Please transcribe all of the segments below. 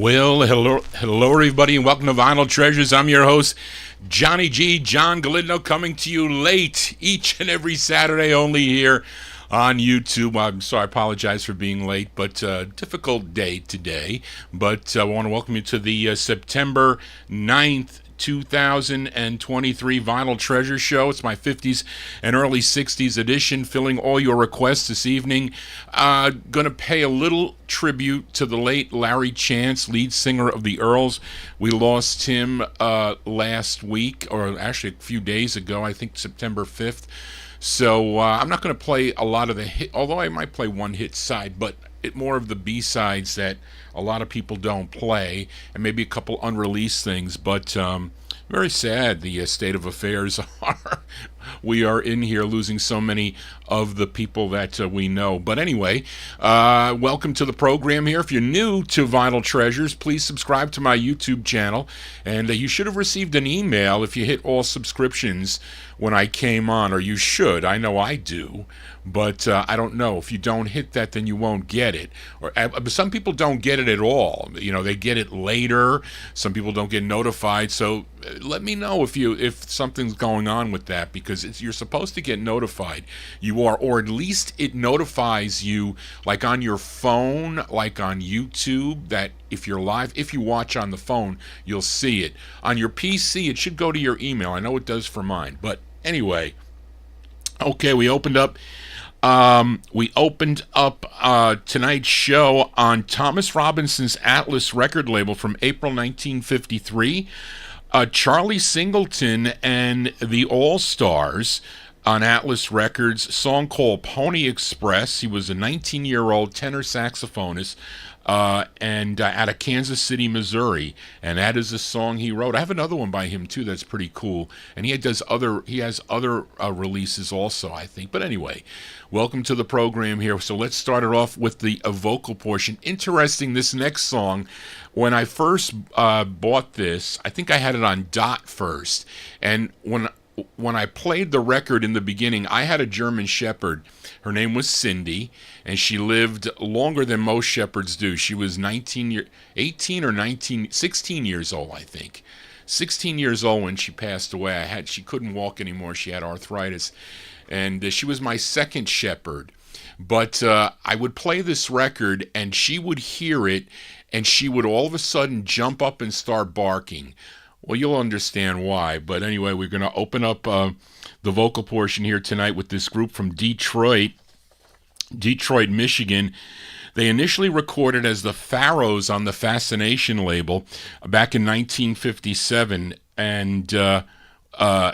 Well, hello, everybody, and welcome to Vinyl Treasures. I'm your host, Johnny G, John Galindo, coming to you late each and every Saturday, only here on YouTube. I'm sorry, I apologize for being late, but difficult day today. But I want to welcome you to the September 9th, 2023 Vinyl Treasure Show. It's my 50s and early 60s edition, filling all your requests this evening. Gonna pay a little tribute to the late Larry Chance, lead singer of the Earls. We lost him last week, or actually a few days ago, I think September 5th. So I'm not going to play a lot of the hit, although I might play one hit side, but more of the B-sides that a lot of people don't play, and maybe a couple unreleased things. But very sad the state of affairs are. We are in here losing so many of the people that we know. But anyway, welcome to the program here. If you're new to Vinyl Treasures, please subscribe to my YouTube channel. And you should have received an email if you hit all subscriptions when I came on, or you should. I know I do. But I don't know. If you don't hit that, then you won't get it. Or some people don't get it at all. You know, they get it later. Some people don't get notified. So let me know if something's going on with that, because you're supposed to get notified. You are, or at least it notifies you, like on your phone, like on YouTube, that if you're live, if you watch on the phone, you'll see it. On your PC, it should go to your email. I know it does for mine. But anyway, okay, we opened up tonight's show on Thomas Robinson's Atlas record label from April 1953. Charlie Singleton and the All-Stars on Atlas Records, a song called Pony Express. He was a 19-year-old tenor saxophonist and out of Kansas City, Missouri, and that is a song he wrote. I have another one by him too that's pretty cool, and he has other releases also, I think. But anyway, welcome to the program here. So let's start it off with the vocal portion. Interesting, this next song, when I first bought this, I think I had it on dot first, and when I played the record in the beginning, I had a German Shepherd. Her name was Cindy, and she lived longer than most shepherds do. She was 16 years old, I think. 16 years old when she passed away. She couldn't walk anymore. She had arthritis. And she was my second shepherd. But I would play this record, and she would hear it, and she would all of a sudden jump up and start barking. Well, you'll understand why. But anyway, we're going to open up the vocal portion here tonight with this group from Detroit, Michigan. They initially recorded as the Pharaohs on the Fascination label back in 1957. And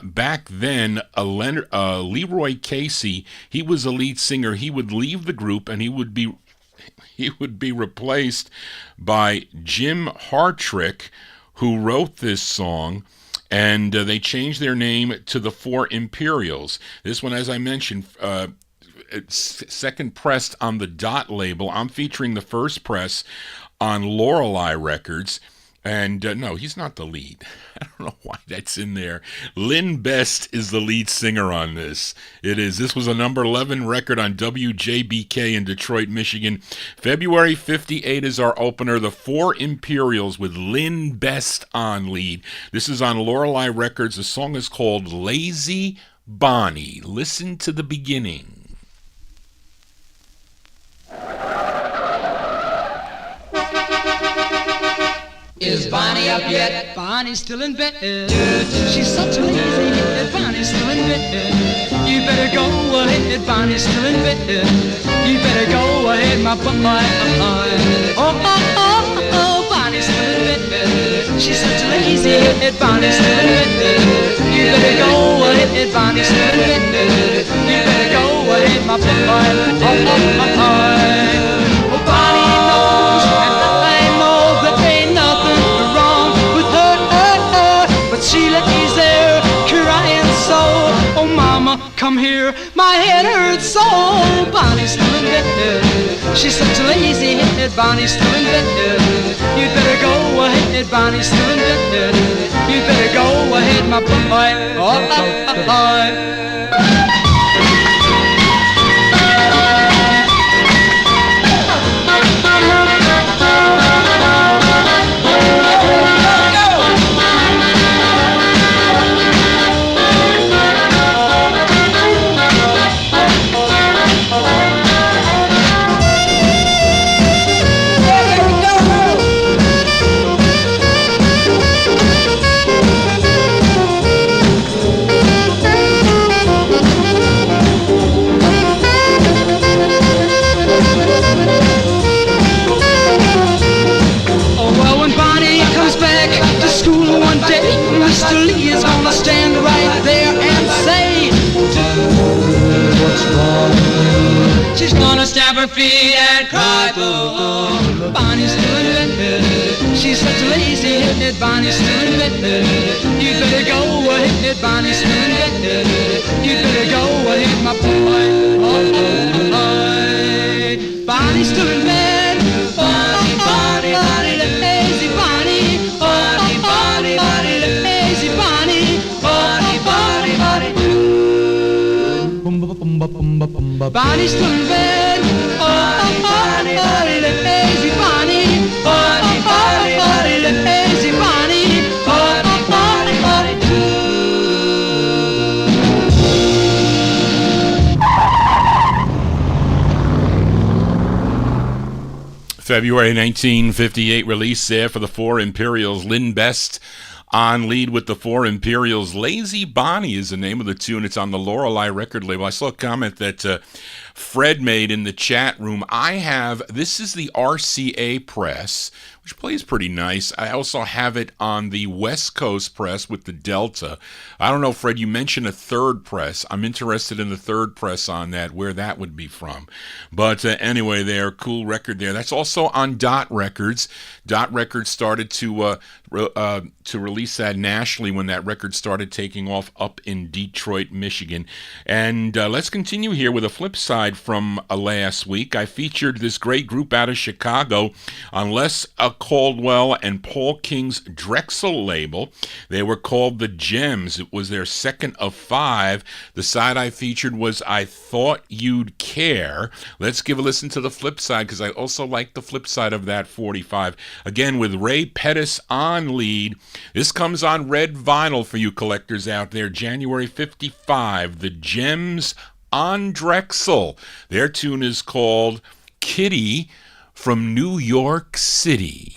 back then, Leroy Casey, he was a lead singer. He would leave the group, and he would be replaced by Jim Hartrick, who wrote this song, and they changed their name to the Four Imperials. This one, as I mentioned, it's second pressed on the Dot label. I'm featuring the first press on Lorelei Records. And no, he's not the lead. I don't know why that's in there. Lynn Best is the lead singer on this. It is. This was a number 11 record on WJBK in Detroit, Michigan. February 58 is our opener. The Four Imperials with Lynn Best on lead. This is on Lorelei Records. The song is called Lazy Bonnie. Listen to the beginning. Is Bonnie up yet? Bonnie's still in bed. She's such a lazy head. Bonnie's still in bed. You better go ahead. Bonnie's still in bed. You better go ahead, my boy. Oh, Bonnie's still in bed. She's such a lazy head. Bonnie's still in bed. You better go ahead. Bonnie's still in bed. You better go ahead, my boy. Oh, Bonnie knows, and I know that ain't nothing wrong with her, but she lays there crying so. Oh, mama, come here, my head hurts so. Bonnie's still in bed. She's such a lazy head. Bonnie's still in bed. You'd better go ahead. Bonnie's still in bed. You'd better go ahead, my boy. stamp her feet and cry boo. Bonnie's doing it, she's such a lazy hit. Bonnie's doing it, you better go ahead. Bonnie's doing it, you better go ahead, my boy. Bonnie's doing it, Bonnie, Bonnie, Bonnie, the lazy Bonnie. Bonnie, Bonnie, Bonnie, the lazy Bonnie. Bonnie, Bonnie, Bonnie. Bonnie's doing it, Bonnie, Bonnie, Bonnie, the lazy Bonnie. Bonnie, Bonnie, Bonnie, the lazy Bonnie. Bonnie, Bonnie, Bonnie. February 1958 release there for the Four Imperials. Lynn Best on lead with the Four Imperials. Lazy Bonnie is the name of the tune. It's on the Lorelei record label. I saw a comment that Fred made in the chat room. This is the RCA press, which plays pretty nice. I also have it on the West Coast press with the Delta. I don't know, Fred, you mentioned a third press. I'm interested in the third press on that, where that would be from. But anyway, there, cool record there. That's also on Dot Records. Dot Records started to release that nationally when that record started taking off up in Detroit, Michigan. And let's continue here with a flip side from last week. I featured this great group out of Chicago on Les Caldwell and Paul King's Drexel label. They were called the Gems. It was their second of 5. The side I featured was I Thought You'd Care. Let's give a listen to the flip side, because I also like the flip side of that 45. Again, with Ray Pettis on lead. This comes on red vinyl for you collectors out there. January 55, the Gems on Drexel. Their tune is called Kitty from New York City.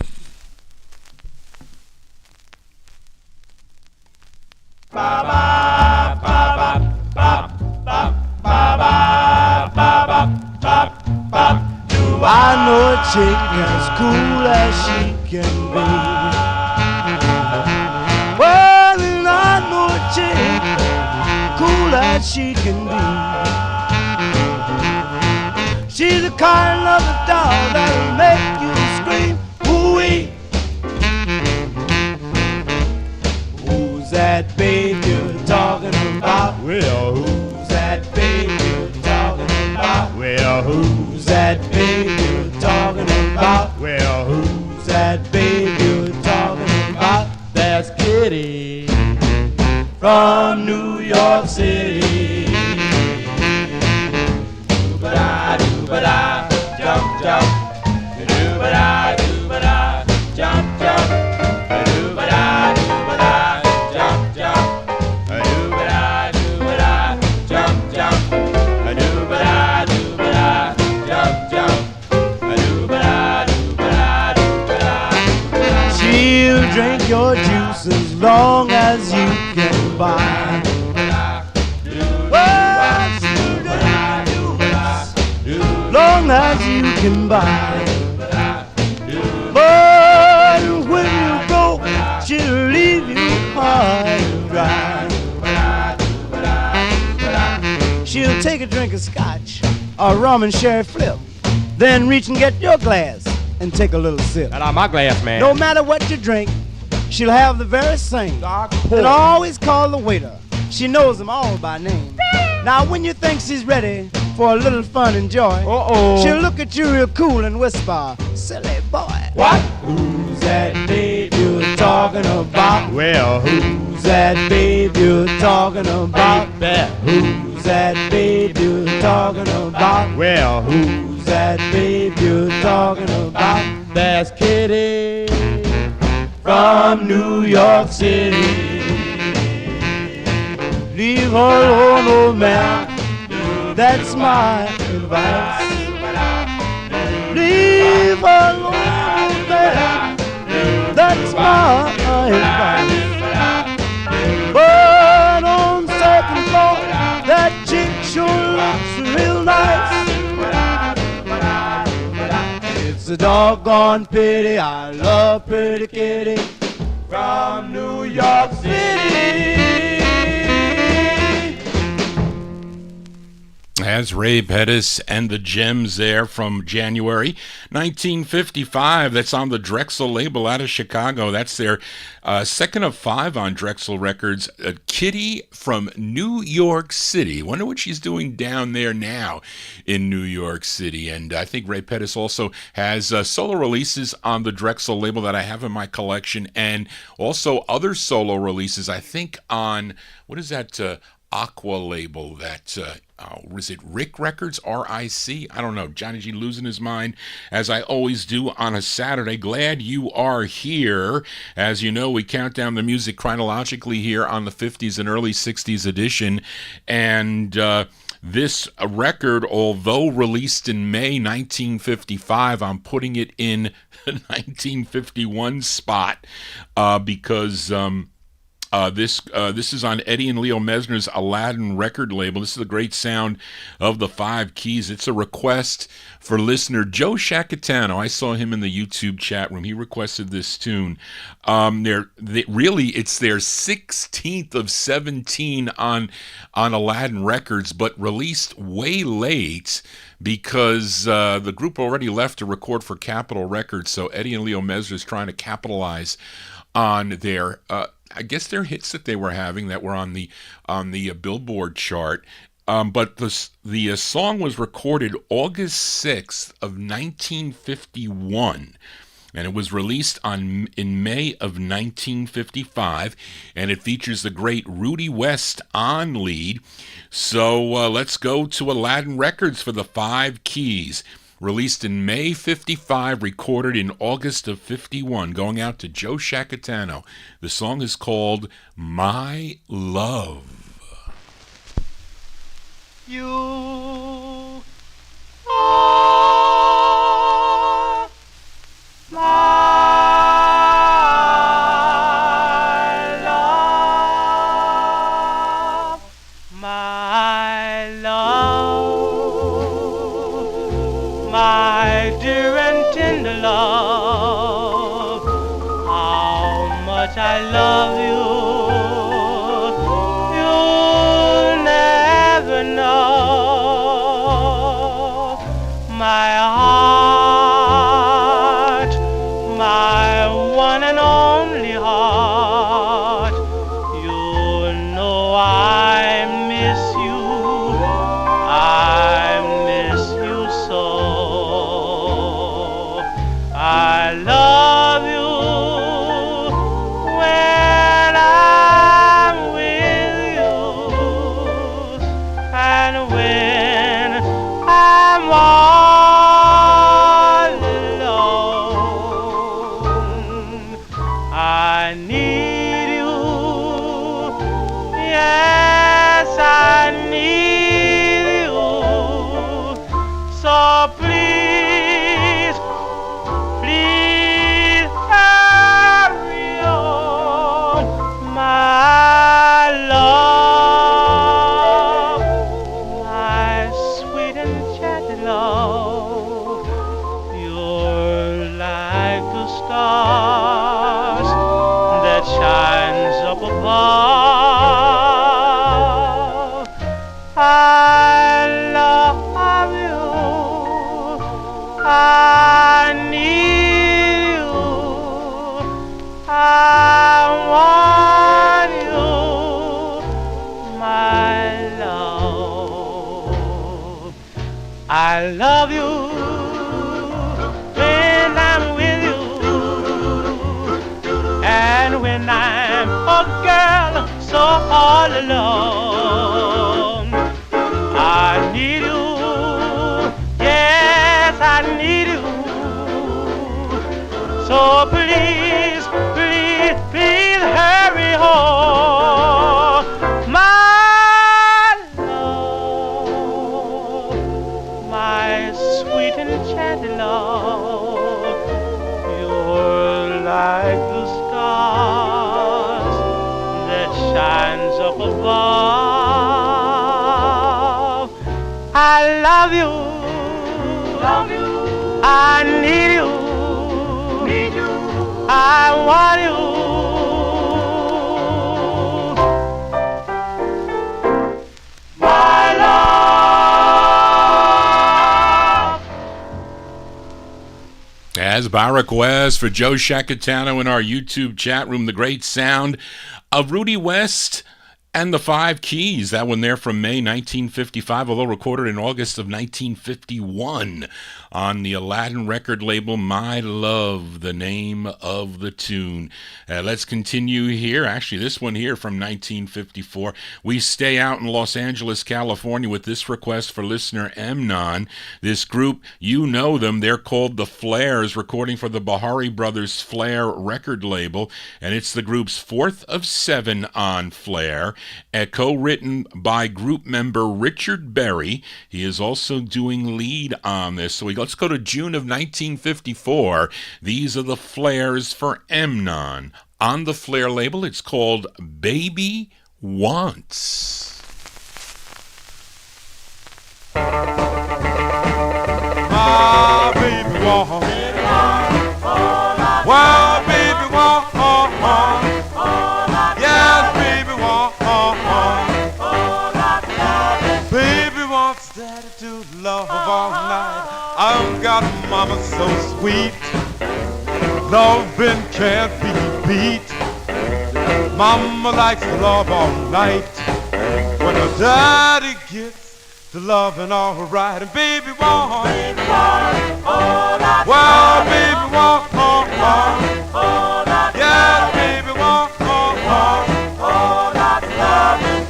I know a chick as cool as she can be. Well, and I know a chick cool as she can be. She's the kind of a doll that'll make you scream, ooh-wee. Who's that babe you're talking about? Well, who's that babe you're talking about? Well, who's that babe you're talking about? Well, who's that babe you're talking about? That's Kitty from New York City. Do-ba-da, do-ba-da, jump, jump. Do-ba-da, do-ba-da, jump, jump. Do-ba-da, do-ba-da, jump, jump. Do-ba-da, do-ba-da, jump, jump. Do-ba-da, do-ba-da, jump, jump. Do-ba-da, do-ba-da, do-ba-da. She'll drink your juice as long as you can buy. Long as you can buy. But when you go, she'll leave you high and dry. She'll take a drink of scotch or rum and sherry flip, then reach and get your glass and take a little sip. Not on my glass, man. No matter what you drink, she'll have the very same. And always call the waiter. She knows them all by name. Now when you think she's ready for a little fun and joy, she'll look at you real cool and whisper, silly boy. What? Who's that babe you're talking about? Well, who's that babe you're talking about? Who's that babe you're talking about? Well, who's that babe you're talking about? That's Kitty from New York City. Leave her alone, old man. That's my advice. Leave her alone, old man. That's my advice. But on second thought, that chick sure looks real nice. It's a doggone pity, I love pretty Kitty from New York City. As Ray Pettis and the Gems there from January 1955. That's on the Drexel label out of Chicago. That's their second of 5 on Drexel Records. Kitty from New York City. Wonder what she's doing down there now in New York City. And I think Ray Pettis also has solo releases on the Drexel label that I have in my collection, and also other solo releases, I think, on, what is that Aqua label that was it Rick Records, RIC? I don't know. Johnny G losing his mind, as I always do on a Saturday. Glad you are here. As you know, we count down the music chronologically here on the 50s and early 60s edition. And this record, although released in May 1955, I'm putting it in the 1951 spot because this is on Eddie and Leo Mesner's Aladdin record label. This is the great sound of the 5 keys. It's a request for listener Joe Shacatano. I saw him in the YouTube chat room. He requested this tune. Really, it's their 16th of 17 on Aladdin Records, but released way late because the group already left to record for Capitol Records. So Eddie and Leo Mesner's trying to capitalize on their I guess their hits that they were having that were on the Billboard chart. But the song was recorded August 6th of 1951, and it was released in May of 1955, and it features the great Rudy West on lead. So let's go to Aladdin Records for the 5 keys. Released in May 55, recorded in August of 51, going out to Joe Shacatano. The song is called My Love. You are my love, my love, my dear and tender love. How much I love you, you'll never know. My heart, my one and only heart, you know I miss you, I miss you so. I love you when I'm with you, and when I'm all alone. I need you, yes, I need you. So please, please hurry on, my love, my sweet enchanted love. You're like the stars that shines up above. I love you, I need you, I want you, my love. I love you when I'm with you, and when I'm a girl so all alone. I need you, yes, I need you. So please, please, please hurry home, my love, my sweet enchanted love. You're like the stars that shines up above. I love you, I need you, I want you. My love. That's by request for Joe Shacatano in our YouTube chat room. The great sound of Rudy West and the Five Keys. That one there from May 1955, although recorded in August of 1951 on the Aladdin record label. My Love, the name of the tune. Let's continue here. Actually, this one here from 1954. We stay out in Los Angeles, California with this request for listener Emnon. This group, you know them. They're called the Flares, recording for the Bahari Brothers Flare record label. And it's the group's fourth of 7 on Flare. Co-written by group member Richard Berry. He is also doing lead on this. So let's go to June of 1954. These are the Flares for Emnon. On the Flare label, it's called Baby Wants. My baby wants. Well, baby wants. Yes, baby wants. Baby wants daddy to love all night. I've got a mama so sweet. Loving can't be beat. Mama likes to love all night. When her daddy gets to loving all right. And baby wants. Well, baby wants. Yeah, baby wants.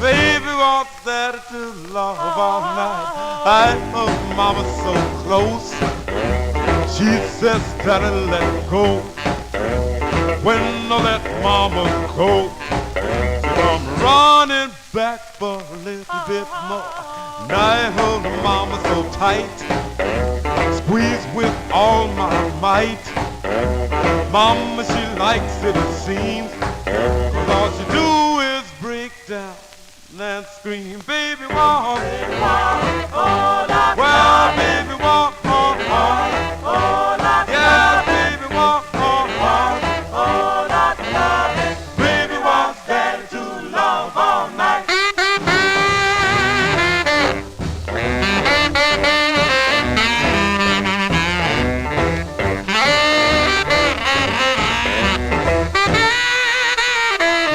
Baby wants daddy to love all night. I love mama so close. She says daddy let go. When I let mama go, I'm running back for a little bit more. And I hold mama so tight, squeeze with all my might. Mama, she likes it seems, 'cause all she do is break down and scream. Baby want, well, baby want, yeah, baby want, baby wants daddy to love all night.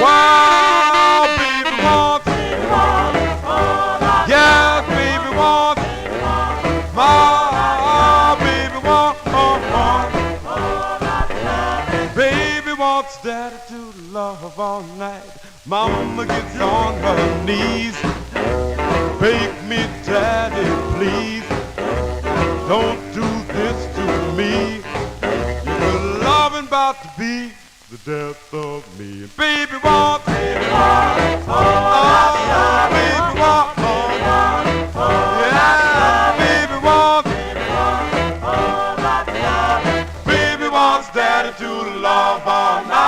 Wow, baby wants, yeah, baby wants, my baby wants, baby wants daddy to love all night. Mama gets on her knees, beg me daddy please, don't do this to me. You're loving about to be the death of me. Baby wants, oh, baby wants, yeah, baby wants, baby wants daddy to love all night.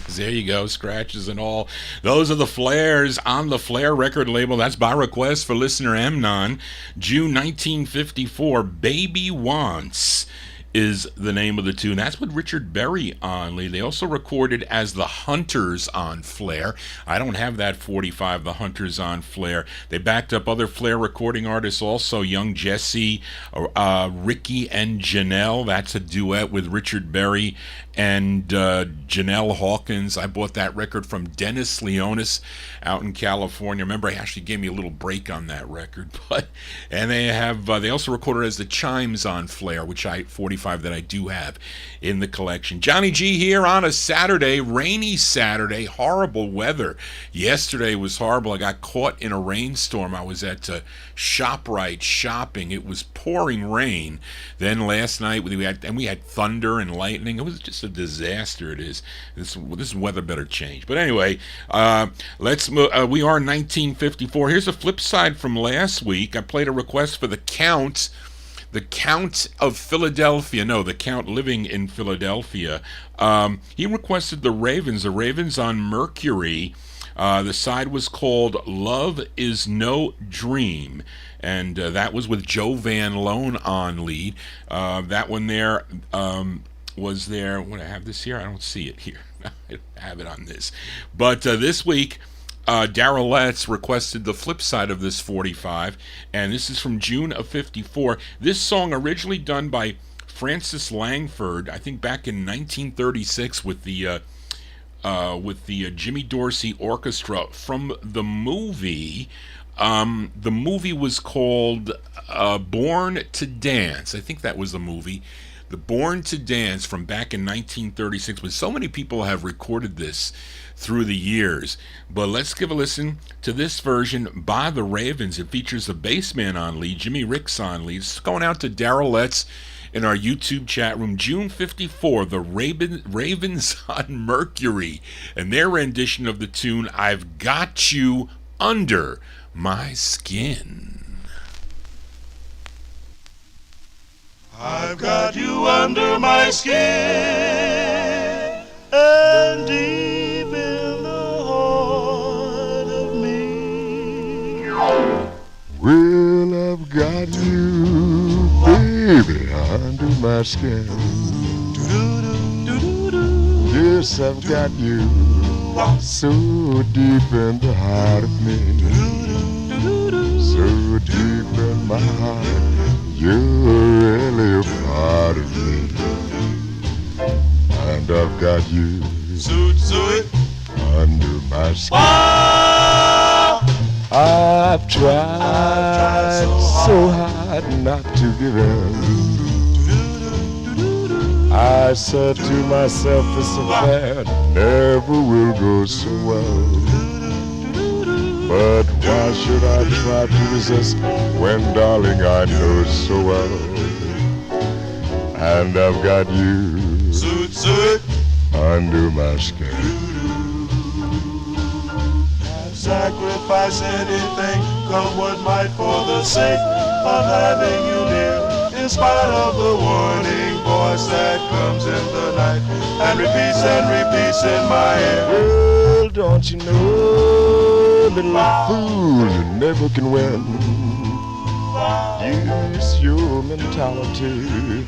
There you go, scratches and all. Those are the Flares on the Flare record label. That's by request for listener Emnon. June 1954, Baby Wants is the name of the tune. That's with Richard Berry on lead. They also recorded as the Hunters on Flare. I don't have that 45, the Hunters on Flare. They backed up other Flare recording artists also, Young Jesse, Ricky and Janelle. That's a duet with Richard Berry and Janelle Hawkins. I bought that record from Dennis Leonis out in California. Remember, he actually gave me a little break on that record. And they also recorded as the Chimes on Flare, which 45 that I do have in the collection. Johnny G here on a Saturday, rainy Saturday, horrible weather. Yesterday was horrible. I got caught in a rainstorm. I was at ShopRite shopping. It was pouring rain. Then last night we had thunder and lightning. It was just a disaster. It is. This weather better change. But anyway, let's move. We are in 1954. Here's a flip side from last week. I played a request for the Count of Philadelphia. No, the Count living in Philadelphia. He requested the Ravens on Mercury. The side was called Love Is No Dream, and that was with Joe Van Loan on lead. That one there was there. What, I have this here? I don't see it here. I don't have it on this. But this week, Daryl Letts requested the flip side of this 45, and this is from June of 54. This song originally done by Francis Langford, I think back in 1936 with the Jimmy Dorsey Orchestra from the movie. The movie was called Born to Dance. I think that was the movie. The Born to Dance from back in 1936. But so many people have recorded this through the years. But let's give a listen to this version by the Ravens. It features the bass man on lead, Jimmy Ricks on lead. It's going out to Daryl Letts in our YouTube chat room. June 54, the Ravens on Mercury, and their rendition of the tune I've Got You Under My Skin. I've got you under my skin, and deep in the heart of me. Well, I've got you, baby, under my skin. Yes, I've got you so deep in the heart of me. So deep in my heart, you're really a part of me. And I've got you under my skin. I've tried so hard not to give in. I said to myself, this affair never will go so well. But why should I try to resist when, darling, I know so well? And I've got you under my skin. I'd sacrifice anything, come what might, for the sake of having you near. In spite of the warning voice that comes in the night and repeats in my ear. Well, don't you know, little fool, you never can win. Use your mentality,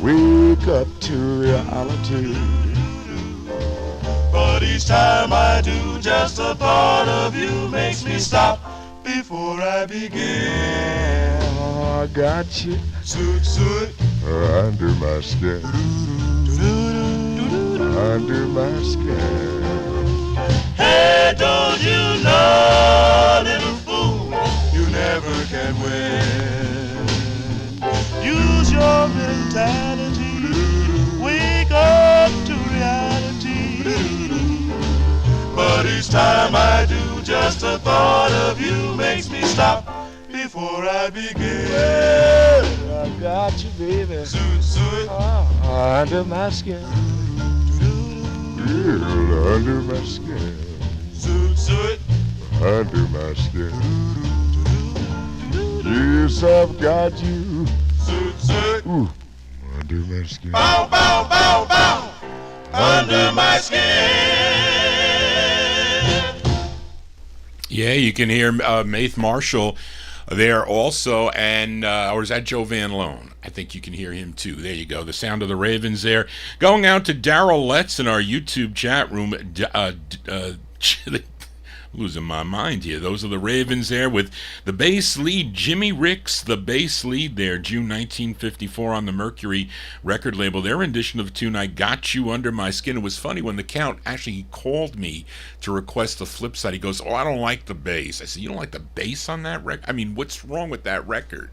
wake up to reality. But each time I do, just the thought of you makes me stop before I begin. I got you Soot, under my skin, under my skin. hey, don't you know, little fool, you never can win. Use your mentality, wake up to reality. But each time I do, just the thought of you makes me stop before I begin. Well, I got you, baby, Soot, under my skin. Girl, under my skin, soot, under my skin. Yes, I've got you, soot, ooh, under my skin. bow, bow, bow, bow, under my skin. Yeah, you can hear Maith Marshall there also, and or is that Joe Van Loan? I think you can hear him too. There you go. The sound of the Ravens there. Going out to Daryl Letts in our YouTube chat room. Losing my mind here. Those are the Ravens there with the bass lead, Jimmy Ricks, the bass lead there, June 1954 on the Mercury record label. Their rendition of the tune, I Got You Under My Skin. It was funny when the Count actually called me to request the flip side. He goes, oh, I don't like the bass. I said, you don't like the bass on that record? I mean, what's wrong with that record?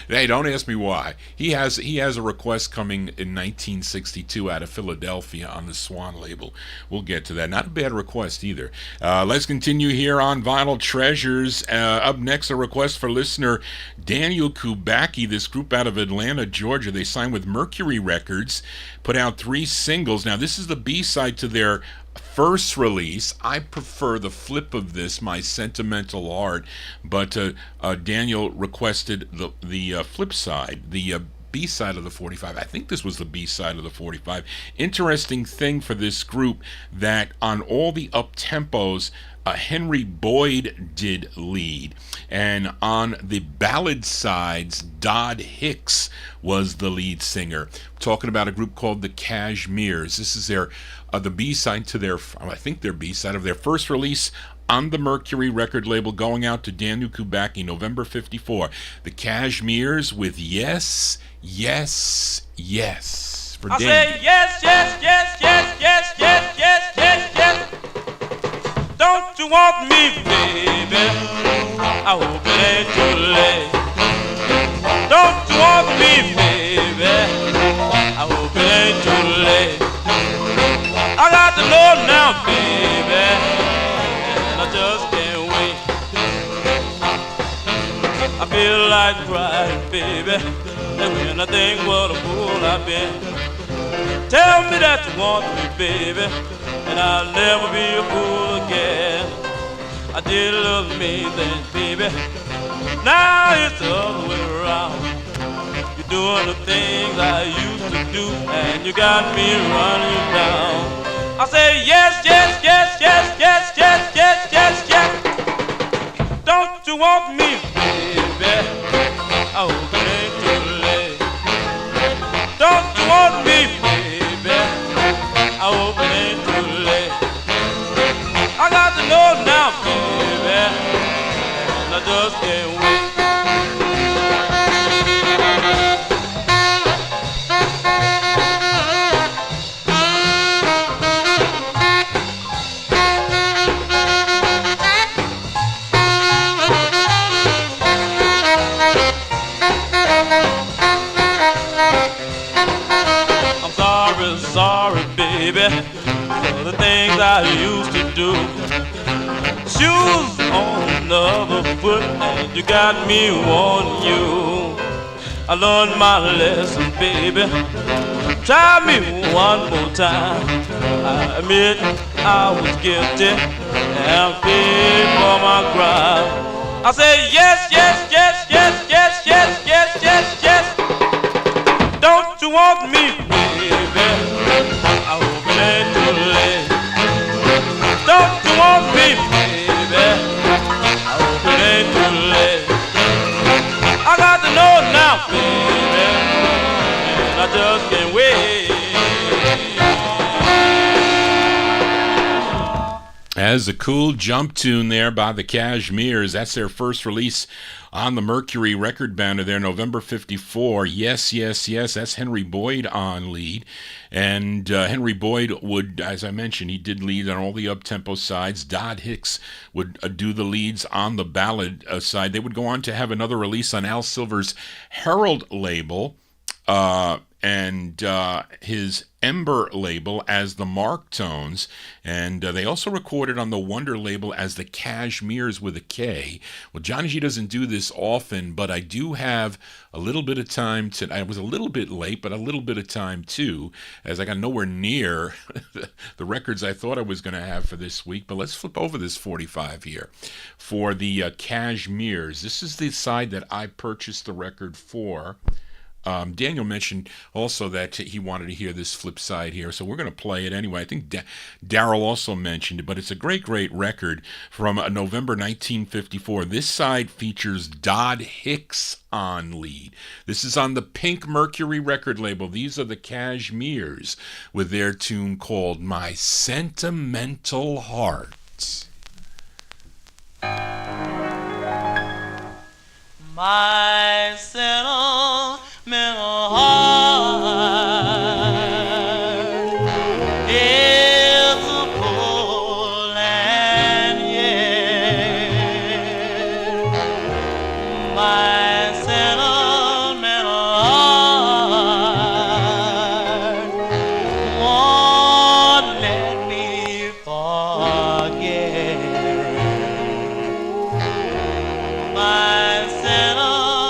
Hey, don't ask me why. He has a request coming in 1962 out of Philadelphia on the Swan label. We'll get to that. Not a bad request either. Let's continue here on Vinyl Treasures. Up next, a request for listener Daniel Kubacki. This group out of Atlanta, Georgia. They signed with Mercury Records, put out 3 singles. Now, this is the B-side to their first release. I prefer the flip of this, My Sentimental Heart, but Daniel requested the flip side, the B-side of the 45. I think this was the B-side of the 45. Interesting thing for this group that on all the up-tempos, Henry Boyd did lead, and on the ballad sides, Dodd Hicks was the lead singer. Talking about a group called the Cashmeres. This is their the B-side to their, I think their B-side of their first release on the Mercury record label, going out to Daniel Kubacki, November 54. The Cashmeres with Yes, Yes, Yes. For I Daniel. say yes, yes, yes, yes, yes, yes, yes, yes, yes. Don't you want me, baby? I hope it ain't too late. Don't you want me, baby? I hope it ain't too late. I got to know now, baby, and I just can't wait. I feel like crying, baby, and when I think what a fool I've been. Tell me that you want me, baby, and I'll never be a fool again. I did love me then, baby. Now it's the other way around. You're doing the things I used to do, and you got me running down. I say yes, yes, yes, yes, yes, yes, yes, yes, yes. Don't you want me, baby? I hope it ain't too late. Don't you want me, baby? I hope it ain't too late. I got to know now, baby, and I just can't wait. I'm sorry, sorry, baby, for the things I used to do. Shoes on the other foot, and you got me wanting you. I learned my lesson, baby. Try me one more time. I admit I was guilty, and I'm paid for my crime. I say yes, yes, yes, yes, yes, yes, yes, yes, yes. Don't you want me, baby? I hope it ain't too late. Don't you want me, baby? I hope it ain't too late. I got to know now, baby, and I just can't wait. As a cool jump tune there by the Cashmeres. That's their first release on the Mercury record banner there, November 54. Yes, yes, yes. That's Henry Boyd on lead. And Henry Boyd would, as I mentioned, he did lead on all the up-tempo sides. Dodd Hicks would do the leads on the ballad side. They would go on to have another release on Al Silver's Herald label. And his Ember label as the Mark Tones, and they also recorded on the Wonder label as the Cashmeres with a K. Well, Johnny G doesn't do this often, but I do have a little bit of time to. I was a little bit late, but a little bit of time too, as I got nowhere near the records I thought I was going to have for this week. But let's flip over this 45 here for the Cashmeres. This is the side that I purchased the record for. Daniel mentioned also that he wanted to hear this flip side here, so we're going to play it anyway. I think Daryl also mentioned it, but it's a great, great record from November 1954. This side features Dodd Hicks on lead. This is on the Pink Mercury record label. These are the Cashmeres with their tune called My Sentimental Heart. My sentimental heart is full and yeah. My sentimental heart won't let me forget. My sentimental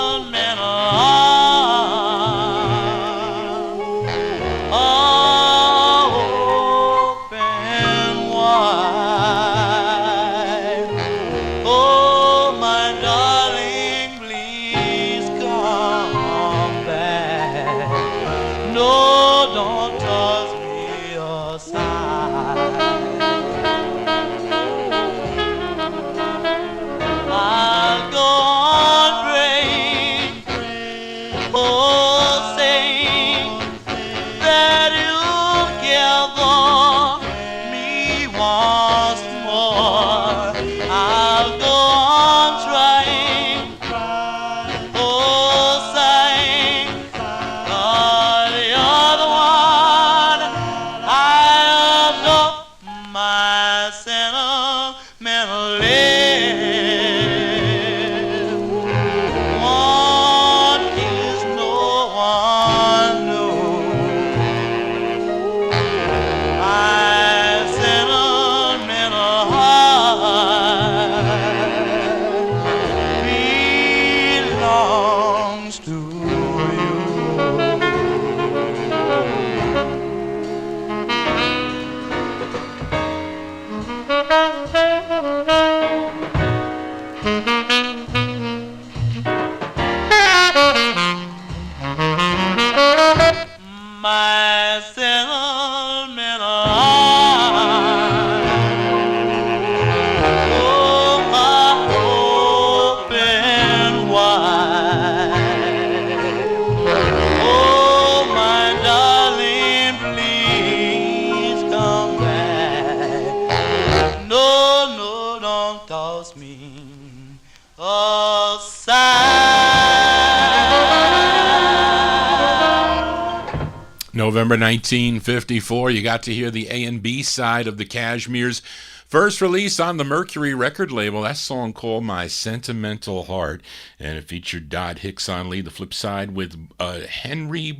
calls me a sad. November 1954, you got to hear the A and B side of the Cashmere's first release on the Mercury record label. That song called My Sentimental Heart, and it featured Dot Hicks on lead. The flip side with Henry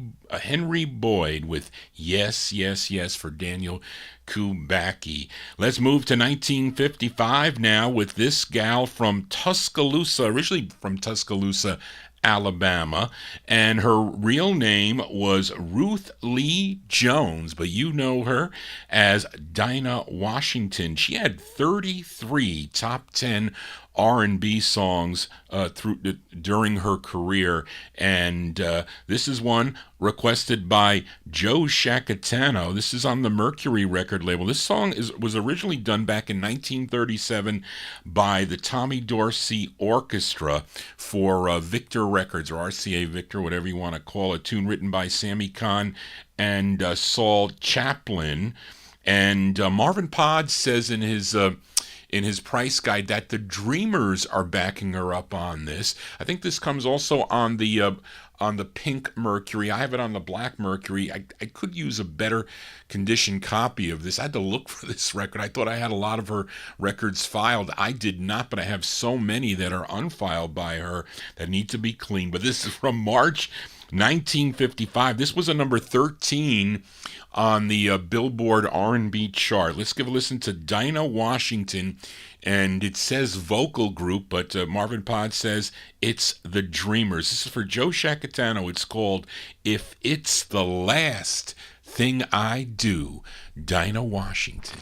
Boyd with Yes, Yes, Yes for Daniel Kubacki. Let's move to 1955 now with this gal from Tuscaloosa, originally from Tuscaloosa, Alabama, and her real name was Ruth Lee Jones, but you know her as Dinah Washington. She had 33 top 10 R&B songs during her career, and this is one requested by Joe Shacatano. This is on the Mercury record label. This song was originally done back in 1937 by the Tommy Dorsey Orchestra for Victor Records, or RCA Victor, whatever you want to call it. Tune written by Sammy Kahn and Saul Chaplin. And Marvin Pod says in his price guide that the Dreamers are backing her up on this. I think this comes also on the pink Mercury. I have it on the black Mercury. I could use a better condition copy of this. I had to look for this record. I thought I had a lot of her records filed. I did not, but I have so many that are unfiled by her that need to be cleaned. But this is from March 1955. This was a number 13 on the Billboard R&B chart. Let's give a listen to Dinah Washington, and it says vocal group, but Marvin Pod says it's the Dreamers. This is for Joe Shacatano. It's called If It's the Last Thing I Do, Dinah Washington.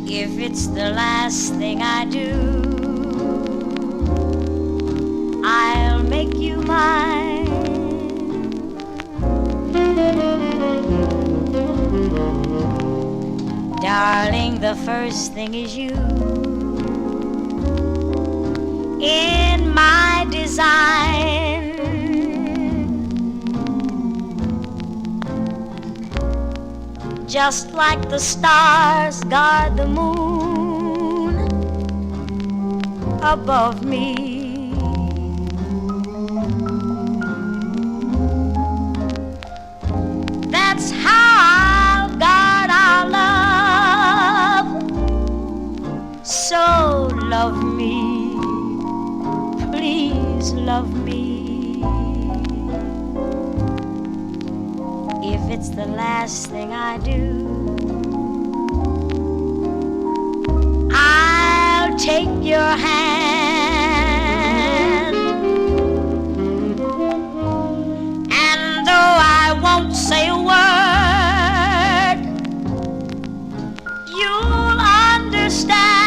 If it's the last thing I do, I'll make you mine. Darling, the first thing is you in my design. Just like the stars guard the moon above me, that's how I'll guard our love. So love me, please love me. If it's the last thing I do, I'll take your hand, and though I won't say a word, you'll understand.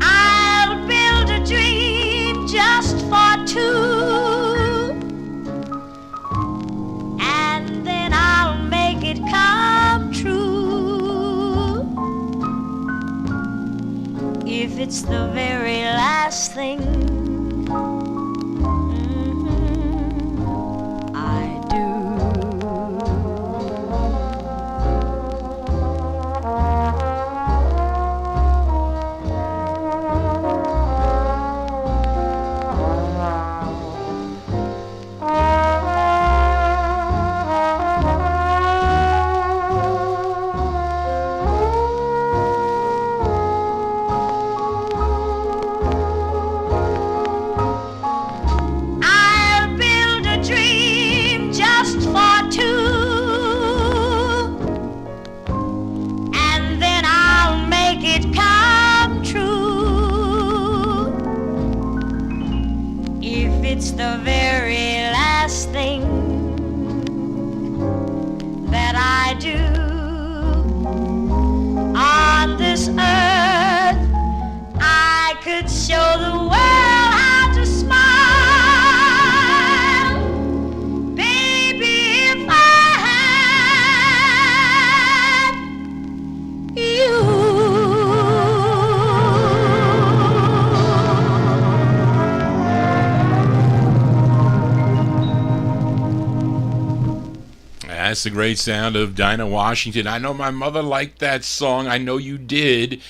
I'll build a dream just for two, and then I'll make it come true. If it's the very last thing I do. That's the great sound of Dinah Washington. I know my mother liked that song. I know you did.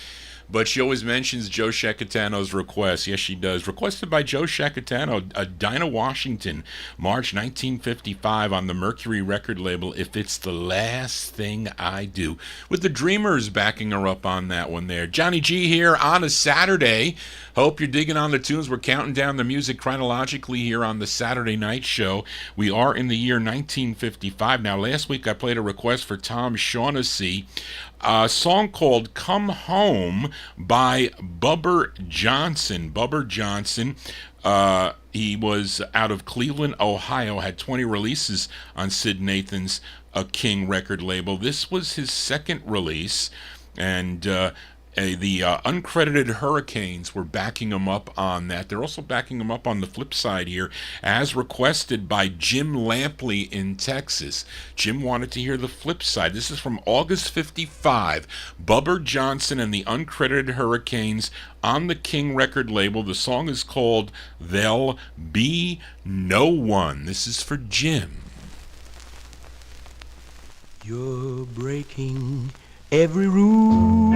But she always mentions Joe Shacatano's request. Yes, she does. Requested by Joe Shacatano, Dinah Washington, March 1955 on the Mercury record label, If It's the Last Thing I Do. With the Dreamers backing her up on that one there. Johnny G here on a Saturday. Hope you're digging on the tunes. We're counting down the music chronologically here on the Saturday night show. We are in the year 1955. Now, last week I played a request for Tom Shaughnessy. A song called Come Home by Bubber Johnson. Bubber Johnson, he was out of Cleveland, Ohio, had 20 releases on Sid Nathan's King record label. This was his second release, and the uncredited Hurricanes were backing him up on that. They're also backing him up on the flip side here, as requested by Jim Lampley in Texas. Jim wanted to hear the flip side. This is from August 55. Bubber Johnson and the uncredited Hurricanes on the King record label. The song is called There'll Be No One. This is for Jim. You're breaking every rule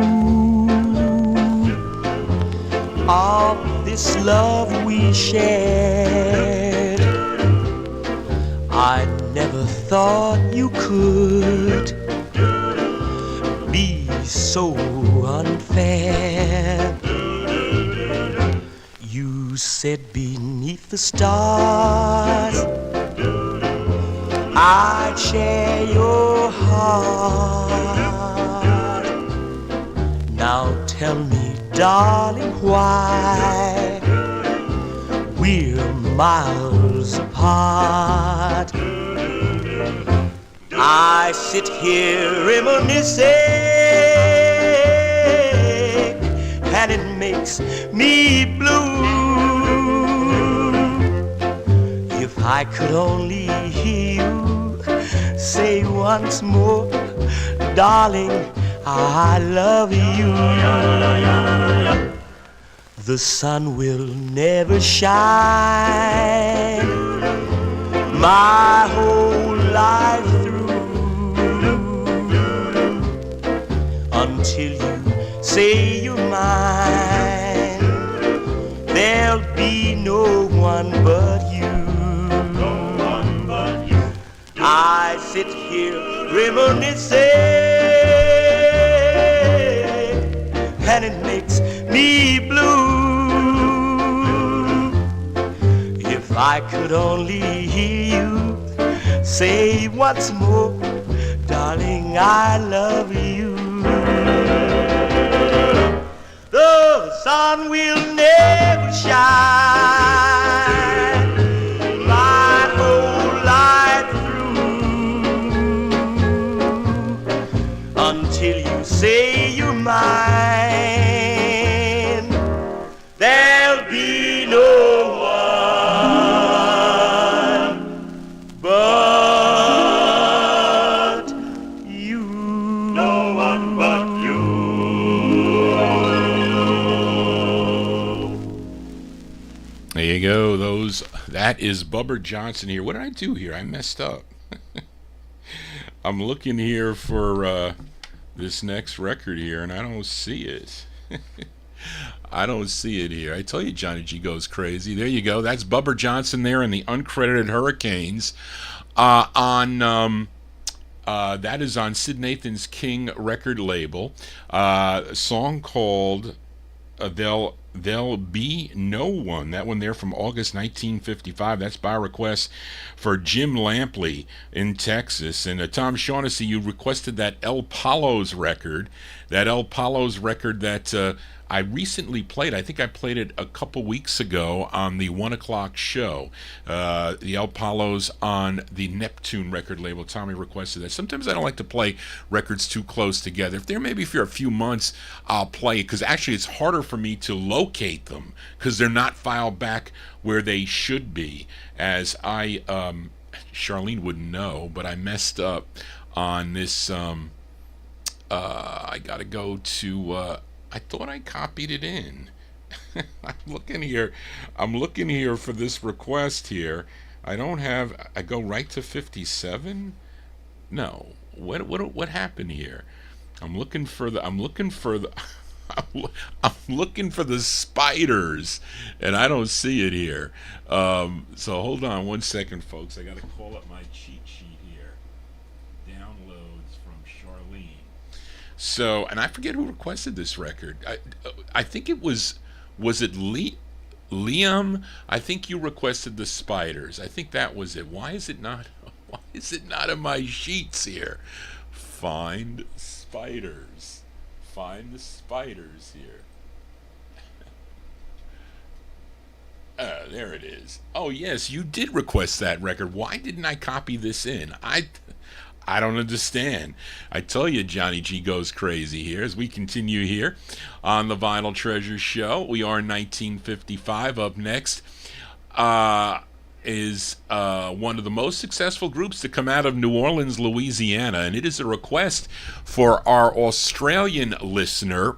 of this love we shared. I never thought you could be so unfair. You said beneath the stars I'd share your heart. Now tell me, darling, why we're miles apart. I sit here reminiscing, and it makes me blue. If I could only hear you say once more, darling, I love you. The sun will never shine my whole life through until you say you're mine. There'll be no one but you. No one but you. I sit here reminiscing, and it makes me blue. If I could only hear you say once more, darling, I love you. The sun will never shine my whole life through until you say you're mine. There'll be no one but you. No one but you. There you go. That is Bubber Johnson here. What did I do here? I messed up. I'm looking here for this next record here, and I don't see it. I don't see it here. I tell you, Johnny G goes crazy. There you go. That's Bubber Johnson there and the uncredited Hurricanes. That is on Sid Nathan's King record label. A song called There'll Be No One. That one there from August 1955. That's by request for Jim Lampley in Texas. And Tom Shaughnessy, you requested that El Palos record. That El Palos record that I recently played. I think I played it a couple weeks ago on the 1 o'clock show. The El Palos on the Neptune record label. Tommy requested that. Sometimes I don't like to play records too close together. If they're maybe for a few months, I'll play it, because actually it's harder for me to locate them because they're not filed back where they should be. As Charlene wouldn't know, but I messed up on this. I gotta go to. I thought I copied it in. I'm looking here for this request here. I don't have. I go right to 57. No. What happened here? I'm looking for the I'm looking for the I'm looking for the spiders, and I don't see it here. So hold on one second, folks. I got to call up my cheat sheet here. Downloads from Charlene. So, and I forget who requested this record. I think it was it Liam? I think you requested the spiders. I think that was it. Why is it not? Why is it not in my sheets here? Find spiders. Find the spiders here. There it is. Oh yes, you did request that record. Why didn't I copy this in? I don't understand. I tell you, Johnny G goes crazy here as we continue here on the Vinyl Treasure Show. We are in 1955. Up next is one of the most successful groups to come out of New Orleans, Louisiana, and it is a request for our Australian listener,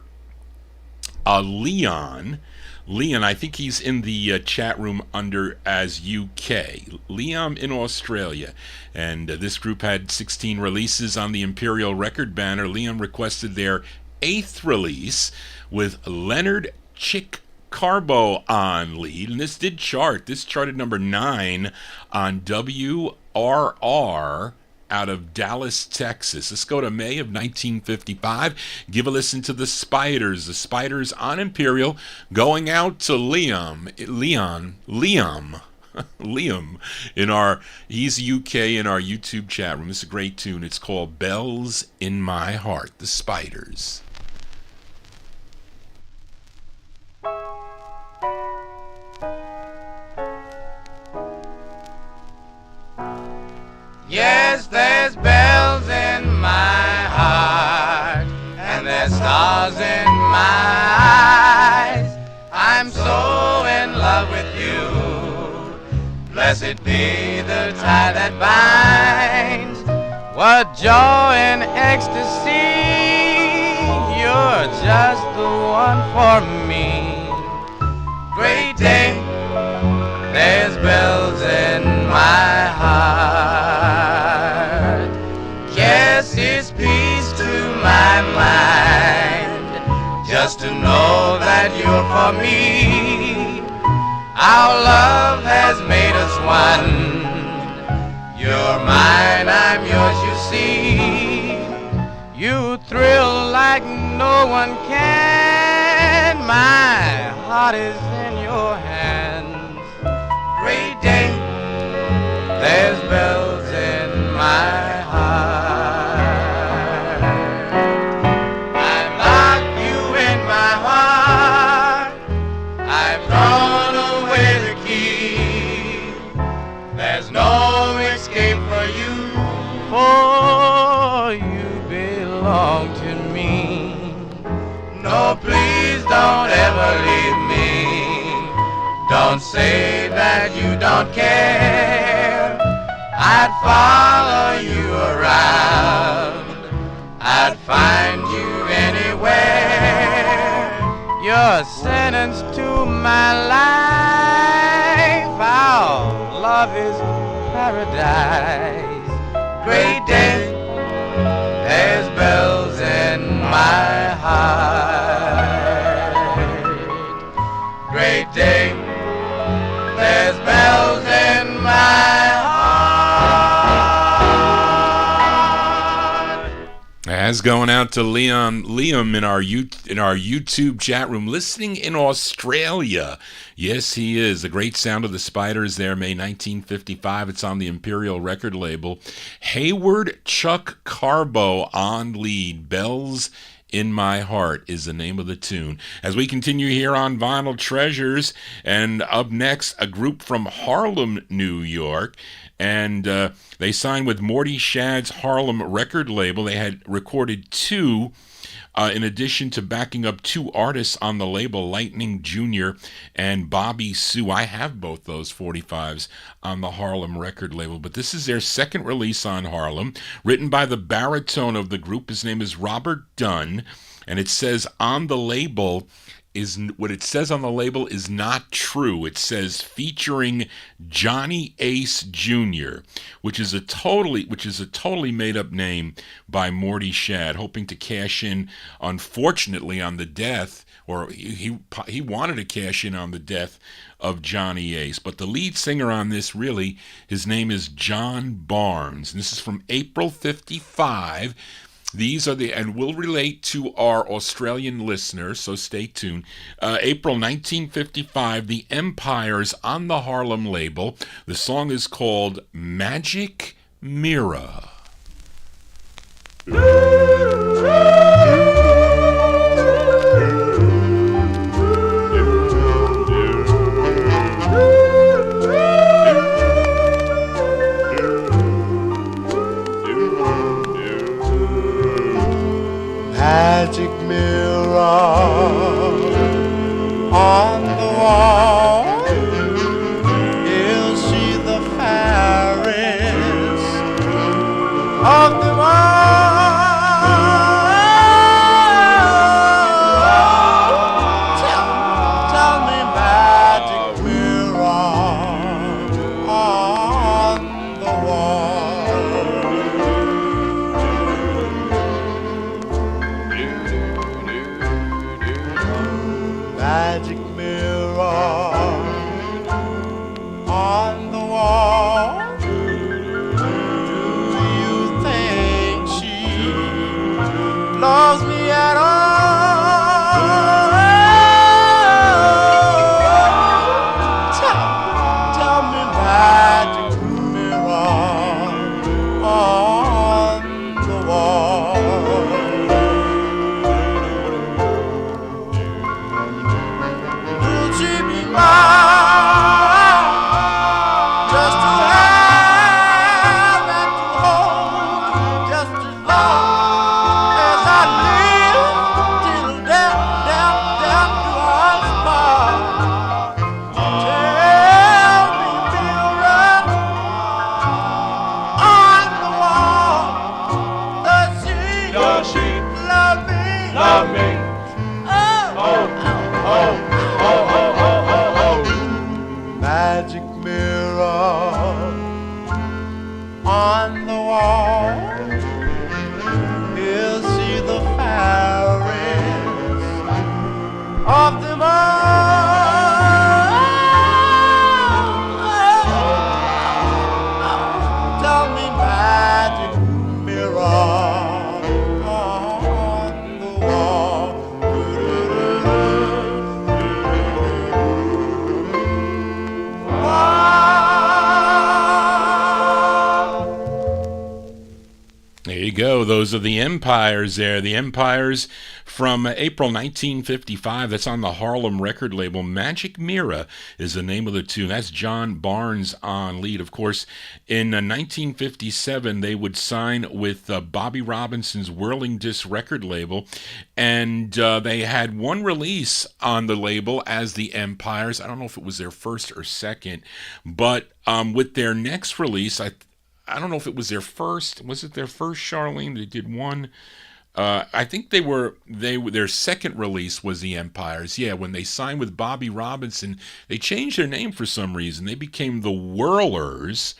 Leon. Leon, I think he's in the chat room under as UK. Liam in Australia. And this group had 16 releases on the Imperial record banner. Liam requested their 8th release with Leonard Chick Carbo on lead. And this did chart. This charted number 9 on WRR out of Dallas, Texas. Let's go to May of 1955. Give a listen to the Spiders. The Spiders on Imperial, going out to Liam he's UK in our YouTube chat room. It's a great tune. It's called Bells in My Heart. The Spiders. Yes, there's bells in my heart, and there's stars in my eyes. I'm so in love with you. Blessed be the tie that binds. What joy and ecstasy. You're just the one for me. Great day, there's bells in my heart. Yes, it's peace to my mind, just to know that you're for me. Our love has made us one. You're mine, I'm yours, you see. You thrill like no one can. My heart is in your hands. Great day, there's bells in my heart. I've locked you in my heart. I've thrown away the key. There's no escape for you, for you belong to me. No, please don't ever leave me. Don't say that you don't care. I'd follow you around. I'd find you anywhere. You're sentenced to my life. Our love is paradise. Great day, there's bells in my heart. Great day, there's bells in my heart. As going out to Liam in our YouTube chat room, listening in Australia. Yes, he is. The great sound of the Spiders there, May 1955. It's on the Imperial record label. Hayward Chuck Carbo on lead. Bells in My Heart is the name of the tune. As we continue here on Vinyl Treasures, and up next, a group from Harlem, New York, and they signed with Morty Shad's Harlem record label. They had recorded two, in addition to backing up two artists on the label, Lightning Jr. and Bobby Sue. I have both those 45s on the Harlem record label, but this is their second release on Harlem, written by the baritone of the group. His name is Robert Dunn, and it says on the label, what it says on the label is not true. It says featuring Johnny Ace Jr., which is a totally made up name by Morty Shad, hoping to cash in, unfortunately, on the death, or he wanted to cash in on the death of Johnny Ace. But the lead singer on this, really, his name is John Barnes, and this is from April 55. These are and will relate to our Australian listeners, so stay tuned. April 1955, the Empires on the Harlem label. The song is called Magic Mirror. Magic mirror on the wall, is she the fairest of them all? Tell me, magic mirror on the wall, magic mirror on the wall, do you think she loves me at all? Tell me, magic mirror on the wall, will she be mine just to have and to hold, just as long as I live, till death do us part? Tell me, mirror on the wall, does she love me? Magic mirror on the wall, is she the fairest of them all? Tell me, magic mirror on the wall. There you go. Those are the Empires there. The Empires from April 1955. That's on the Harlem record label. Magic Mirror is the name of the tune. That's John Barnes on lead. Of course, in 1957, they would sign with Bobby Robinson's Whirling Disc record label, and they had one release on the label as the Empires. I don't know if it was their first or second, but with their next release, I don't know if it was their first. Was it their first, Charlene? They did one. I think their second release was the Empires. Yeah, when they signed with Bobby Robinson, they changed their name for some reason. They became the Whirlers.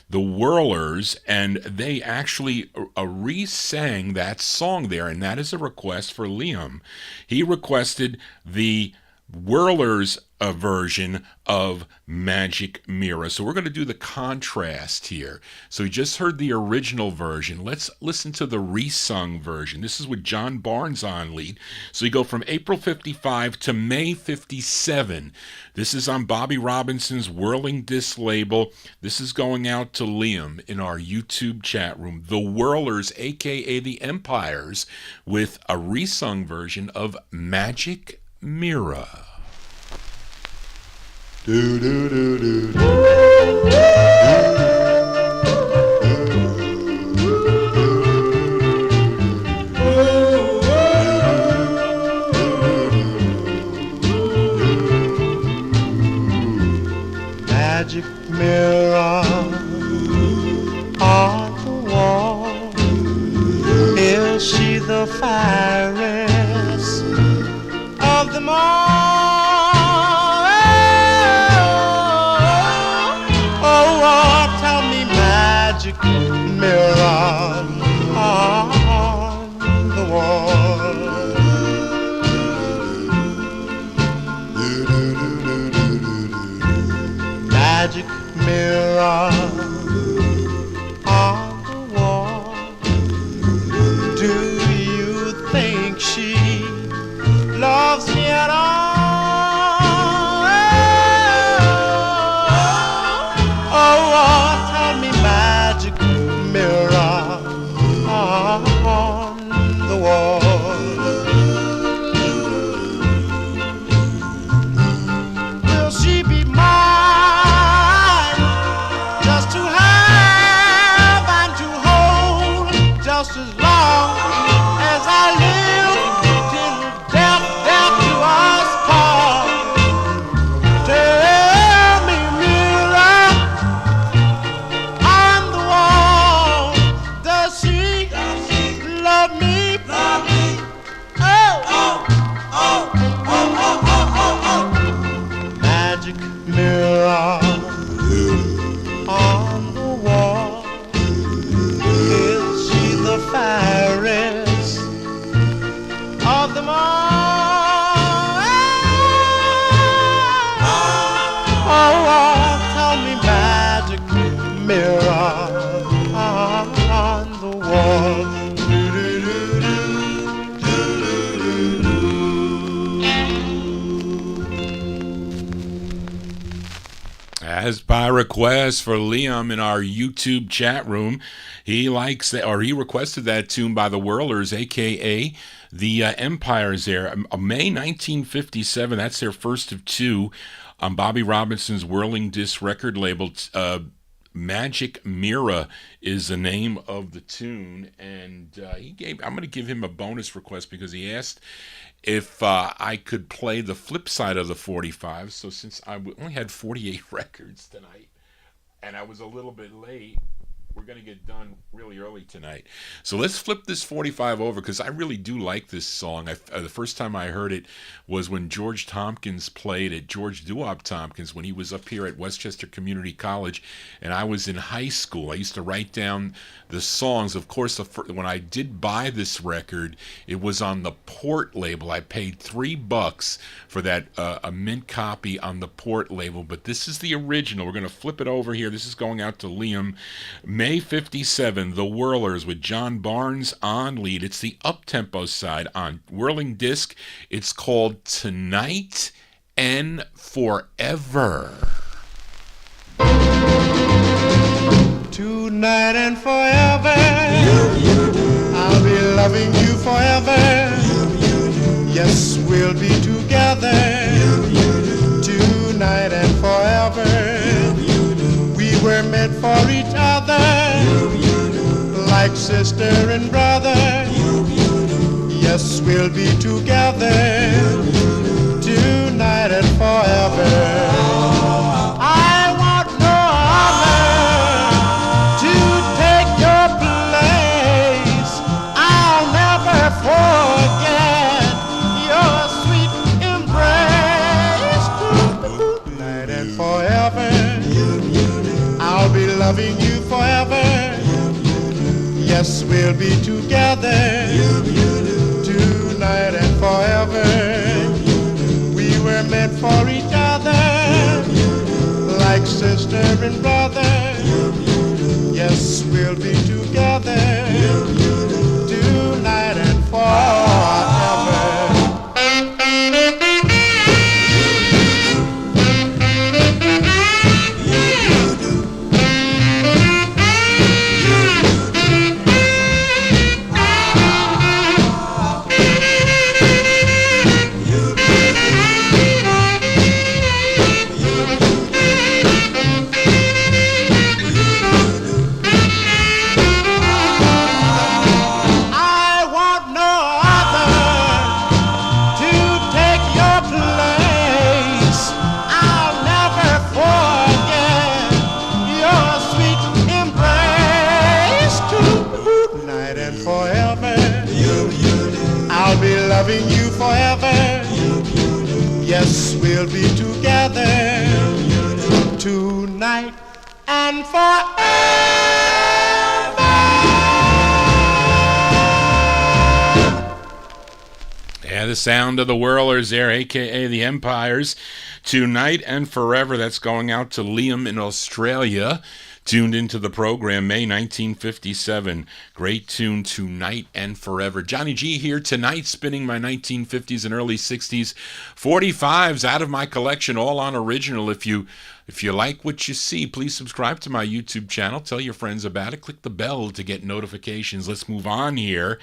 The Whirlers, and they actually re-sang that song there, and that is a request for Liam. He requested the Whirlers version of Magic Mirror. So we're going to do the contrast here. So we just heard the original version. Let's listen to the resung version. This is with John Barnes on lead. So you go from April 55 to May 57. This is on Bobby Robinson's Whirling Disc label. This is going out to Liam in our YouTube chat room. The Whirlers, aka the Empires, with a resung version of Magic Mirror. Do do do do do. Magic mirror on the wall, is she the fairest of them all? just as long as I live till death do us part. Tell me, mirror on the wall, does she love me? Magic mirror on the wall, is she the fairest of them all? Oh, tell me, magic mirror on the wall. As by request for Liam in our YouTube chat room, he likes that, or he requested that tune by the Whirlers, aka the Empires. There, May 1957. That's their first of two on Bobby Robinson's Whirling Disc record label. Magic Mirror is the name of the tune, and I'm going to give him a bonus request because he asked if I could play the flip side of the 45. So since I only had 48 records tonight, and I was a little bit late, we're going to get done really early tonight. So let's flip this 45 over because I really do like this song. The first time I heard it was when George Tompkins played it, George Doowop Tompkins, when he was up here at Westchester Community College, and I was in high school. I used to write down the songs. Of course, when I did buy this record, it was on the Port label. I paid $3 for that, a mint copy on the Port label, but this is the original. We're going to flip it over here. This is going out to Liam. May 57, The Whirlers with John Barnes on lead. It's the up-tempo side on Whirling Disc. It's called Tonight and Forever. Tonight and forever, I'll be loving you forever. Yes, we'll be together. Tonight and forever, we were meant for each other, like sister and brother. Yes, we'll be together tonight and forever. I want no other to take your place. I'll never forget your sweet embrace. Tonight and forever, I'll be loving you forever. Yes, we'll be together tonight and forever. We were meant for each other, like sister and brother. Yes, we'll be together tonight and forever. Loving you forever. Yes, we'll be together tonight and forever. Yeah, the sound of the Whirlers there, aka the Empires. Tonight and Forever. That's going out to Liam in Australia. Tuned into the program, May 1957. Great tune, Tonight and Forever. Johnny G here tonight, spinning my 1950s and early 60s 45's out of my collection, all on original. If you like what you see, please subscribe to my YouTube channel. Tell your friends about it. Click the bell to get notifications. Let's move on here.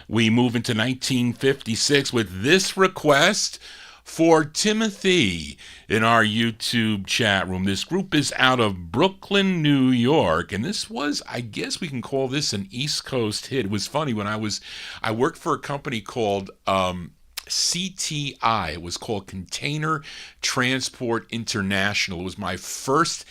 We move into 1956 with this request for Timothy in our YouTube chat room. This group is out of Brooklyn, New York, and this was, I guess we can call this an East Coast hit. It was funny when I worked for a company called CTI. It was called Container Transport International. It was my first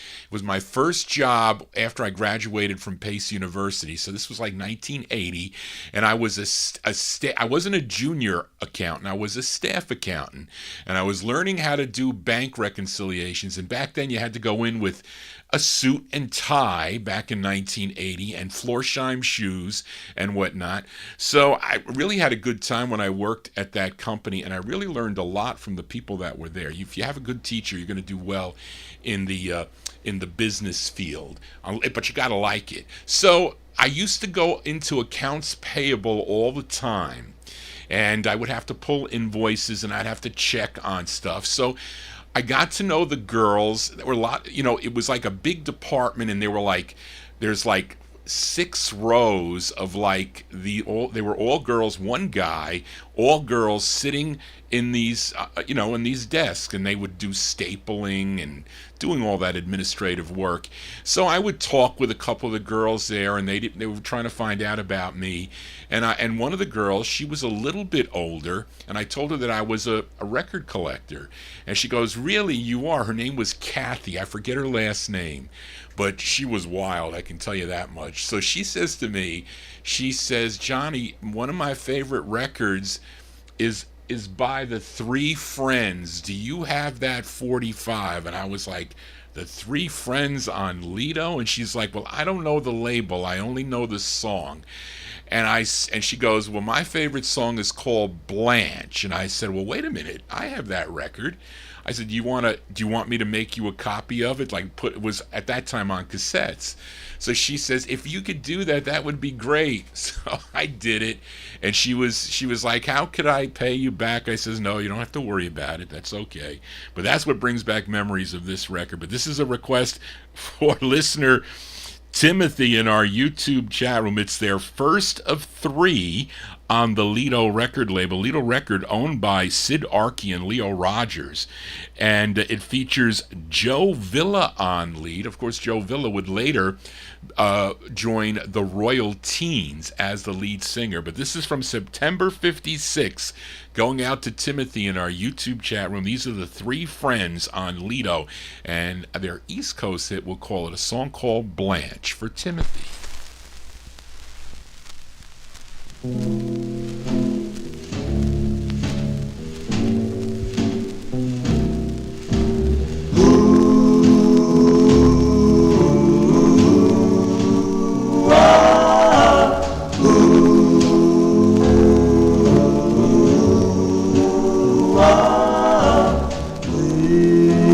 job after I graduated from Pace University. So this was like 1980, and I was I wasn't a junior accountant. I was a staff accountant, and I was learning how to do bank reconciliations. And back then, you had to go in with a suit and tie back in 1980 and Florsheim shoes and whatnot. So I really had a good time when I worked at that company, and I really learned a lot from the people that were there. If you have a good teacher, you're going to do well in the business field, but you got to like it. So I used to go into accounts payable all the time, and I would have to pull invoices and I'd have to check on stuff. So I got to know the girls. There were a lot, it was like a big department, and there's like 6 rows of like they were all girls, one guy, all girls sitting in these in these desks, and they would do stapling and doing all that administrative work. So I would talk with a couple of the girls there, and they were trying to find out about me. And one of the girls, she was a little bit older, and I told her that I was a record collector. And she goes, "Really, you are?" Her name was Kathy. I forget her last name, but she was wild, I can tell you that much. So she says to me, she says, "Johnny, one of my favorite records is by the Three Friends. Do you have that 45? And I was like, "The Three Friends on Lido?" And she's like, "Well, I don't know the label. I only know the song." And she goes, "Well, my favorite song is called Blanche." And I said, "Well, wait a minute. I have that record." I said, do you want me to make you a copy of it? It was at that time on cassettes. So she says, "If you could do that, that would be great." So I did it, and she was like, "How could I pay you back?" I says, "No, you don't have to worry about it. That's okay." But that's what brings back memories of this record. But this is a request for listener Timothy in our YouTube chat room. It's their first of 3 on the Lido record label. Lido record owned by Sid Archie and Leo Rogers. And it features Joe Villa on lead. Of course, Joe Villa would later join the Royal Teens as the lead singer. But this is from September 56, going out to Timothy in our YouTube chat room. These are the Three Friends on Lido, and their East Coast hit, we'll call it, a song called Blanche, for Timothy.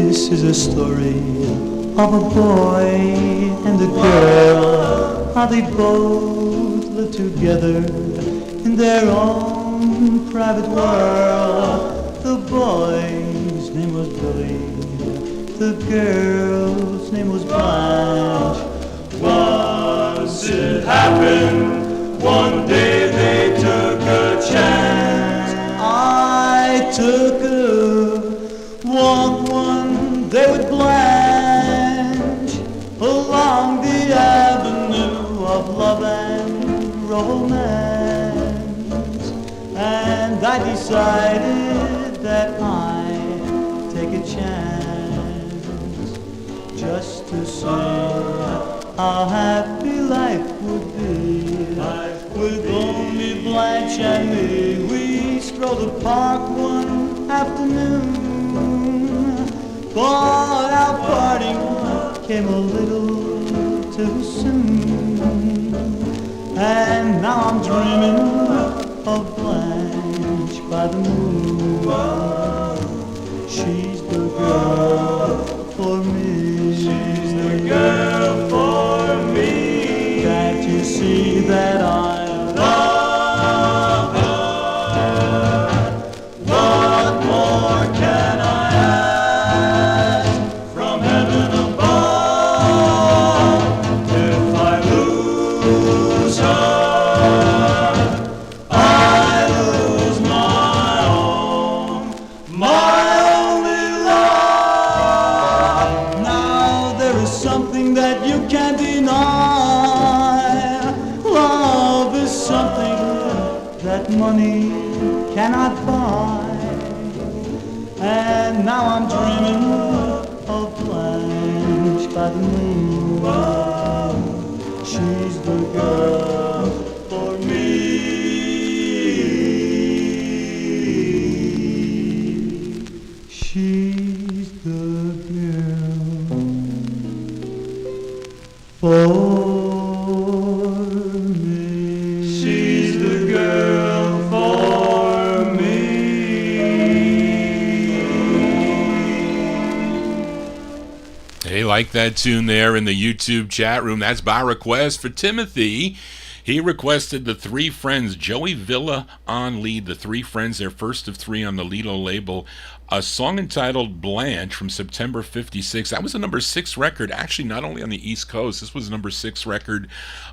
This is a story of a boy and a girl. How they both lived together in their own private world. The boy's name was Billy, the girl's name was Blanche. Once it happened, one day they took a chance. I took a walk one day with Blanche along the avenue of love and romance, and I decided that I'd take a chance just to see how happy life would be. With only Blanche and me, we strolled the park one afternoon, but our parting came a little too soon. And now I'm dreaming of Blanche by the moon. She's the girl for me. She's the girl for me. Can't you see that I love her? What more can I ask from heaven above? If I lose her, I lose my own. My money cannot buy. And now I'm dreaming of Blanche by the moon. She's the girl for me. She's the girl for me. She's the girl for me. Hey, like that tune there in the YouTube chat room. That's by request for Timothy. He requested the Three Friends, Joey Villa on lead, the Three Friends, their first of three on the Lido label, a song entitled Blanche from September 56. That was a number 6 record, actually not only on the East Coast, this was a number 6 record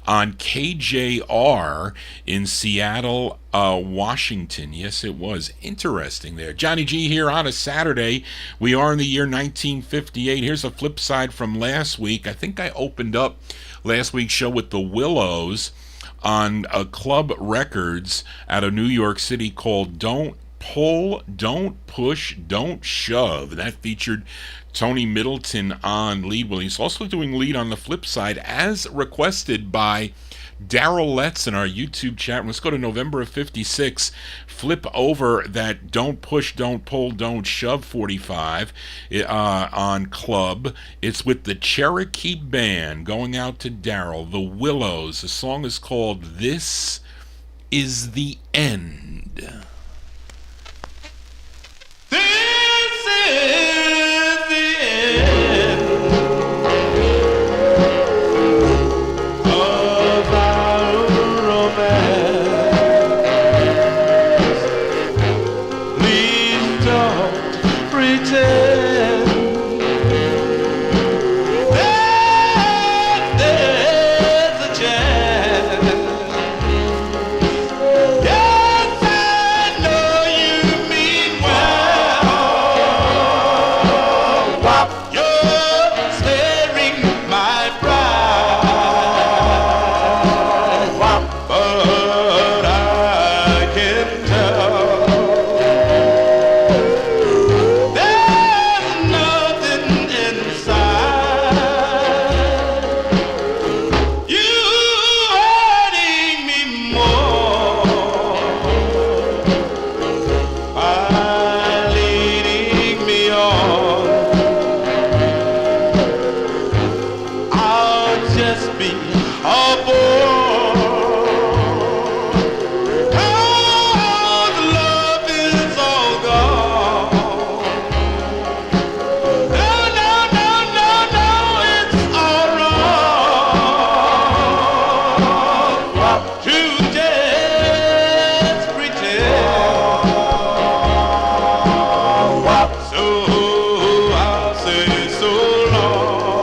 on KJR in Seattle, Washington. Yes, it was. Interesting there. Johnny G here on a Saturday. We are in the year 1958. Here's a flip side from last week. I think I opened up last week's show with the Willows on a Club Records out of New York City called Don't Pull, Don't Push, Don't Shove. That featured Tony Middleton on lead. Well, he's also doing lead on the flip side as requested by Daryl Letts in our YouTube chat. Let's go to November of 56. Flip over that Don't Push, Don't Pull, Don't Shove 45 on Club. It's with the Cherokee Band going out to Daryl. The Willows. The song is called This Is the End. This is the end of our romance. Please don't pretend that there's a chance. Yes, I know you mean well. Wop, you're snaring my pride. Wop, but I can tell there's nothing inside. You hurting me more by leading me on. I'll just be a bore. 'Cause love is all gone. No, no, no, no, no, it's all wrong to just pretend. So I'll say so long,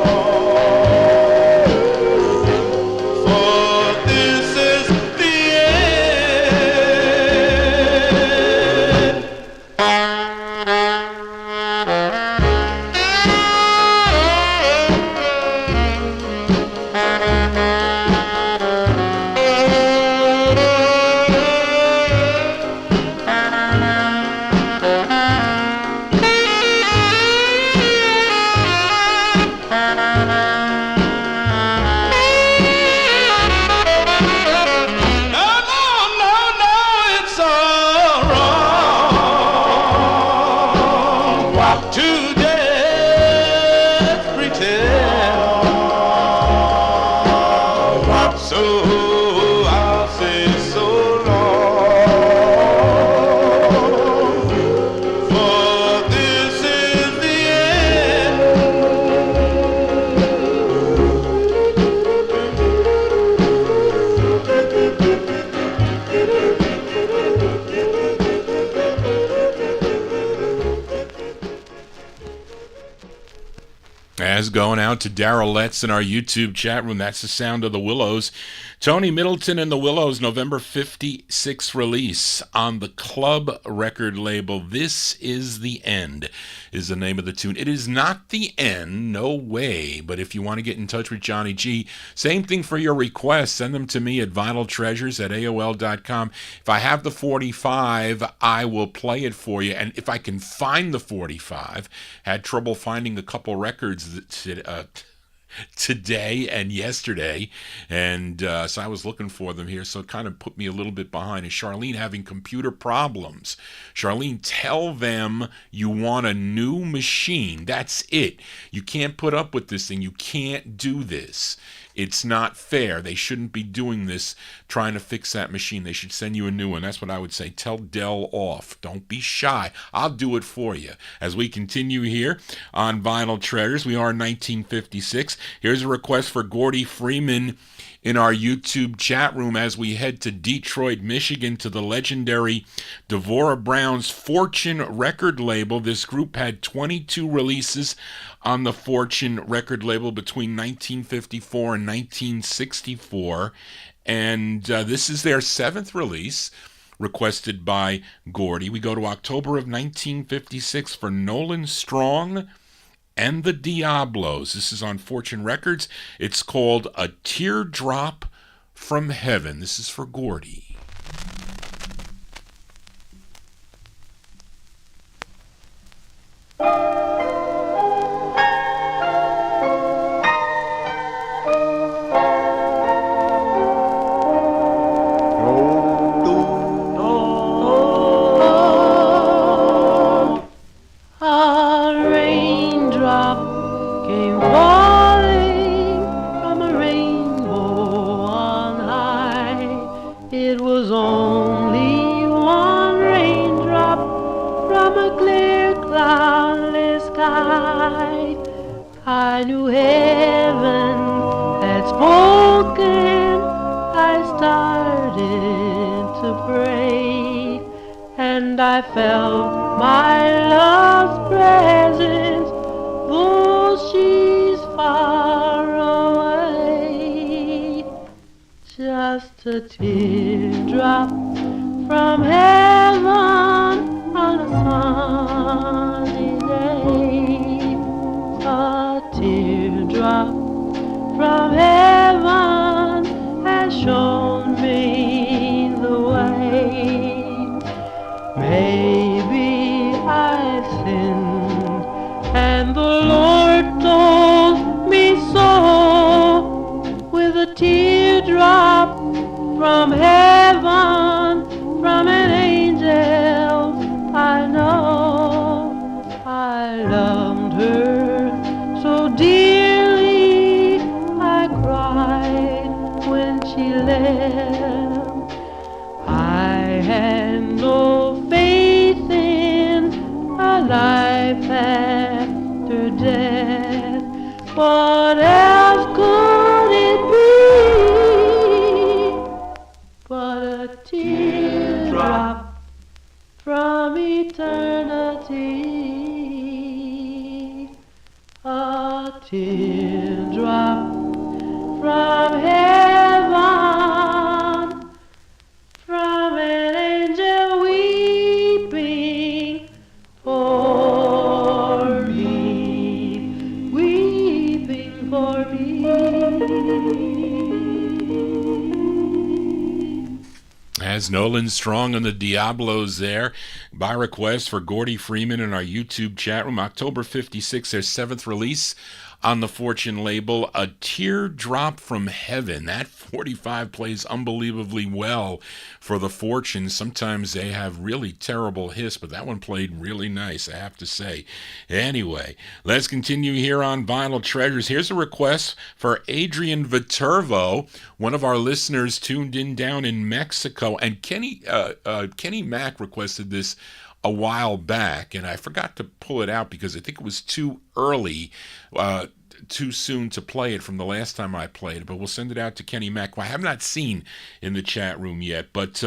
for this is the end. No, no, no, no, it's all wrong to just pretend. So I'll say so long, for this is the end. As going out to Daryl Letts in our YouTube chat room. That's the sound of the Willows. Tony Middleton and the Willows, November 56 release on the Club record label. This Is the End is the name of the tune. It is not the end, no way, but if you want to get in touch with Johnny G, same thing for your requests. Send them to me at vinyltreasures@aol.com. If I have the 45, I will play it for you, and if I can find the 45, had trouble finding a couple records that today and yesterday, and so I was looking for them here, so it kind of put me a little bit behind. Is Charlene having computer problems? Charlene, tell them you want a new machine. That's it. You can't put up with this thing. You can't do this. It's not fair. They shouldn't be doing this, trying to fix that machine. They should send you a new one. That's what I would say. Tell Dell off. Don't be shy. I'll do it for you. As we continue here on Vinyl Treasures, we are in 1956. Here's a request for Gordy Freeman in our YouTube chat room as we head to Detroit, Michigan, to the legendary Devorah Brown's Fortune record label. This group had 22 releases on the Fortune record label between 1954 and 1964, and this is their 7th release, requested by Gordy. We go to October of 1956 for Nolan Strong and the Diablos. This is on Fortune Records. It's called A Teardrop from Heaven. This is for Gordy. I knew heaven had spoken. I started to pray, and I felt my love's presence, though she's far away. Just a teardrop from heaven on a sunny day. A teardrop from heaven has shown me the way. Maybe I sinned and the Lord told me so. With a teardrop from heaven, from an angel, I know I loved her so dearly. I cried when she left. I had no faith in a life after death. What else could it be but a teardrop from eternity? A teardrop from heaven, from an angel weeping for me, weeping for me. As Nolan Strong and the Diablos there, by request for Gordy Freeman in our YouTube chat room. October 56, their 7th release on the Fortune label, A Teardrop from Heaven. That 45 plays unbelievably well for the Fortune. Sometimes they have really terrible hits, but that one played really nice, I have to say. Anyway, let's continue here on Vinyl Treasures. Here's a request for Adrian Viterbo, one of our listeners tuned in down in Mexico. And Kenny Mack requested this a while back, and I forgot to pull it out because I think it was too early, too soon to play it from the last time I played it, but we'll send it out to Kenny Mack, who I have not seen in the chat room yet. But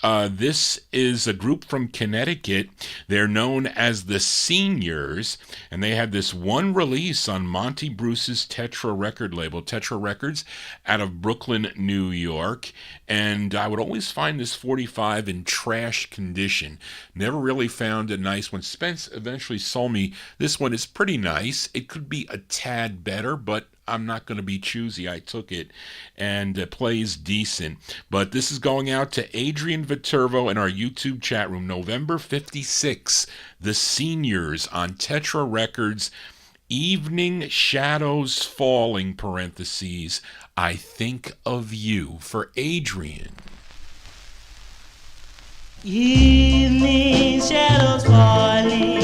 This is a group from Connecticut. They're known as the Seniors, and they had this one release on Monty Bruce's Tetra record label, Tetra Records, out of Brooklyn, New York. And I would always find this 45 in trash condition. Never really found a nice one. Spence eventually sold me this one. Is pretty nice. It could be a tad better, but I'm not going to be choosy. I took it, and it plays decent. But this is going out to Adrian Viterbo in our YouTube chat room. November 56, The Seniors on Tetra Records. Evening Shadows Falling, parentheses, I Think of You, for Adrian. Evening shadows falling,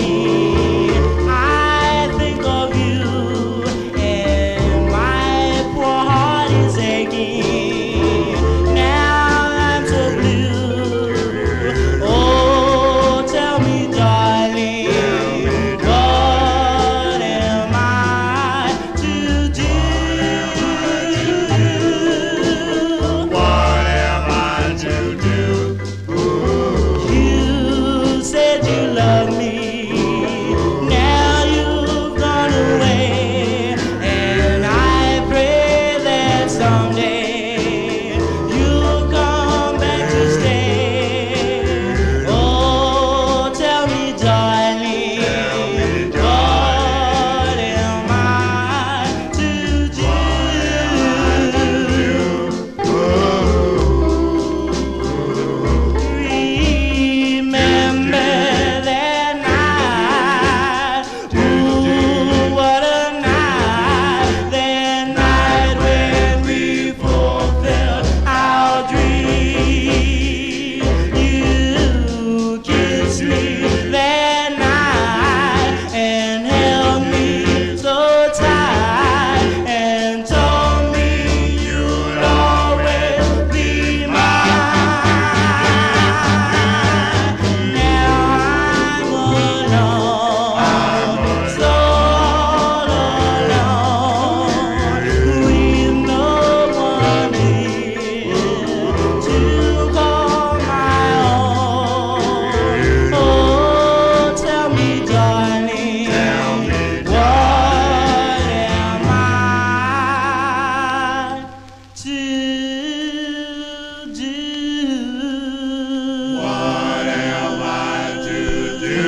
I think of you, and my poor heart is aching. Now I'm so blue. Oh, tell me, darling, what am I to do? What am I to do? You said you loved me, now you've gone away, and I pray that someday you'll come back to stay. Oh, tell me, darling, what am I to do? Remember that night, ooh, what a night, that night when we fulfilled our dream. You kissed me that night and held me so tight and told me you'd always be mine. Now I'm alone, so alone, with no one here to call my own. Oh, tell me, darling, what am I to do? What am I to do?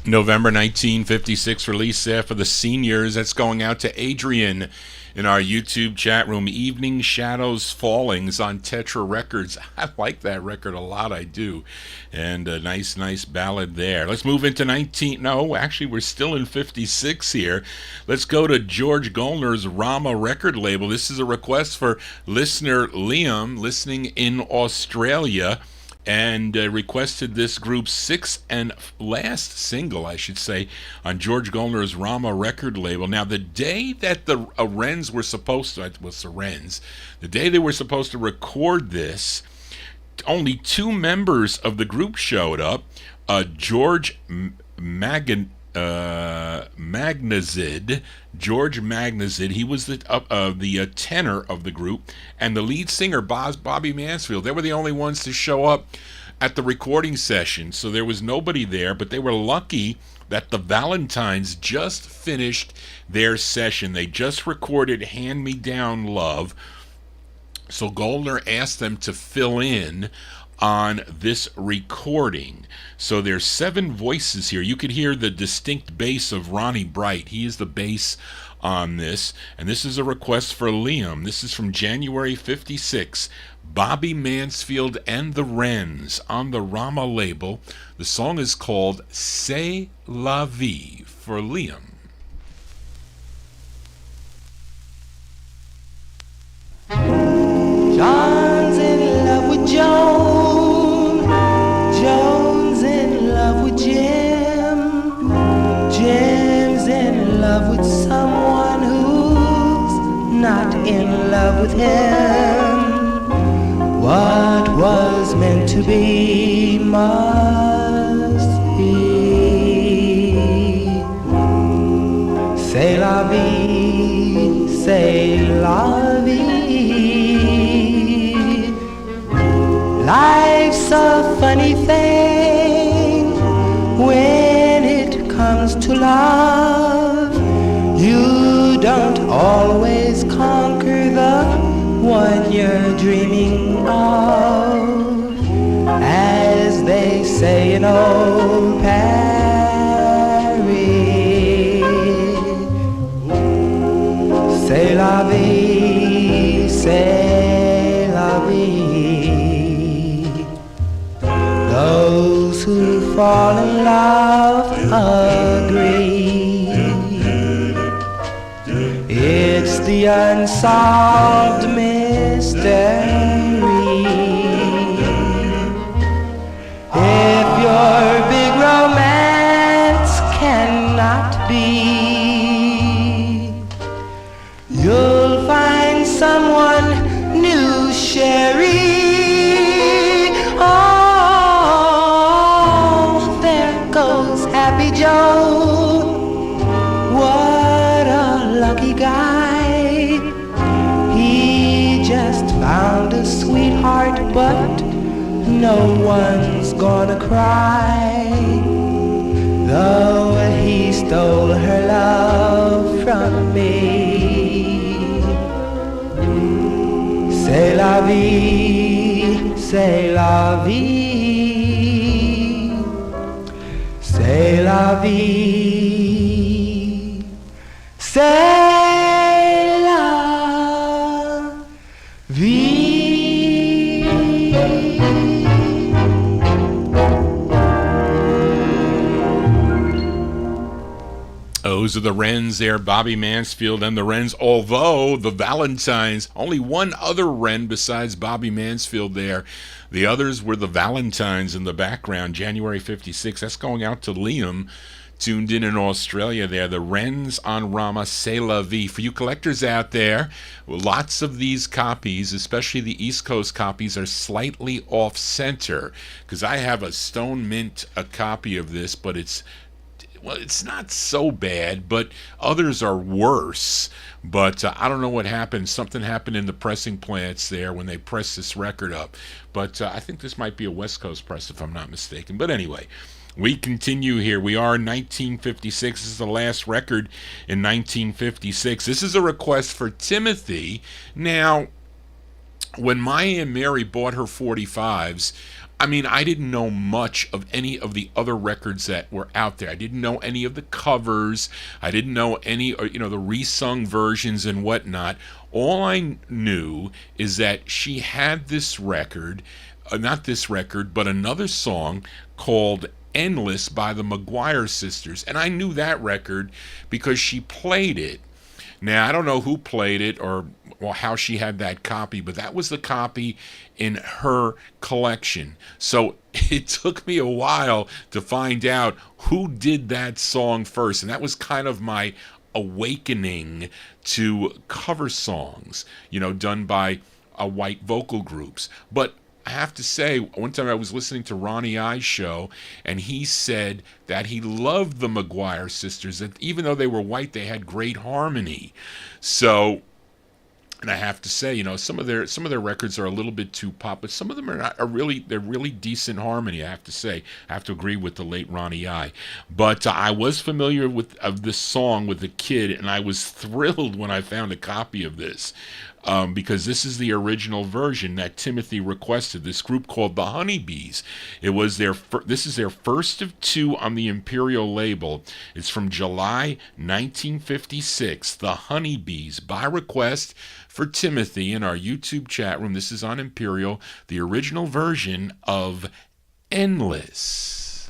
November 1956 release there for the Seniors. That's going out to Adrian in our YouTube chat room. Evening Shadows Fallings on Tetra Records. I like that record a lot, I do. And a nice ballad there. Let's move into we're still in 56 here. Let's go to George Gollner's Rama record label. This is a request for listener Liam, listening in Australia, and requested this group's sixth and last single, I should say, on George Gollner's Rama record label. Now, the day that the Wrens were supposed to, the day they were supposed to record this, only two members of the group showed up. George Magnazid. George Magnazid, he was the tenor of the group, and the lead singer, Bobby Mansfield. They were the only ones to show up at the recording session, so there was nobody there, but they were lucky that the Valentines just finished their session. They just recorded Hand Me Down Love, so Gollner asked them to fill in on this recording. So there's 7 voices here. You could hear the distinct bass of Ronnie Bright. He is the bass on this. And this is a request for Liam. This is from January 56. Bobby Mansfield and the Wrens on the Rama label. The song is called C'est la vie, for Liam. John's in love with Joan, Joan's in love with Jim, Jim's in love with someone who's not in love with him. What was meant to be must be. comes to love, you don't always conquer the one you're dreaming of. As they say in old Paris, c'est la vie, c'est la vie. Those who fall in love agree. It's the unsolved mystery. If your big romance cannot be, you'll find someone new, Sherry. Oh, there goes Happy Joe. What a lucky guy. He just found a sweetheart, but no one's gonna cry, though he stole her love from me. C'est la vie, c'est la vie, c'est la vie, c'est la vie. Those are the Wrens there, Bobby Mansfield and the Wrens, although the Valentines, only one other Wren besides Bobby Mansfield there. The others were the Valentines in the background, January 56. That's going out to Liam, tuned in Australia there. The Wrens on Rama, C'est la vie. For you collectors out there, lots of these copies, especially the East Coast copies, are slightly off-center, because I have a Stone Mint a copy of this, but it's not so bad, but others are worse. But I don't know what happened. Something happened in the pressing plants there when they pressed this record up. But I think this might be a West Coast press, if I'm not mistaken. But anyway, we continue here. We are in 1956. This is the last record in 1956. This is a request for Timothy. Now, when my Aunt Mary bought her 45's, I mean, I didn't know much of any of the other records that were out there. I didn't know any of the covers. I didn't know any, the resung versions and whatnot. All I knew is that she had this record, not this record, but another song called Endless by the McGuire Sisters. And I knew that record because she played it. Now, I don't know who played it or how she had that copy, but that was the copy in her collection. So it took me a while to find out who did that song first, and that was kind of my awakening to cover songs, done by white vocal groups. But I have to say, one time I was listening to Ronnie I's show, and he said that he loved the McGuire Sisters, that even though they were white, they had great harmony. So, and I have to say, some of their records are a little bit too pop, but some of them they're really decent harmony. I have to say, I have to agree with the late Ronnie I. But I was familiar with this song with the kid, and I was thrilled when I found a copy of this. Because this is the original version that Timothy requested. This group called the Honeybees. It was this is their first of two on the Imperial label. It's from July 1956. The Honeybees, by request for Timothy in our YouTube chat room. This is on Imperial, the original version of Endless.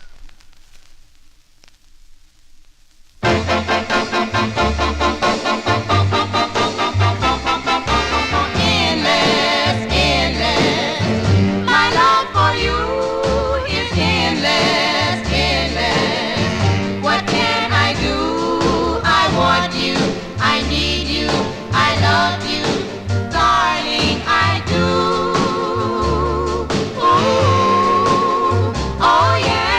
Oh yeah.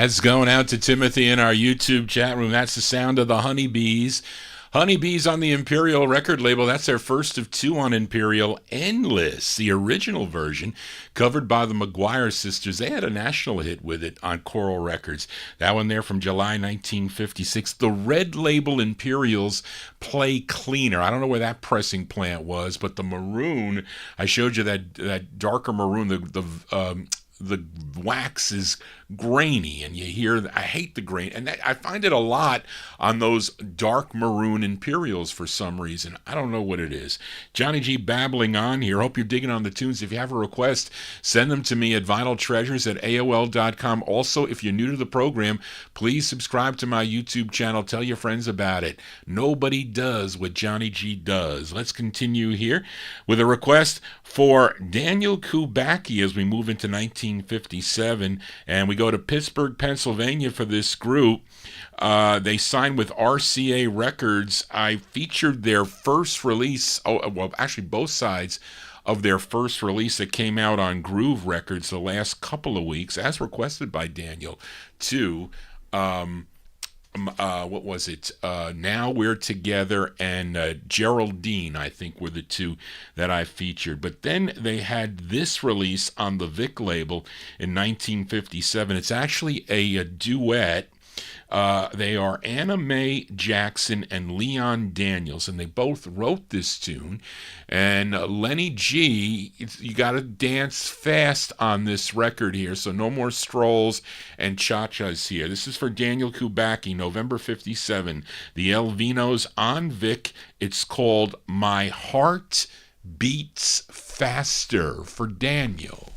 That's going out to Timothy in our YouTube chat room. That's the sound of the Honeybees. Honeybees on the Imperial record label. That's their first of two on Imperial. Endless, the original version, covered by the McGuire sisters. They had a national hit with it on Coral Records. That one there from July 1956. The red label Imperials play cleaner. I don't know where that pressing plant was, but the maroon, I showed you that darker maroon, the wax is grainy, and you hear, I hate the grain, and I find it a lot on those dark maroon Imperials for some reason. I don't know what it is. Johnny G babbling on here. Hope you're digging on the tunes. If you have a request, send them to me at vinyltreasures@aol.com. Also, if you're new to the program, please subscribe to my YouTube channel. Tell your friends about it. Nobody does what Johnny G does. Let's continue here with a request for Daniel Kubacki as we move into 1957, and we go to Pittsburgh, Pennsylvania for this group. They signed with RCA Records. I featured their first release, actually both sides of their first release that came out on Groove Records the last couple of weeks, as requested by Daniel, too. What was it? Now We're Together and Geraldine, I think, were the two that I featured. But then they had this release on the Vic label in 1957. It's actually a duet. They are Anna Mae Jackson and Leon Daniels, and they both wrote this tune. And Lenny G, you got to dance fast on this record here, so no more strolls and cha-chas here. This is for Daniel Kubacki, November 57. The Elvinos on Vic. It's called My Heart Beats Faster for Daniel.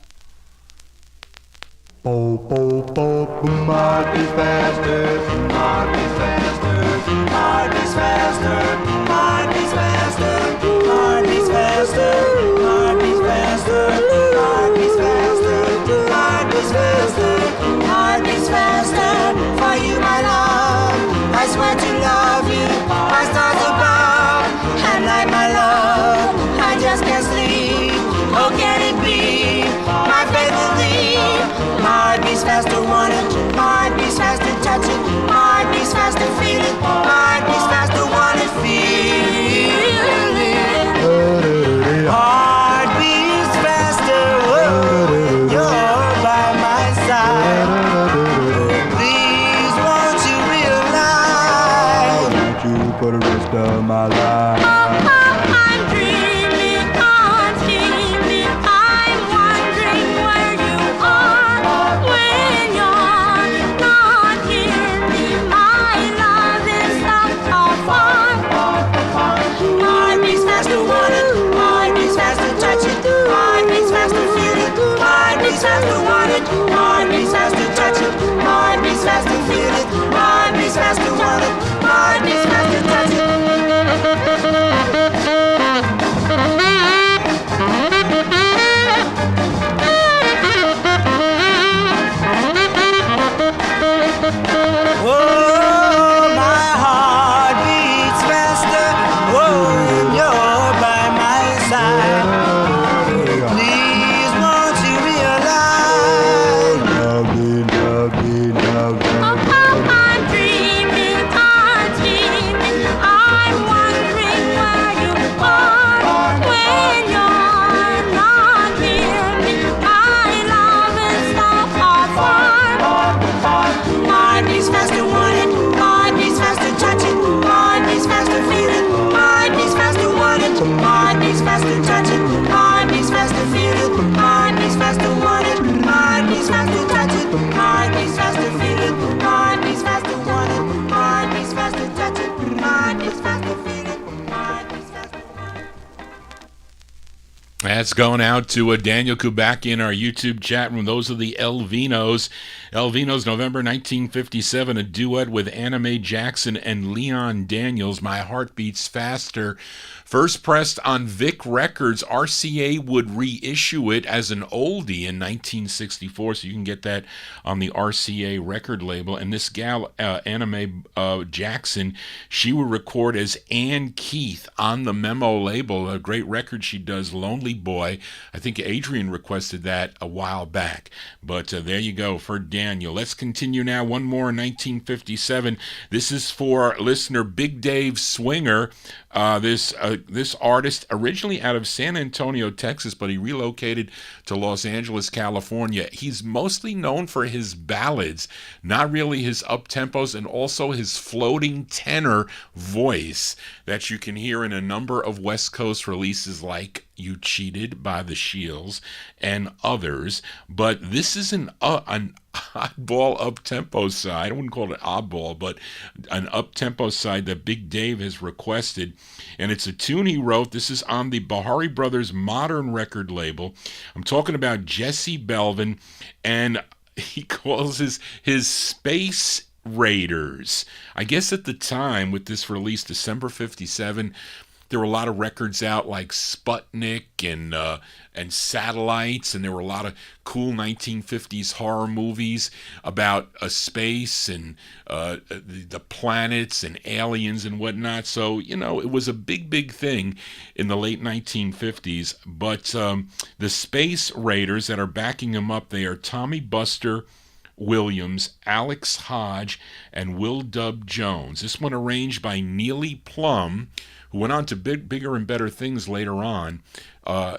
Bo, bo, bo, boom, heart beats faster, heart beats faster, heart beats faster, heart beats faster, heart beats faster, heart beats faster, heart beats faster, heart beats faster, heart beats faster, for you, my love, I swear to love you, my stars above, and like my love, I just can't sleep, oh can it be, my faith believe. Heart beats faster, want it. Heart beats faster, touch it. Heart beats faster, feel it. Heart beats faster, want it, feel it. Heart beats faster, whoa, you're by my side. Please, won't you realize? Won't you for the rest of my life? I'm dreaming, I'm scheming, I'm wondering where you are when you're not near me. My love is not far. Heart beats faster, want it. Heart beats faster, touch it. Heart beats faster, feel it. Heart beats faster, want it. Heart beats faster, touch it. Heart beats faster, feel it. Heart beats faster, want it. Heart beats faster, touch it. Oh, my heart beats faster, whoa, when you're by my side. Please, won't you realize? Love me, love me, love me. I'm dreaming, I'm dreaming, I'm wondering where you are when you're not near me. My love is not far. Heart beats faster, want it. Heart beats faster, touch it. Heart beats faster, feel it. Heart beats faster, want it. Heart beats faster, touch it. Heart beats faster, feel it. Heart beats faster, want it. Heart beats faster, touch it. Heart beats faster, feel it. Heart beats faster, want it. Heart beats faster, touch it. Heart beats faster, feel it. Heart beats faster, want it. That's going out to Daniel Kubacki in our YouTube chat room. Those are the Elvinos. Elvinos, November 1957, a duet with Anna Mae Jackson and Leon Daniels, My Heart Beats Faster. First pressed on Vic Records, RCA would reissue it as an oldie in 1964, so you can get that on the RCA record label. And this gal, Anna Mae Jackson, she would record as Ann Keith on the Memo label, a great record she does, Lonely Boy. Boy. I think Adrian requested that a while back. But there you go for Daniel. Let's continue now. One more in 1957. This is for listener Big Dave Swinger. This artist originally out of San Antonio, Texas, but he relocated to Los Angeles, California. He's mostly known for his ballads, not really his up-tempos, and also his floating tenor voice that you can hear in a number of West Coast releases like You Cheated by the Shields and others. But this is an oddball up-tempo side. I wouldn't call it oddball, but an up-tempo side that Big Dave has requested. And it's a tune he wrote. This is on the Bahari Brothers Modern record label. I'm talking about Jesse Belvin, and he calls his Space Raiders. I guess at the time with this release, December 57, there were a lot of records out like Sputnik and Satellites, and there were a lot of cool 1950s horror movies about space and the planets and aliens and whatnot. So, it was a big thing in the late 1950s. But the Space Raiders that are backing them up, they are Tommy Buster Williams, Alex Hodge, and Will Dub Jones. This one arranged by Neely Plum, who went on to bigger and better things later on, I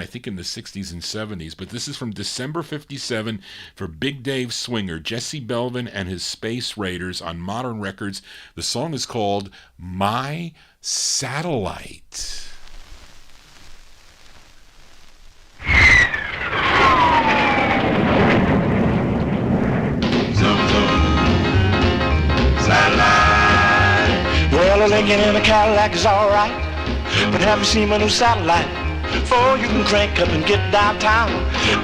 think in the 60s and 70s. But this is from December 57 for Big Dave Swinger, Jesse Belvin and his Space Raiders on Modern Records. The song is called My Satellite. Well, a Lincoln in a Cadillac is alright, but have you seen my new satellite? Before you can crank up and get downtown,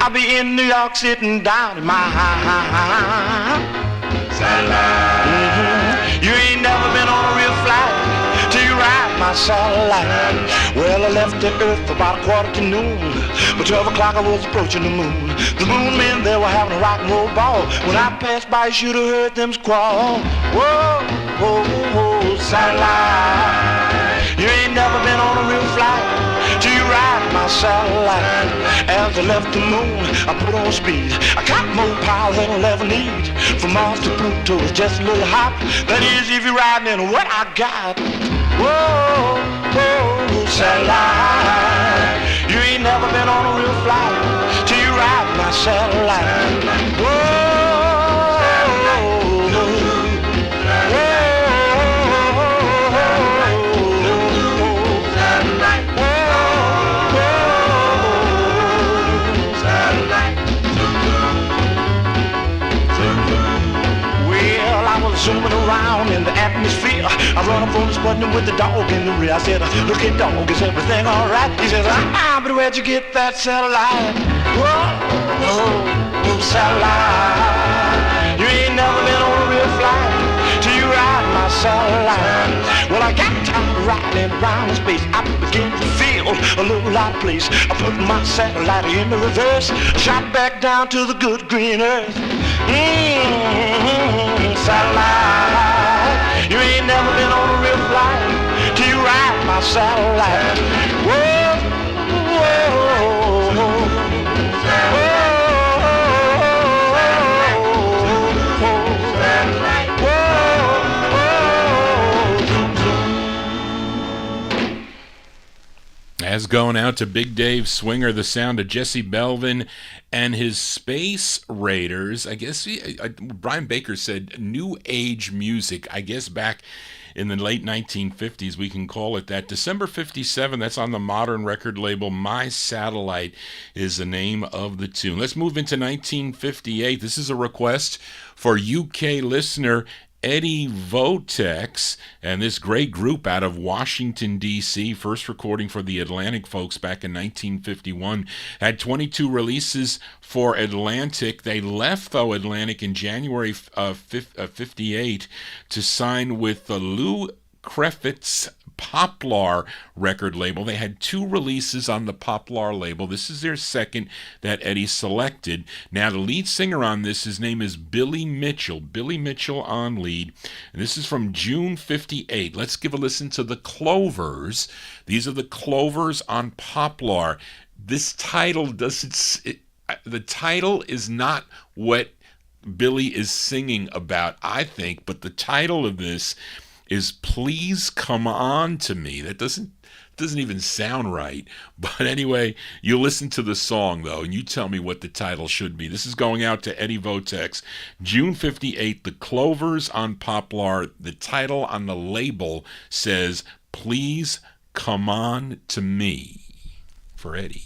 I'll be in New York sitting down in my satellite. You ain't never been on a real flight till you ride my satellite. Well, I left the earth about 1:15, but 12 o'clock I was approaching the moon. The moon men there were having a rock and roll ball. When I passed by, you should have heard them squall. Whoa, whoa, whoa, satellite. You ain't never been on a real flight till you ride my satellite. As I left the moon, I put on speed. I got more power than I'll ever need. From Mars to Pluto is just a little hop. That is if you're riding in what I got. Whoa, whoa, satellite. You ain't never been on a real flight till you ride my satellite. Whoa. Zooming around in the atmosphere, I run up on this button with the dog in the rear. I said, look at dog, is everything alright? He says, but where'd you get that satellite? Whoa, whoa, satellite. You ain't never been on a real flight till you ride my satellite. Well, I got tired of riding around in space. I began to feel a little out of place. I put my satellite in the reverse, shot back down to the good green earth. Satellite. You ain't never been on a real flight till you ride my satellite. Whoa, whoa, whoa, As going out to Big Dave Swinger, the sound of Jesse Belvin and his Space Raiders. I guess Brian Baker said new age music. I guess back in the late 1950s, we can call it that. December 57, that's on the Modern record label. My Satellite is the name of the tune. Let's move into 1958. This is a request for UK listener Eddie Votex, and this great group out of Washington, D.C., first recording for the Atlantic folks back in 1951, had 22 releases for Atlantic. They left, though, Atlantic in January of 58 to sign with the Lou Crefts Poplar record label. They had 2 releases on the Poplar label. This is their second that Eddie selected. Now, the lead singer on this, his name is Billy Mitchell. Billy Mitchell on lead. And this is from June 58. Let's give a listen to the Clovers. These are the Clovers on Poplar. this title the title is not what Billy is singing about, I think, but the title of this is Please Come On to Me. That doesn't even sound right. But anyway, you listen to the song, though, and you tell me what the title should be. This is going out to Eddie Votex. June 58, The Clovers on Poplar. The title on the label says, Please Come On to Me, for Eddie.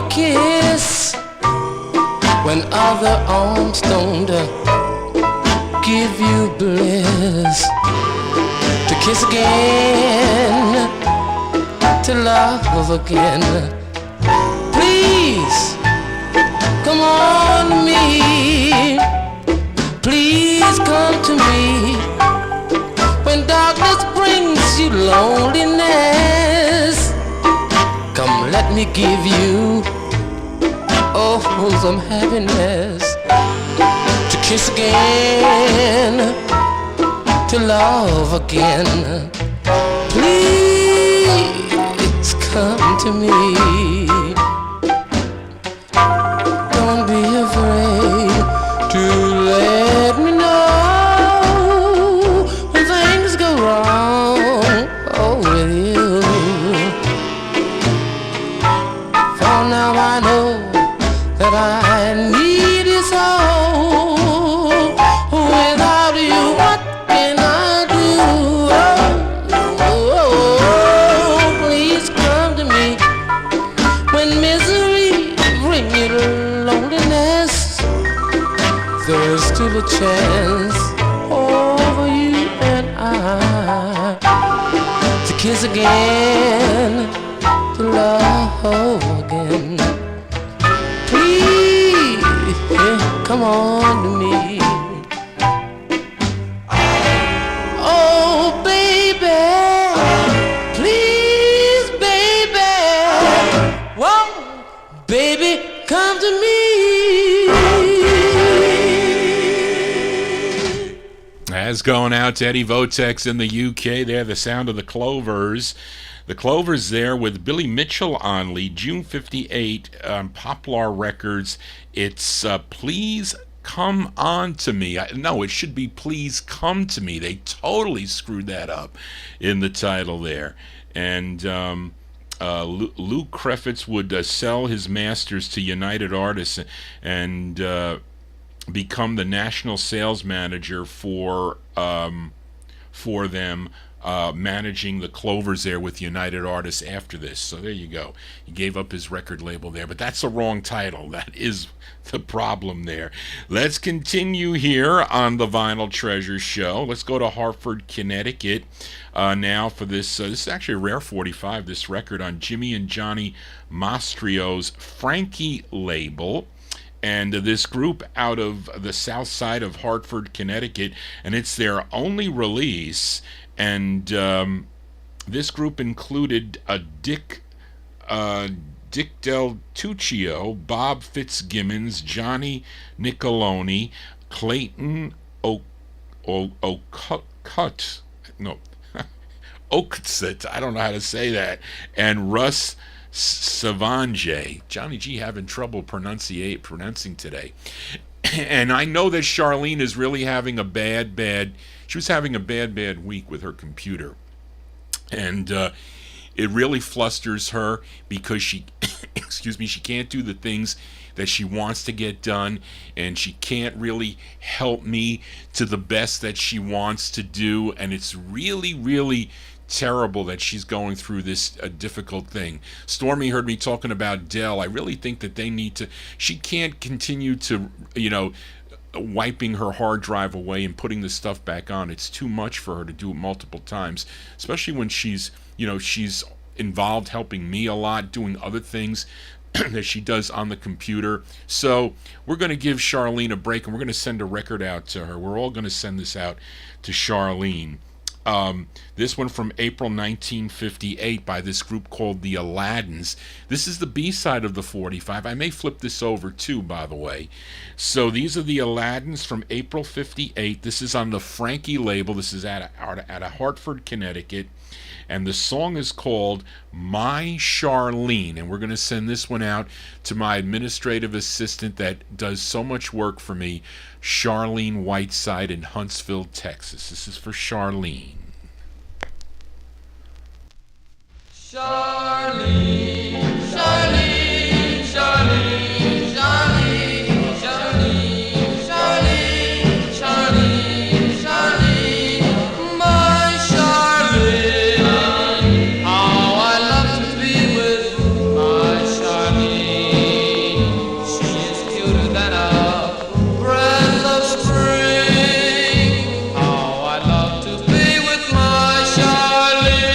Kiss when other arms don't give you bliss, to kiss again, to love again. Please come on to me, please come to me when darkness brings you loneliness. Come, let me give you some happiness, to kiss again, to love again. Please come to me. Don't be afraid to let me know when things go wrong with you. For now I know that I need you so. Without you, what can I do? Please come to me when misery brings you loneliness. There's still a chance over you and I to kiss again, to love again. Come on to me. Oh, baby, please, baby. Whoa, baby, come to me. That's going out to Eddie Votex in the UK. They're the sound of the Clovers. The Clovers there with Billy Mitchell on lead, June 58 on Poplar Records. It's Please Come On to Me. No, it should be Please Come to Me. They totally screwed that up in the title there. And Lou Crefitz would sell his masters to United Artists and become the national sales manager for them. Managing the Clovers there with United Artists after this. So there you go. He gave up his record label there, but that's the wrong title. That is the problem there. Let's continue here on the Vinyl Treasure Show. Let's go to Hartford, Connecticut now for this. This is actually a rare 45, this record on Jimmy and Johnny Mastrio's Frankie label. And this group out of the south side of Hartford, Connecticut, and it's their only release. And this group included Dick Del Tuccio, Bob Fitzgibbons, Johnny Nicoloni, Clayton Oaksit, I don't know how to say that, and Russ Savanje. Johnny G having trouble pronouncing today. And I know that Charlene is really having a bad she was having a bad week with her computer. And it really flusters her because she she can't do the things that she wants to get done, and she can't really help me to the best that she wants to do, and it's really terrible that she's going through this difficult thing. Stormy heard me talking about Dell. I really think that they need to, she can't continue to, wiping her hard drive away and putting the stuff back on. It's too much for her to do it multiple times, especially when she's involved helping me a lot, doing other things that she does on the computer. So we're going to give Charlene a break, and we're going to send a record out to her. We're all going to send this out to Charlene. This one from April 1958 by this group called the Aladdins. This is the B-side of the 45. I may flip this over too, by the way. So these are the Aladdins from April 58. This is on the Frankie label. This is at Hartford, Connecticut. And the song is called My Charlene. And we're going to send this one out to my administrative assistant that does so much work for me, Charlene Whiteside in Huntsville, Texas. This is for Charlene. Charlene, Charlene, Charlene, Charlene, Charlene, Charlene, Charlene, Charlene, my Charlene. How I love to be with my Charlene. She is cuter than a breath of spring. How I love to be with my Charlene.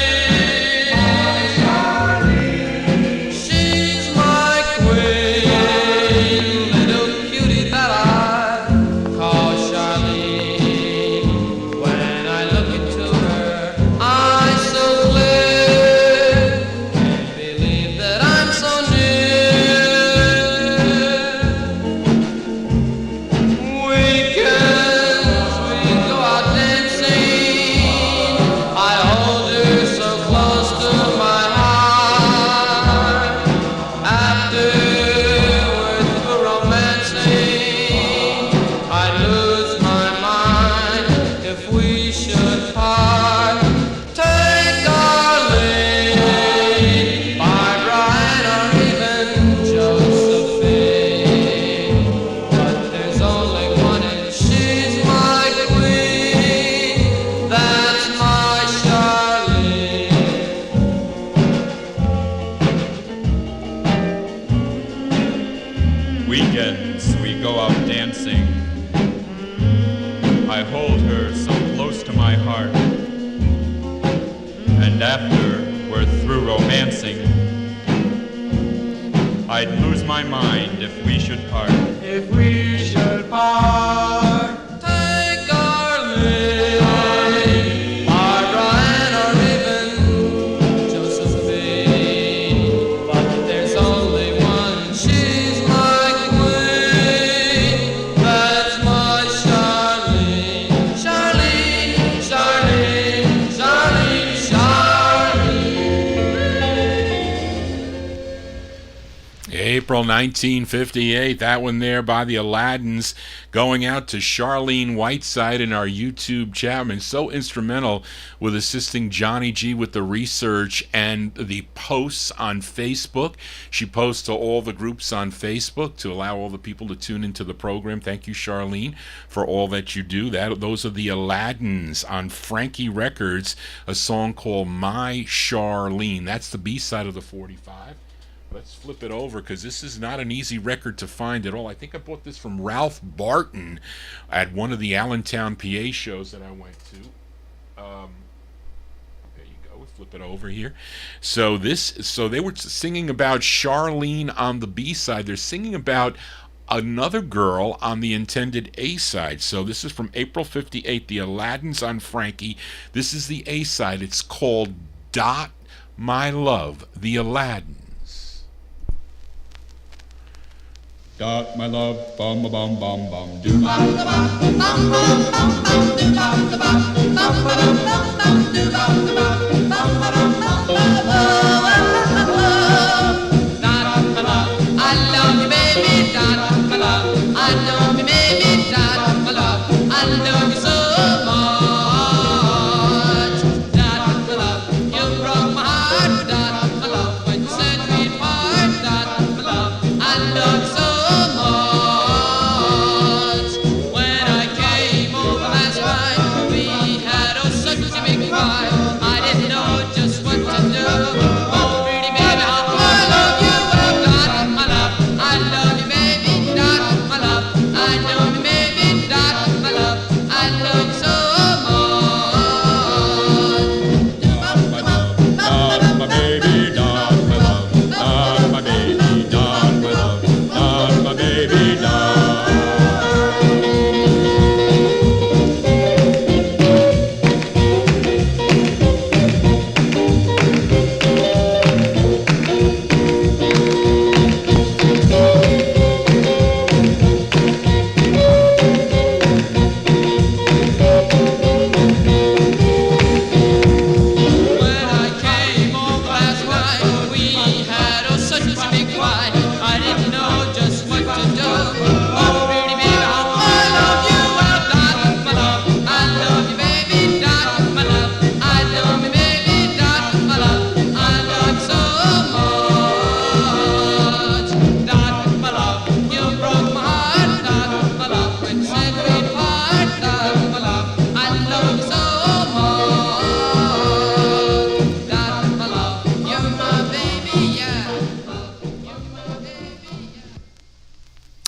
Weekends we go out dancing. I hold her so close to my heart. And after we're through romancing, I'd lose my mind if we should part. If we should part, take our leave, Barbara Ann or even Josephine. But there's only one, she's my queen. That's my Charlene, Charlene, Charlene, Charlene, Charlene. April 1958, that one there by the Aladdins, going out to Charlene Whiteside in our YouTube chat. And so instrumental with assisting Johnny G with the research and the posts on Facebook. She posts to all the groups on Facebook to allow all the people to tune into the program. Thank you, Charlene, for all that you do. Those are the Aladdins on Frankie Records, a song called My Charlene. That's the B-side of the 45. Let's flip it over because this is not an easy record to find at all. I think I bought this from Ralph Barton at one of the Allentown, PA shows that I went to. There you go. We flip it over here. So they were singing about Charlene on the B side. They're singing about another girl on the intended A side. So this is from April 58. The Aladdins on Frankie. This is the A side. It's called Dot My Love. The Aladdins. Dot my love, bum ba bum bum bum do. I love you, baby, dot my love. I love you, baby, dot my love. I love you so much, dot my love. You broke my heart, dot my love. When you set me apart, dot my love. I love you so. When I came over last night, we had such a big fight. I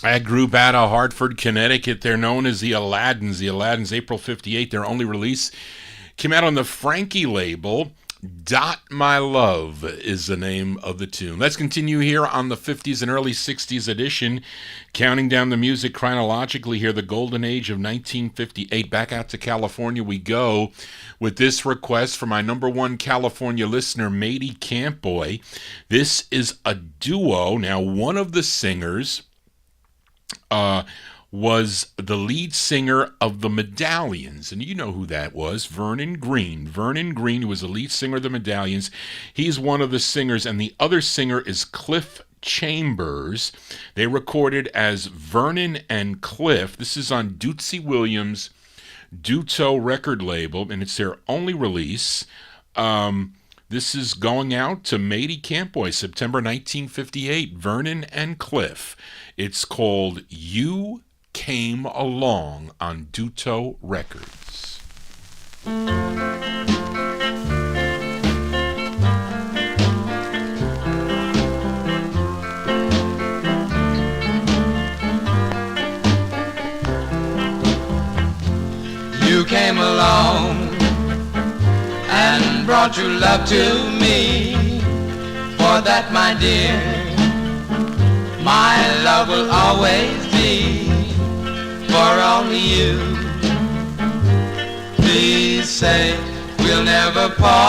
That group out of Hartford, Connecticut, they're known as the Aladdins. The Aladdins, April 58, their only release came out on the Frankie label. Dot My Love is the name of the tune. Let's continue here on the 50s and early 60s edition, counting down the music chronologically here, the golden age of 1958. Back out to California we go with this request from my number one California listener, Matey Campboy. This is a duo. Now, one of the singers was the lead singer of the Medallions, and you know who that was, Vernon Green. Vernon Green, who was the lead singer of the Medallions. He's one of the singers, and the other singer is Cliff Chambers. They recorded as Vernon and Cliff. This is on Dootsy Williams' Duto record label, and it's their only release. This is going out to Matey Campboy, September 1958, Vernon and Cliff. It's called You Came Along on Duto Records. You came along and brought your love to me. For that, my dear, my love will always be for only you. Please say we'll never part.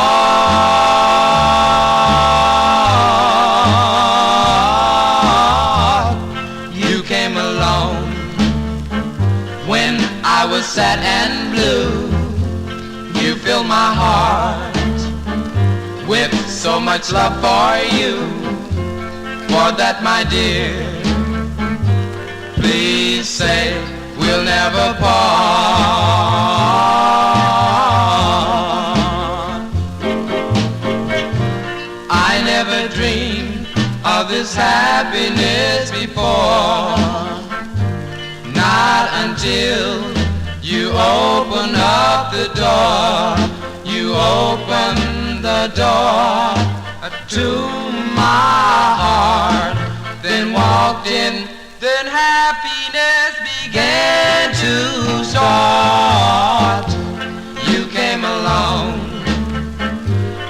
You came along when I was sad and blue. You filled my heart with so much love for you. For that, my dear, please say we'll never part. I never dreamed of this happiness before, not until you open up the door. You open the door to my heart, then walked in, then happiness began to start. You came along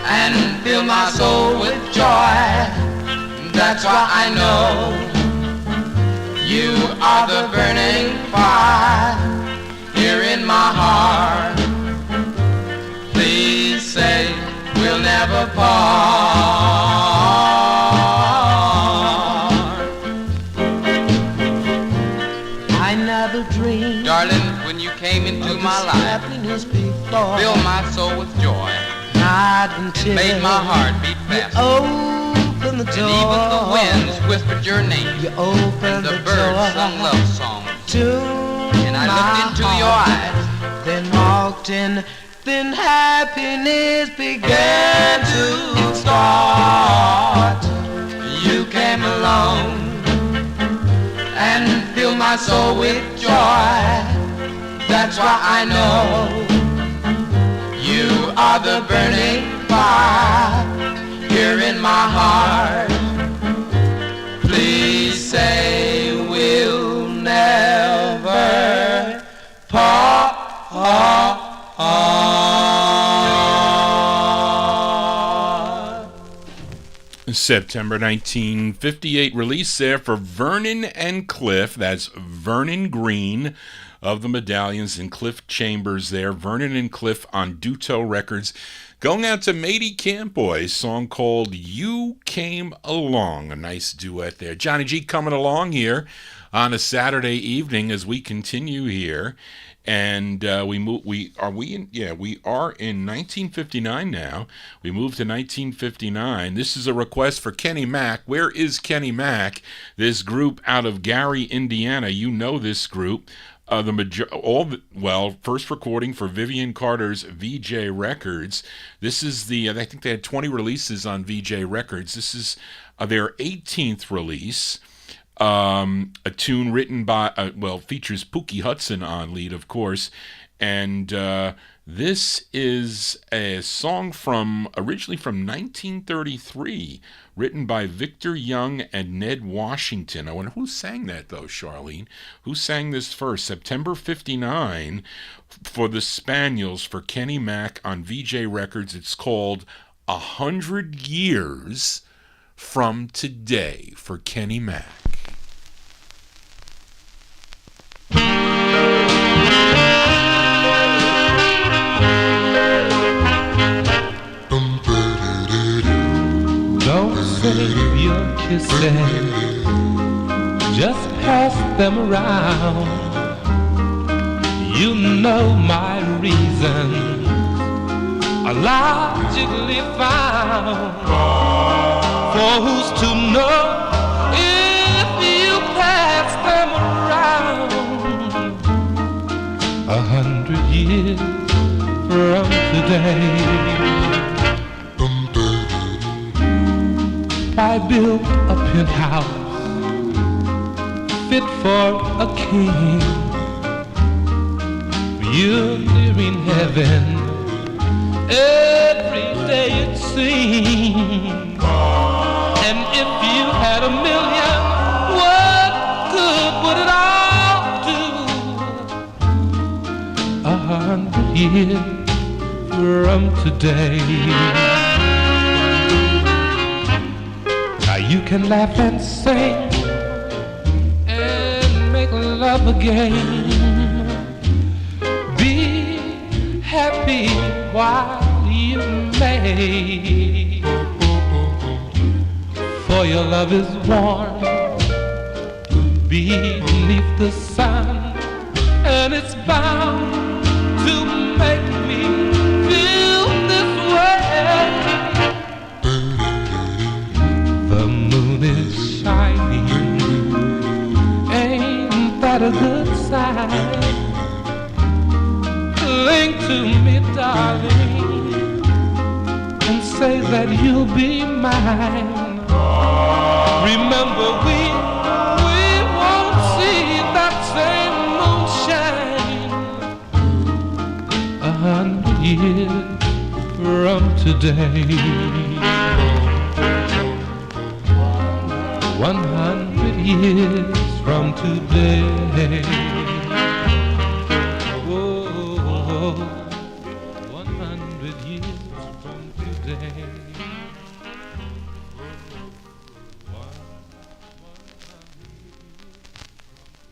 and filled my soul with joy. That's why I know you are the burning fire here in my heart. Please say we'll never part. I never dreamed, darling, when you came into my life, filled my soul with joy, not until it made my heart beat fast. Open the door, and even the winds whispered your name. You opened and the the birds door sung love songs. To and I looked into your eyes, then walked in, then happiness began to start. You came along and filled my soul with joy. That's why I know you are the burning fire here in my heart. Please say we'll never part. September 1958 release there for Vernon and Cliff. That's Vernon Green of the Medallions and Cliff Chambers there. Vernon and Cliff on Duto Records. Going out to Matey Campboy, song called You Came Along. A nice duet there. Johnny G coming along here on a Saturday evening as we continue here. And we are in 1959 now. We moved to 1959. This is a request for Kenny Mack. Where is Kenny Mack? This group out of Gary, Indiana. You know this group. First recording for Vivian Carter's VJ Records. This is I think they had 20 releases on VJ Records. This is their 18th release. A tune written by, features Pookie Hudson on lead, of course, and This is a song originally from 1933, written by Victor Young and Ned Washington. I wonder who sang that, though, Charlene. Who sang this first? September 59 for the Spaniels for Kenny Mack on VJ Records. It's called 100 Years from Today for Kenny Mack. Don't save your kisses, just pass them around. You know my reasons are logically found. For who's to know if you pass them around? 100 years from today, I built a penthouse fit for a king. You're nearing heaven every day it seems. And if you had a million, what good would it all do? 100 years from today, you can laugh and sing and make love again. Be happy while you may, for your love is warm beneath the sun, and it's bound to make me feel this way. Is shining, ain't that a good sign? Cling to me, darling, and say that you'll be mine. Remember, we won't see that same moonshine 100 years from today. 100 years from today. Oh, 100 years from today.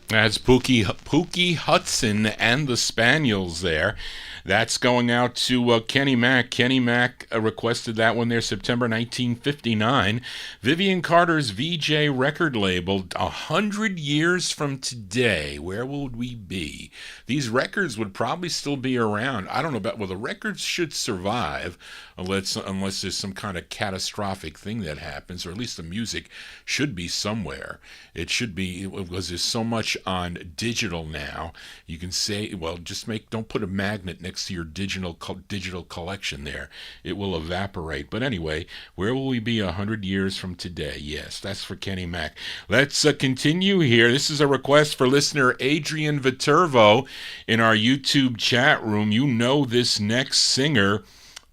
That's Pookie Hudson and the Spaniels there. That's going out to Kenny Mack. Kenny Mack requested that one there, September 1959. Vivian Carter's VJ record label, 100 years from today, where would we be? These records would probably still be around. I don't know about, well, the records should survive unless there's some kind of catastrophic thing that happens, or at least the music should be somewhere. It should be, because there's so much on digital now. You can say, well, don't put a magnet next to your digital collection there. It will evaporate. But anyway, where will we be 100 years from today? Yes, that's for Kenny Mack. Let's continue here. This is a request for listener Adrian Viterbo in our YouTube chat room. You know this next singer.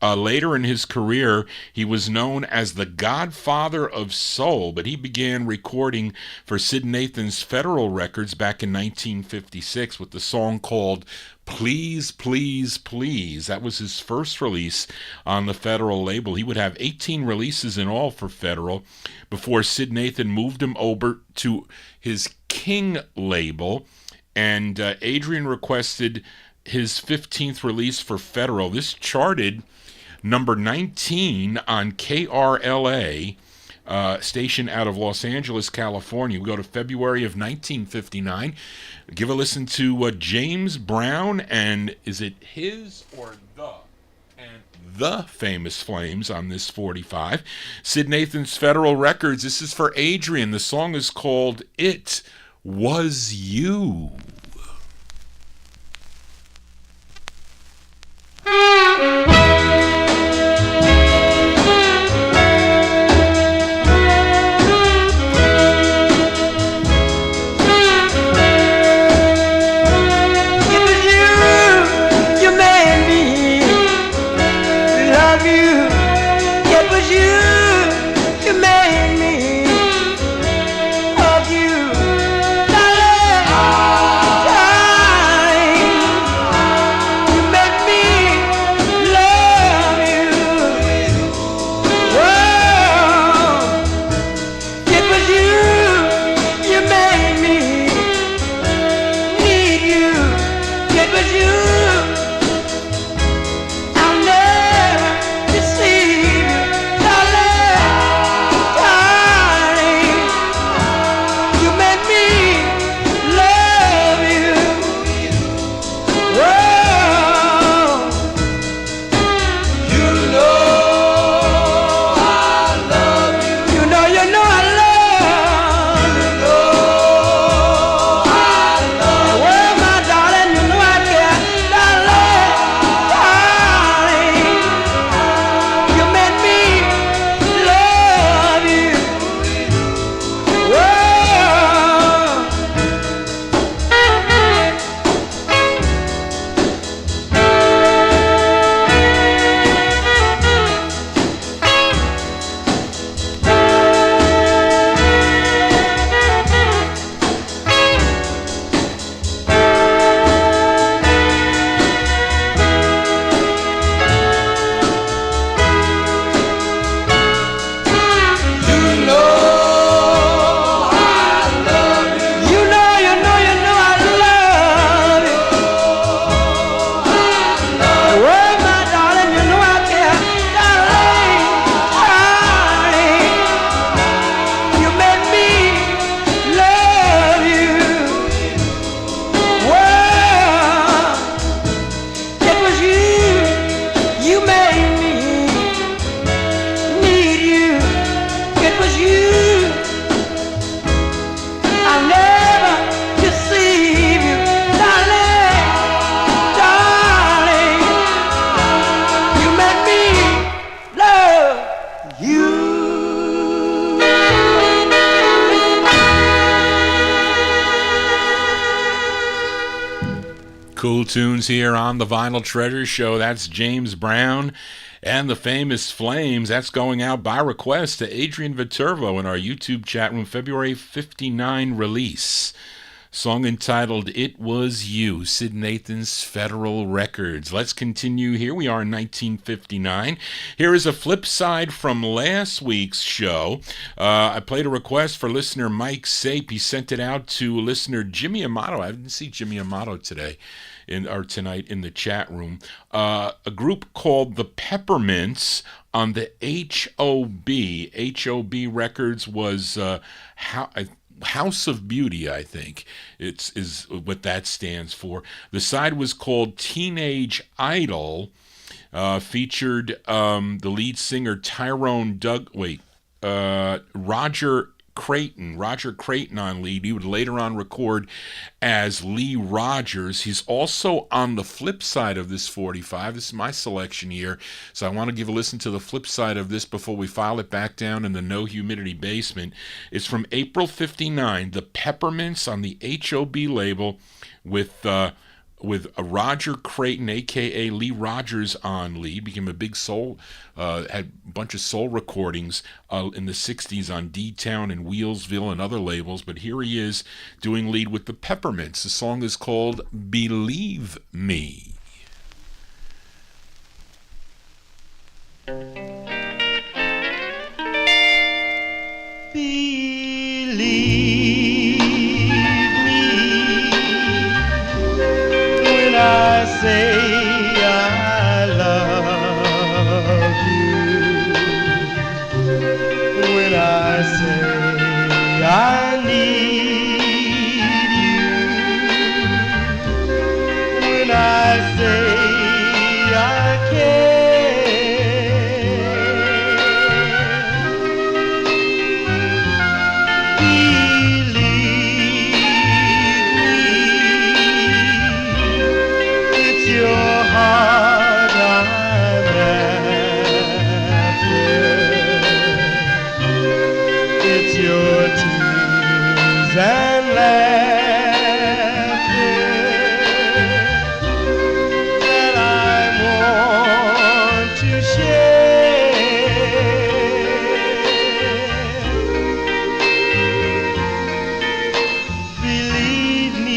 Later in his career, he was known as the Godfather of Soul, but he began recording for Sid Nathan's Federal Records back in 1956 with the song called Please, Please, Please. That was his first release on the Federal label. He would have 18 releases in all for Federal before Sid Nathan moved him over to his King label, and Adrian requested his 15th release for Federal. This charted number 19 on KRLA, station out of Los Angeles, California. We go to February of 1959. Give a listen to James Brown and is it his or the? And the Famous Flames on this 45. Sid Nathan's Federal Records. This is for Adrian. The song is called It Was You. You made me Cool tunes here on the Vinyl Treasure Show. That's James Brown and the Famous Flames. That's going out by request to Adrian Viterbo in our YouTube chat room. February 59 release. Song entitled It Was You, Sid Nathan's Federal Records. Let's continue here. We are in 1959. Here is a flip side from last week's show. I played a request for listener Mike Sape. He sent it out to listener Jimmy Amato. I didn't see Jimmy Amato today or tonight in the chat room. A group called the Peppermints on the HOB. HOB Records was House of Beauty, I think is what that stands for. The side was called Teenage Idol, featured the lead singer Tyrone Roger Creighton on lead. He would later on record as Lee Rogers. He's also on the flip side of this 45. This is my selection here, so I want to give a listen to the flip side of this before we file it back down in the No Humidity basement. It's from April 59, the Peppermints on the HOB label with a Roger Creighton, a.k.a. Lee Rogers, on lead. Became a big soul, had a bunch of soul recordings in the 60s on D-Town and Wheelsville and other labels, but here he is doing lead with the Peppermints. The song is called Believe Me. I say I love you, when I say I need you, when I say I care, believe your heart I'm after. It's your tears and laughter that I want to share. Believe me.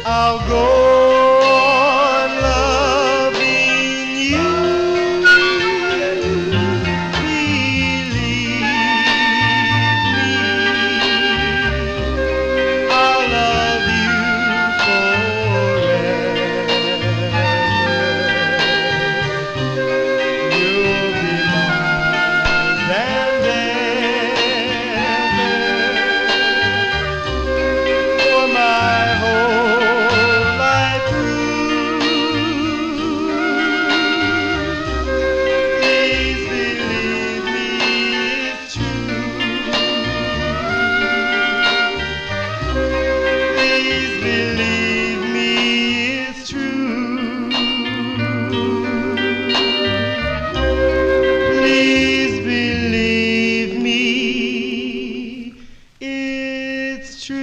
I'll go on loving you. Believe me, I'll love you forever. You'll be mine and ever, for my whole life through. Please believe me, it's true. Please believe me, it's true. Please believe me, it's true.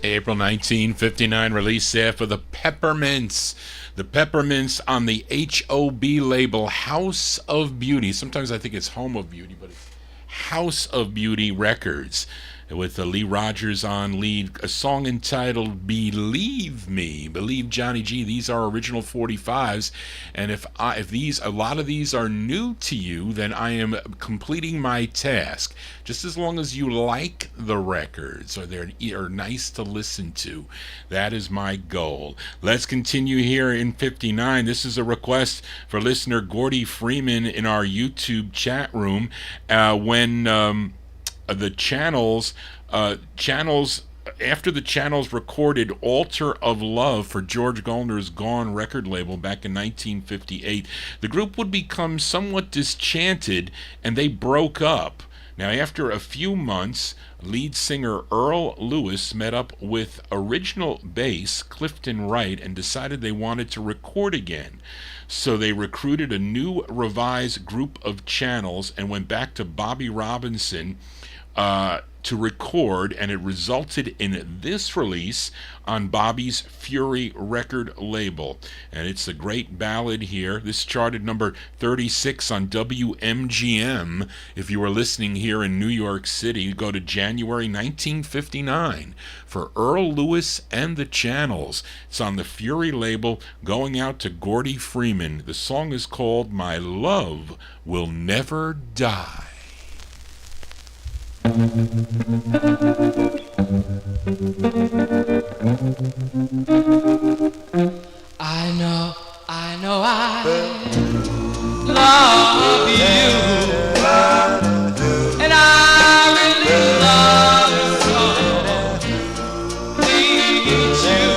April 1959 release there for the Peppermints. The Peppermints on the HOB label House of Beauty. Sometimes I think it's Home of Beauty, but it's House of Beauty Records. With Lee Rogers on lead, a song entitled Believe Me. Believe Johnny G. These are original 45's, and if a lot of these are new to you, then I am completing my task. Just as long as you like the records or they're nice to listen to, that is my goal. Let's continue here in 59. This is a request for listener Gordy Freeman in our YouTube chat room. When the channels after the Channels recorded Altar of Love for George Gallner's Gone record label back in 1958, the group would become somewhat disenchanted and they broke up. Now, after a few months, lead singer Earl Lewis met up with original bass Clifton Wright and decided they wanted to record again. So they recruited a new revised group of Channels and went back to Bobby Robinson to record, and it resulted in this release on Bobby's Fury record label. And it's a great ballad here. This charted number 36 on WMGM. If you were listening here in New York City, go to January 1959 for Earl Lewis and the Channels. It's on the Fury label, going out to Gordy Freeman. The song is called My Love Will Never Die. I know I love you, and I really love you so. Need you,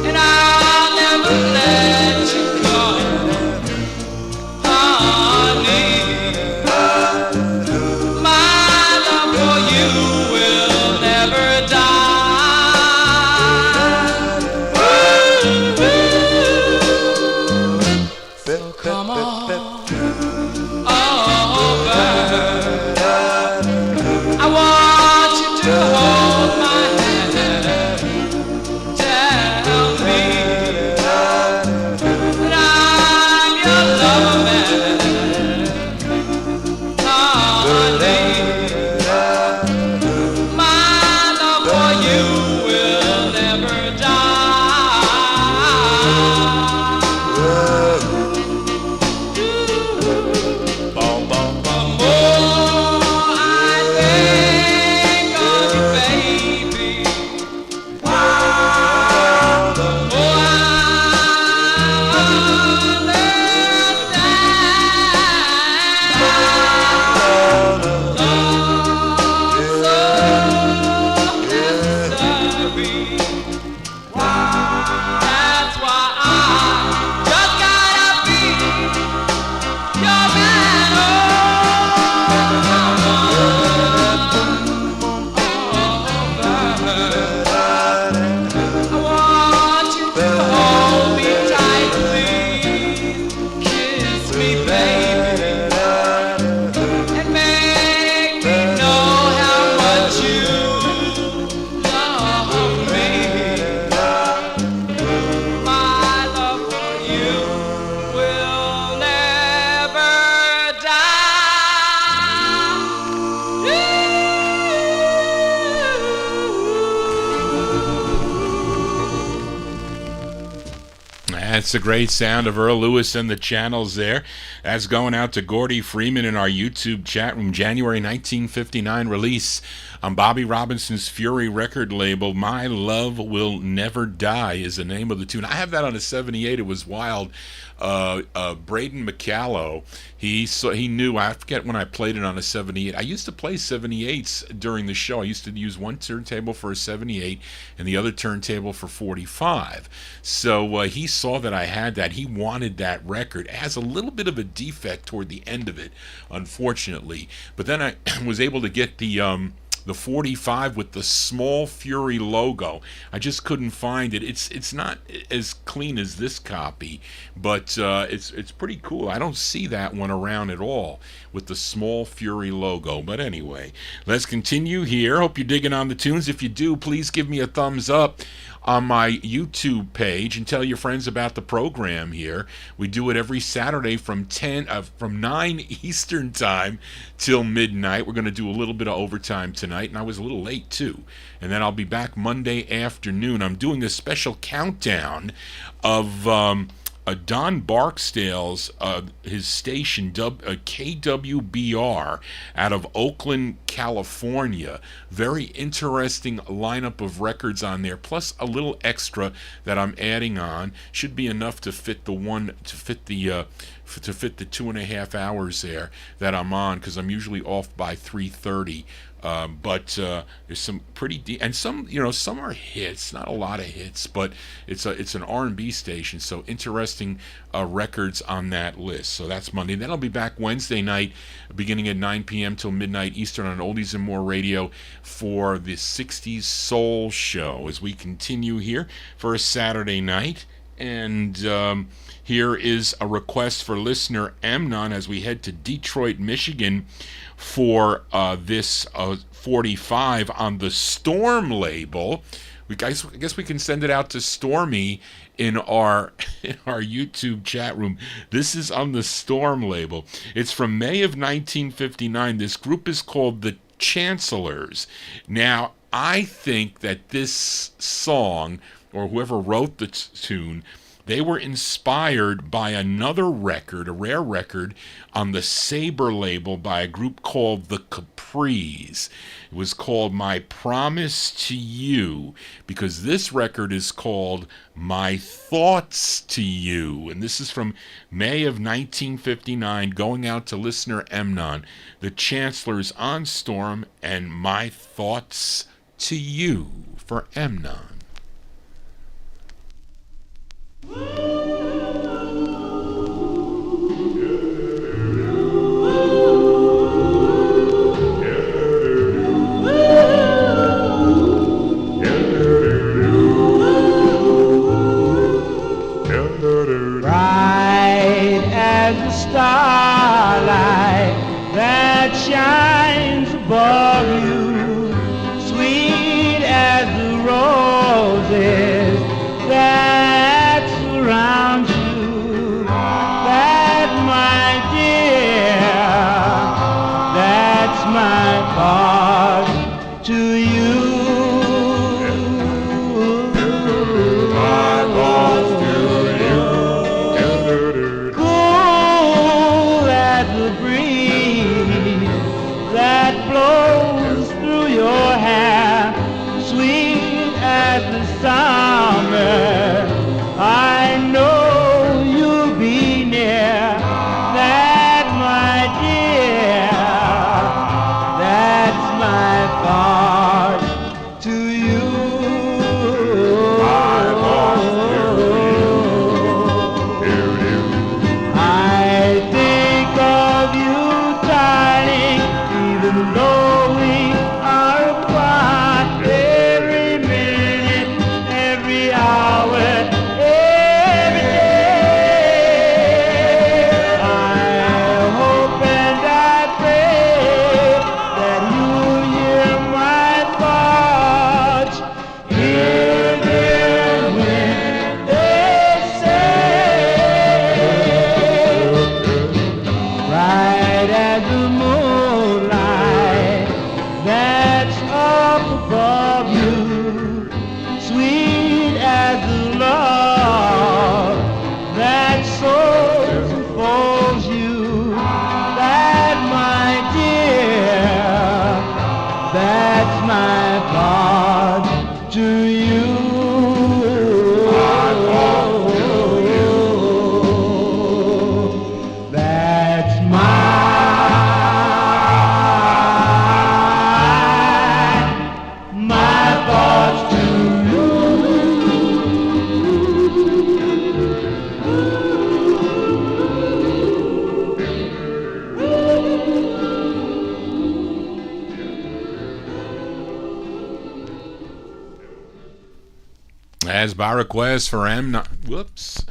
and I'll never let you go, honey. That's the great sound of Earl Lewis and the Channels there. That's going out to Gordy Freeman in our YouTube chat room. January 1959 release on Bobby Robinson's Fury record label. My Love Will Never Die is the name of the tune. I have that on a 78. It was wild. Braden McCallow, he knew, I forget when I played it on a 78. I used to play 78s during the show. I used to use one turntable for a 78 and the other turntable for 45. So he saw that I had that. He wanted that record. It has a little bit of a defect toward the end of it, unfortunately. But then I was able to get the 45 with the small Fury logo. I just couldn't find it. It's not as clean as this copy, but it's pretty cool. I don't see that one around at all with the small Fury logo. But anyway, let's continue here. Hope you're digging on the tunes. If you do, please give me a thumbs up on my YouTube page and tell your friends about the program here. We do it every Saturday from 9 Eastern time till midnight. We're going to do a little bit of overtime tonight, and I was a little late too. And then I'll be back Monday afternoon. I'm doing a special countdown of Don Barksdale's his station KWBR out of Oakland, California. Very interesting lineup of records on there, plus a little extra that I'm adding on. Should be enough to fit the to fit the 2.5 hours there that I'm on, because I'm usually off by 3:30. But there's some pretty and some some are hits, not a lot of hits, but it's an R&B station, so interesting records on that list. So that's Monday. Then I'll be back Wednesday night, beginning at 9 p.m. till midnight Eastern on Oldies and More Radio for the 60s Soul Show as we continue here for a Saturday night. And here is a request for listener Amnon as we head to Detroit, Michigan for this 45 on the Storm label. I guess we can send it out to Stormy in our YouTube chat room. This is on the Storm label. It's from May of 1959. This group is called the Chancellors. Now, I think that this song, or whoever wrote the tune, they were inspired by another record, a rare record, on the Sabre label by a group called the Capris. It was called My Promise to You, because this record is called My Thoughts to You. And this is from May of 1959, going out to listener Emnon. The Chancellors on Storm and My Thoughts to You for Emnon. Bright as the starlight that shines above you, sweet as the roses that surround you, that my dear, that's my thought to you. My thoughts to you. Cool as the breeze that blows through your hair, sweet as the summer, I know you'll be near. That, my dear, that's my thought to you. My thought to you. I think of you, darling, even though we are apart. Every minute, every hour, every day. I hope and I pray that you'll hear my thoughts, hear them when they say, bright as the moonlight that's up above you, sweet as the love that so enfolds you, that, my dear, that's my thought to you. That's my thoughts to you. As by request for Amnon. Whoops.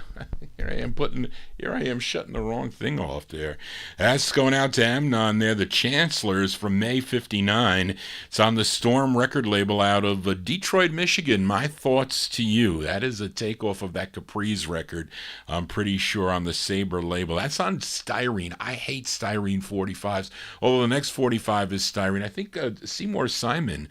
Here I am shutting the wrong thing off there. That's going out to Amnon there, the Chancellors from May 59. It's on the Storm record label out of Detroit, Michigan. My Thoughts to You. That is a takeoff of that Capri's record, I'm pretty sure, on the Sabre label. That's on Styrene. I hate Styrene 45s, although the next 45 is Styrene. I think Seymour Simon,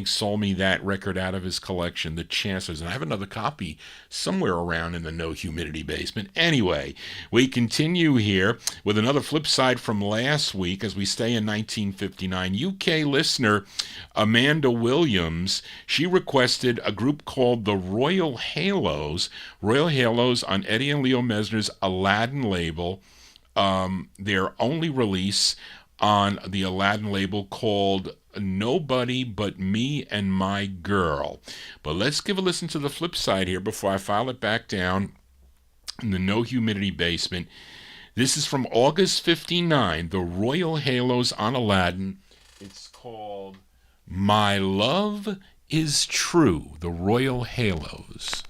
sold me that record out of his collection, the Chancellors, and I have another copy somewhere around in the No Humidity basement. Anyway, we continue here with another flip side from last week as we stay in 1959. UK listener Amanda Williams, she requested a group called the Royal Halos. Royal Halos on Eddie and Leo Mesner's Aladdin label. their only release on the Aladdin label called Nobody But Me and My Girl. But let's give a listen to the flip side here before I file it back down in the No Humidity basement. This is from August 59, the Royal Halos on Aladdin. It's called My Love Is True, the Royal Halos.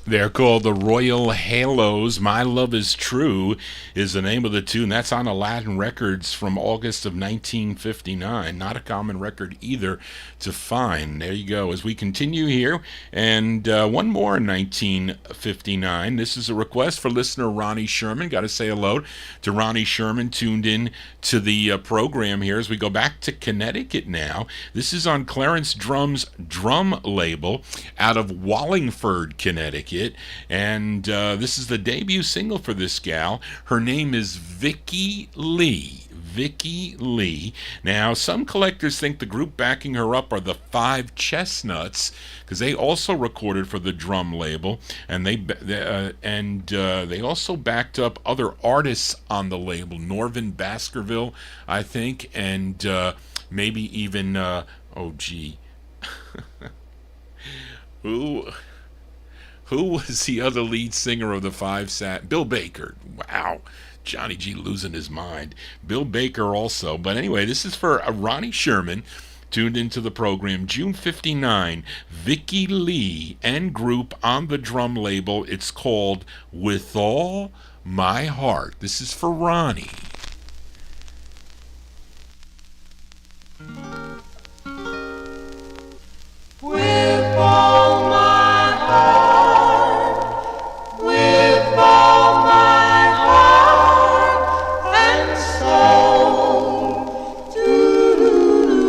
They're called the Royal Halos. My Love Is True is the name of the tune. That's on Aladdin Records from August of 1959. Not a common record either to find. There you go. As we continue here, and one more in 1959. This is a request for listener Ronnie Sherman. Got to say hello to Ronnie Sherman, tuned in to the program here as we go back to Connecticut now. This is on Clarence Drum's drum label out of Wallingford, Connecticut. And this is the debut single for this gal. Her name is Vicki Lee. Vicki Lee. Now, some collectors think the group backing her up are the Five Chestnuts, because they also recorded for the drum label, and they also backed up other artists on the label. Norvin Baskerville, I think, and maybe even Who was the other lead singer of the Five Sat? Bill Baker. Wow. Johnny G losing his mind. Bill Baker also. But anyway, this is for Ronnie Sherman, tuned into the program. June 59, Vicki Lee and group on the drum label. It's called With All My Heart. This is for Ronnie. With all my heart, with all my heart and soul, do-do-do-do-do.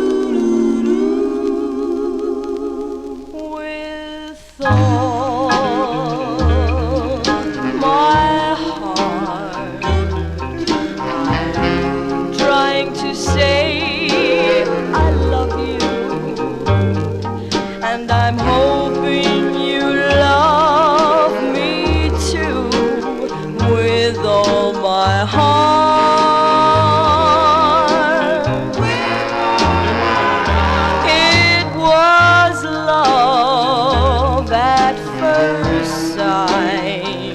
night.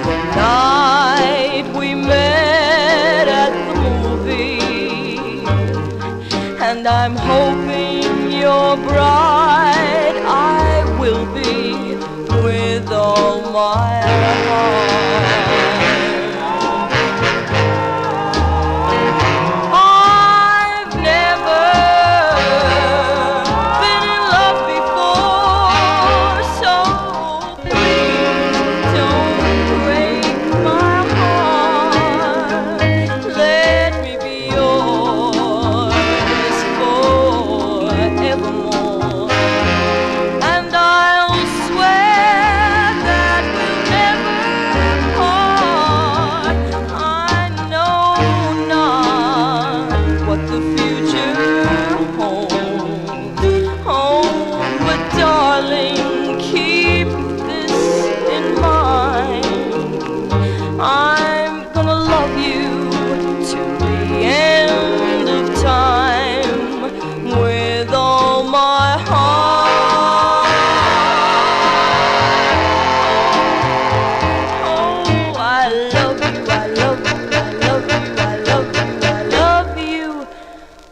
The night we met at the movie, and I'm hoping your bride I will be with all my heart. I've never been in love before, so please don't break my heart. Let me be yours forevermore, and I'll swear that we'll never part. I know not what the future holds. Oh, but darling, keep this in mind. I'm gonna love you to the end of time with all my heart. Oh, I love you, I love you, I love you, I love you, I love you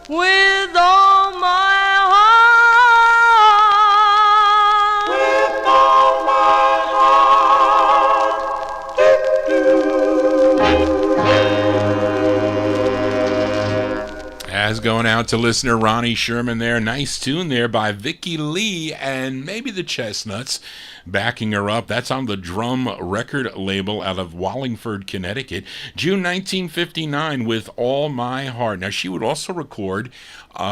with all my heart. With all my As going out to listener Ronnie Sherman there. Nice tune there by Vicki Lee and maybe the Chestnuts backing her up. That's on the Drum record label out of Wallingford, Connecticut. June 1959 with All My Heart. Now, she would also record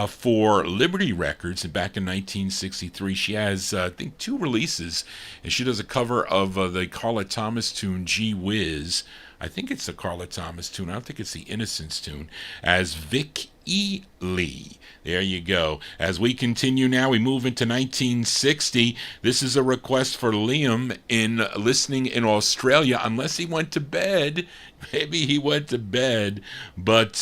for Liberty Records back in 1963. She has, I think, 2 releases, and she does a cover of the Carla Thomas tune, Gee Whiz. I think it's the Carla Thomas tune. I don't think it's the Innocence tune, as Vic E. Lee. There you go. As we continue now, we move into 1960. This is a request for Liam in listening in Australia, unless he went to bed. Maybe he went to bed, but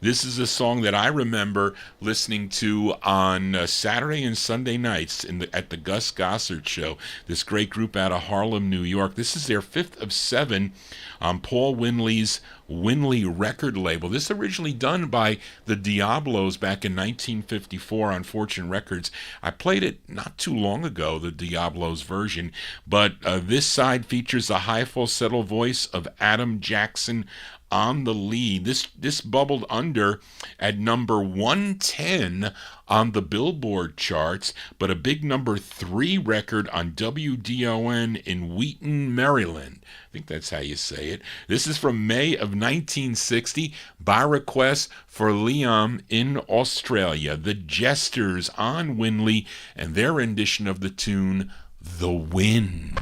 this is a song that I remember listening to on Saturday and Sunday nights at the Gus Gossard Show. This great group out of Harlem, New York. This is their 5th of 7 on Paul Winley's Winley record label. This originally done by the Diablos back in 1954 on Fortune Records. I played it not too long ago, the Diablos version, but this side features the high falsetto voice of Adam Jackson on the lead. This bubbled under at number 110 on the Billboard charts, but a big number 3 record on WDON in Wheaton, Maryland. I think that's how you say it. This is from May of 1960 by request for Liam in Australia. The Jesters on Winley and their rendition of the tune The Wind.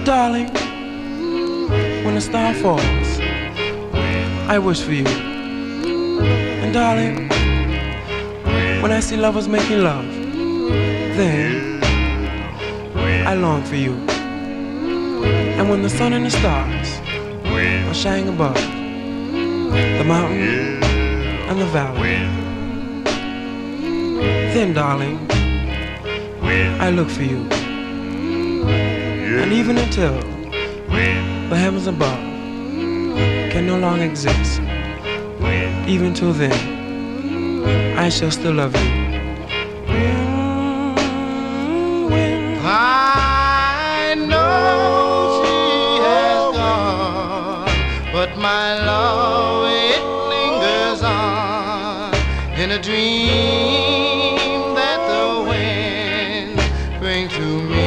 Darling, when a star falls, I wish for you And darling, when I see lovers making love, then I long for you. And when the sun and the stars are shining above the mountain and the valley, then darling, I look for you. And even until the heavens above can no longer exist, even till then, I shall still love you. I know she has gone, but my love, it lingers on in a dream that the wind brings to me.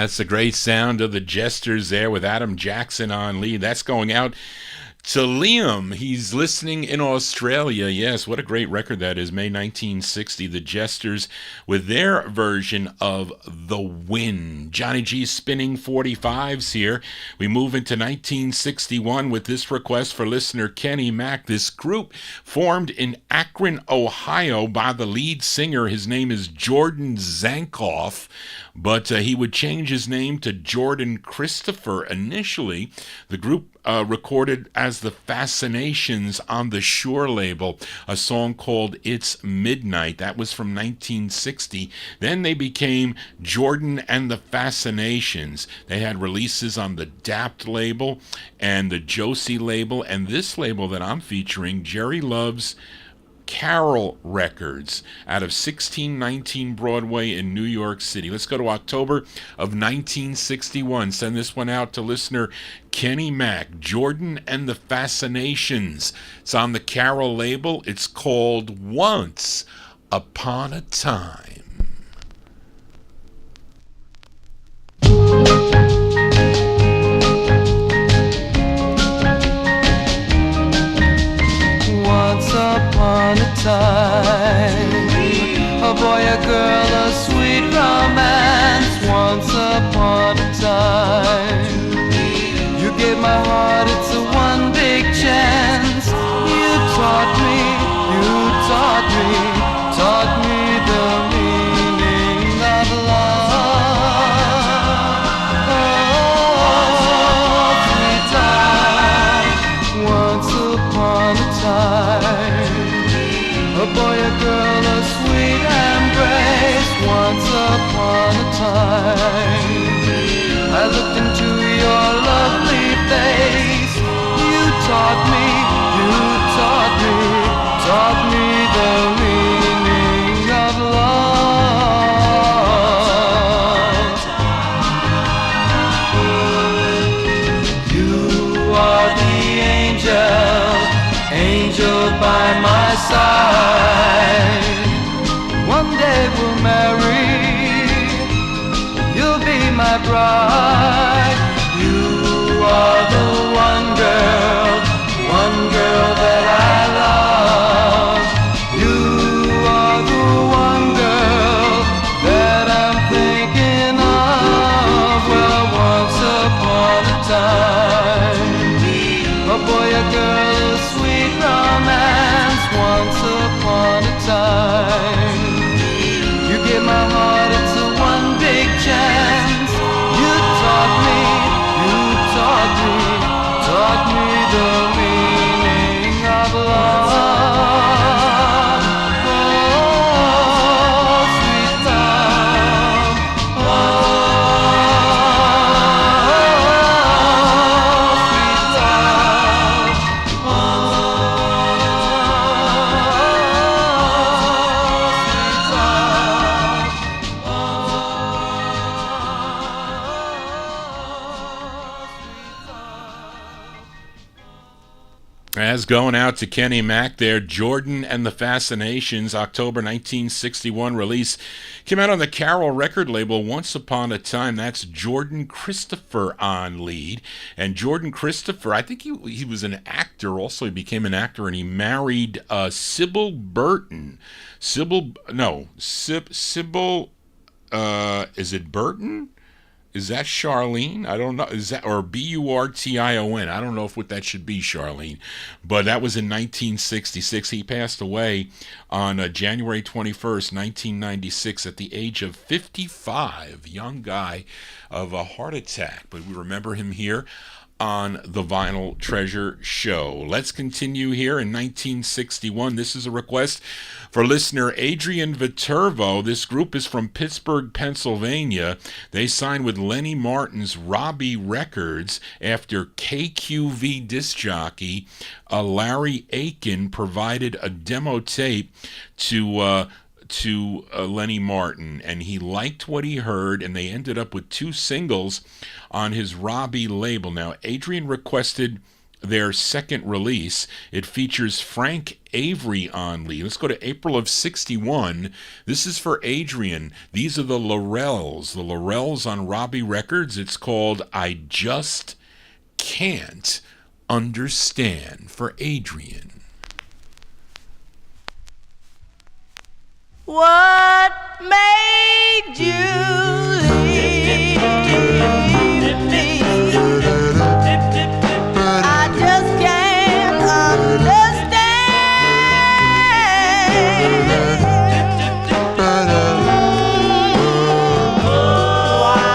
That's the great sound of the Jesters there with Adam Jackson on lead. That's going out to Liam. He's listening in Australia. Yes, what a great record that is. May 1960, the Jesters with their version of The Wind. Johnny G's spinning 45's here. We move into 1961 with this request for listener Kenny Mack. This group formed in Akron, Ohio by the lead singer. His name is Jordan Zankoff, but he would change his name to Jordan Christopher initially. The group recorded as the Fascinations on the Shore label, a song called It's Midnight. That was from 1960. Then they became Jordan and the Fascinations. They had releases on the Dapt label and the Josie label, and this label that I'm featuring, Jerry Love's Carol Records, out of 1619 Broadway in New York City. Let's go to October of 1961. Send this one out to listener Kenny Mack, Jordan and the Fascinations. It's on the Carol label. It's called Once Upon a Time. Once upon a time, a boy, a girl, a sweet romance. Once upon a time, you gave my heart, it's a one big chance. You taught me the meaning of love. Oh, sweet time, once upon a time, a boy, a girl, a sweet embrace. Once upon a time, I looked into your lovely face. You taught me the meaning of love. You are the angel by my side. One day we'll marry, you'll be my bride. You are the one girl that I love. You are the one girl that I'm thinking of. Well, once upon a time, a boy, a girl, a sweet romance. Once upon a time, you gave my heart, it's a one big chance. You That's going out to Kenny Mack there. Jordan and the Fascinations, October 1961 release. Came out on the Carol record label Once Upon a Time. That's Jordan Christopher on lead. And Jordan Christopher, I think he was an actor. Also, he became an actor, and he married Sybil Burton. Sybil, is it Burton? Is that Charlene? I don't know. Is that, or Burtion? I don't know what that should be, Charlene. But that was in 1966. He passed away on January 21st, 1996 at the age of 55. Young guy of a heart attack. But we remember him here on the Vinyl Treasure Show. Let's continue here in 1961. This is a request for listener Adrian Viterbo. This group is from Pittsburgh, Pennsylvania. They signed with Lenny Martin's Robbie Records after KQV disc jockey Larry Aiken provided a demo tape to Lenny Martin, and he liked what he heard, and they ended up with 2 singles on his Robbie label. Now, Adrian requested their second release. It features Frank Avery on lead. Let's go to April of 61. This is for Adrian. These are the Laurels. The Laurels on Robbie Records. It's called I Just Can't Understand, for Adrian. What made you leave me? I just can't understand why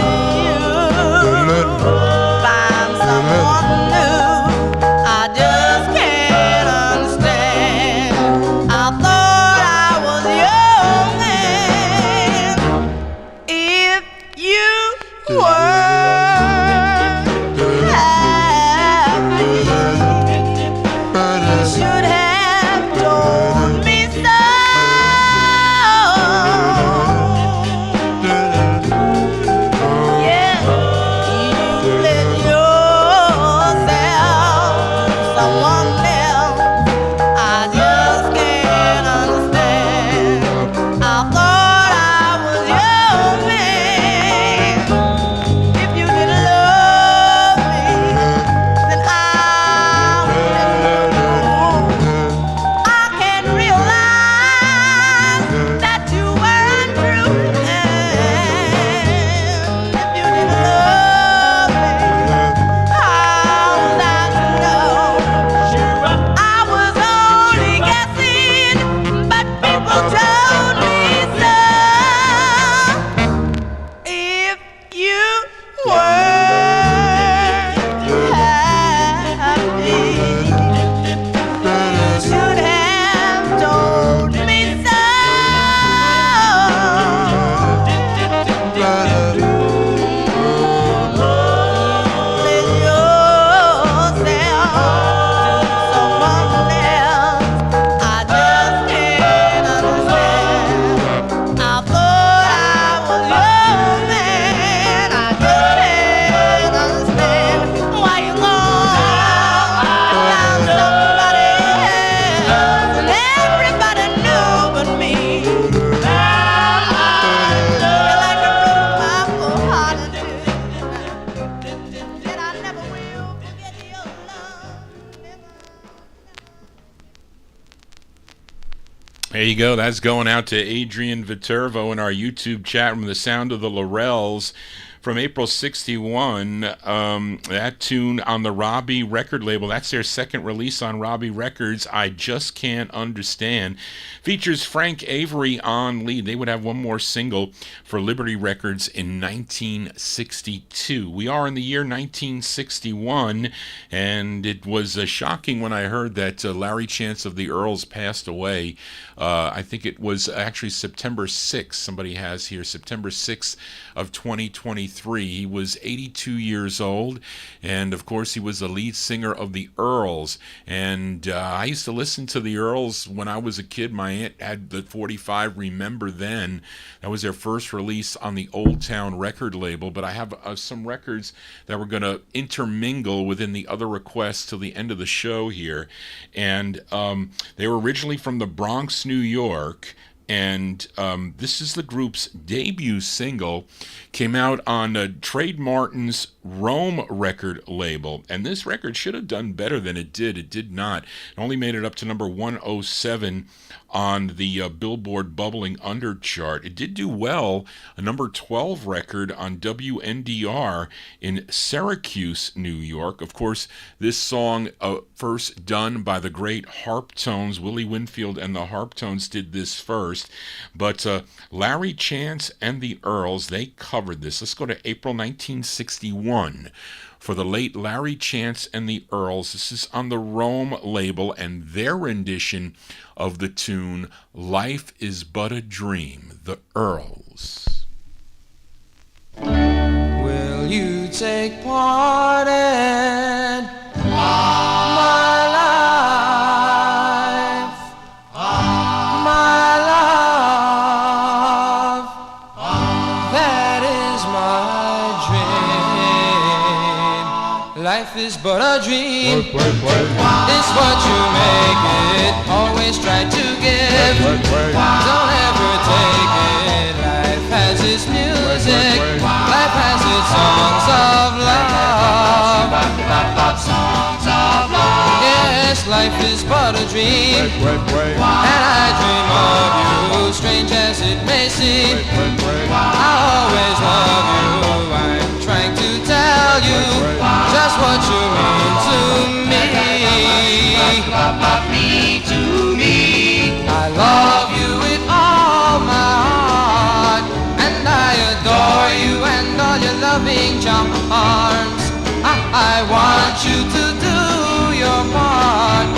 you find someone new. I just can't understand. I thought I was young, and if you were should have told me so. Yeah, you let yourself someone else. I just can't understand. I thought I was young, man. If you didn't love me, then I would never know. I can realize that you weren't true, and if you didn't love me, how was I to know? I was only guessing, but people told me so. If you weren't happy, should have told me so. Let yourself someone else. I just can't understand. I thought I was young, man. I just can't understand why you found somebody else, and everybody knew but me. Feel like I broke my full heart and that I never will forget your love. There you go. That's going out to Adrian Viterbo in our YouTube chat room. The Sound of the Laurels from April 61. That tune on the Robbie record label. That's their second release on Robbie Records. I Just Can't Understand. Features Frank Avery on lead. They would have one more single for Liberty Records in 1962. We are in the year 1961, and it was shocking when I heard that Larry Chance of the Earls passed away. I think it was actually September 6th. Somebody has here September 6th of 2023. 1963. He was 82 years old, and of course he was the lead singer of the Earls. And I used to listen to the Earls when I was a kid. My aunt had the 45 Remember Then. That was their first release on the Old Town record label, but I have some records that we're going to intermingle within the other requests till the end of the show here. And they were originally from the Bronx, New York, and this is the group's debut single. Came out on Trade Martin's Rome record label, and this record should have done better than it did. It did not. It only made it up to number 107 on the Billboard Bubbling Under chart. It did do well, a number 12 record on WNDR in Syracuse, New York. Of course, this song, first done by the great Harp Tones. Willie Winfield and the Harp Tones did this first, but Larry Chance and the Earls, they covered this. Let's go to April 1961. For the late Larry Chance and the Earls. This is on the Rome label and their rendition of the tune Life is But a Dream, the Earls. Will you take part in my life, my love? That is my dream. Life is but a dream. It's what you make it. Always try to give. Don't ever take it. Life has its music. Life has its songs of love. Songs of love. Yes, life is but a dream. And I dream of you, strange as it may seem. I always love you. I'm trying to tell you just what you mean to me. I love you with all my heart, and I adore you and all your loving charms. I want you to do your part.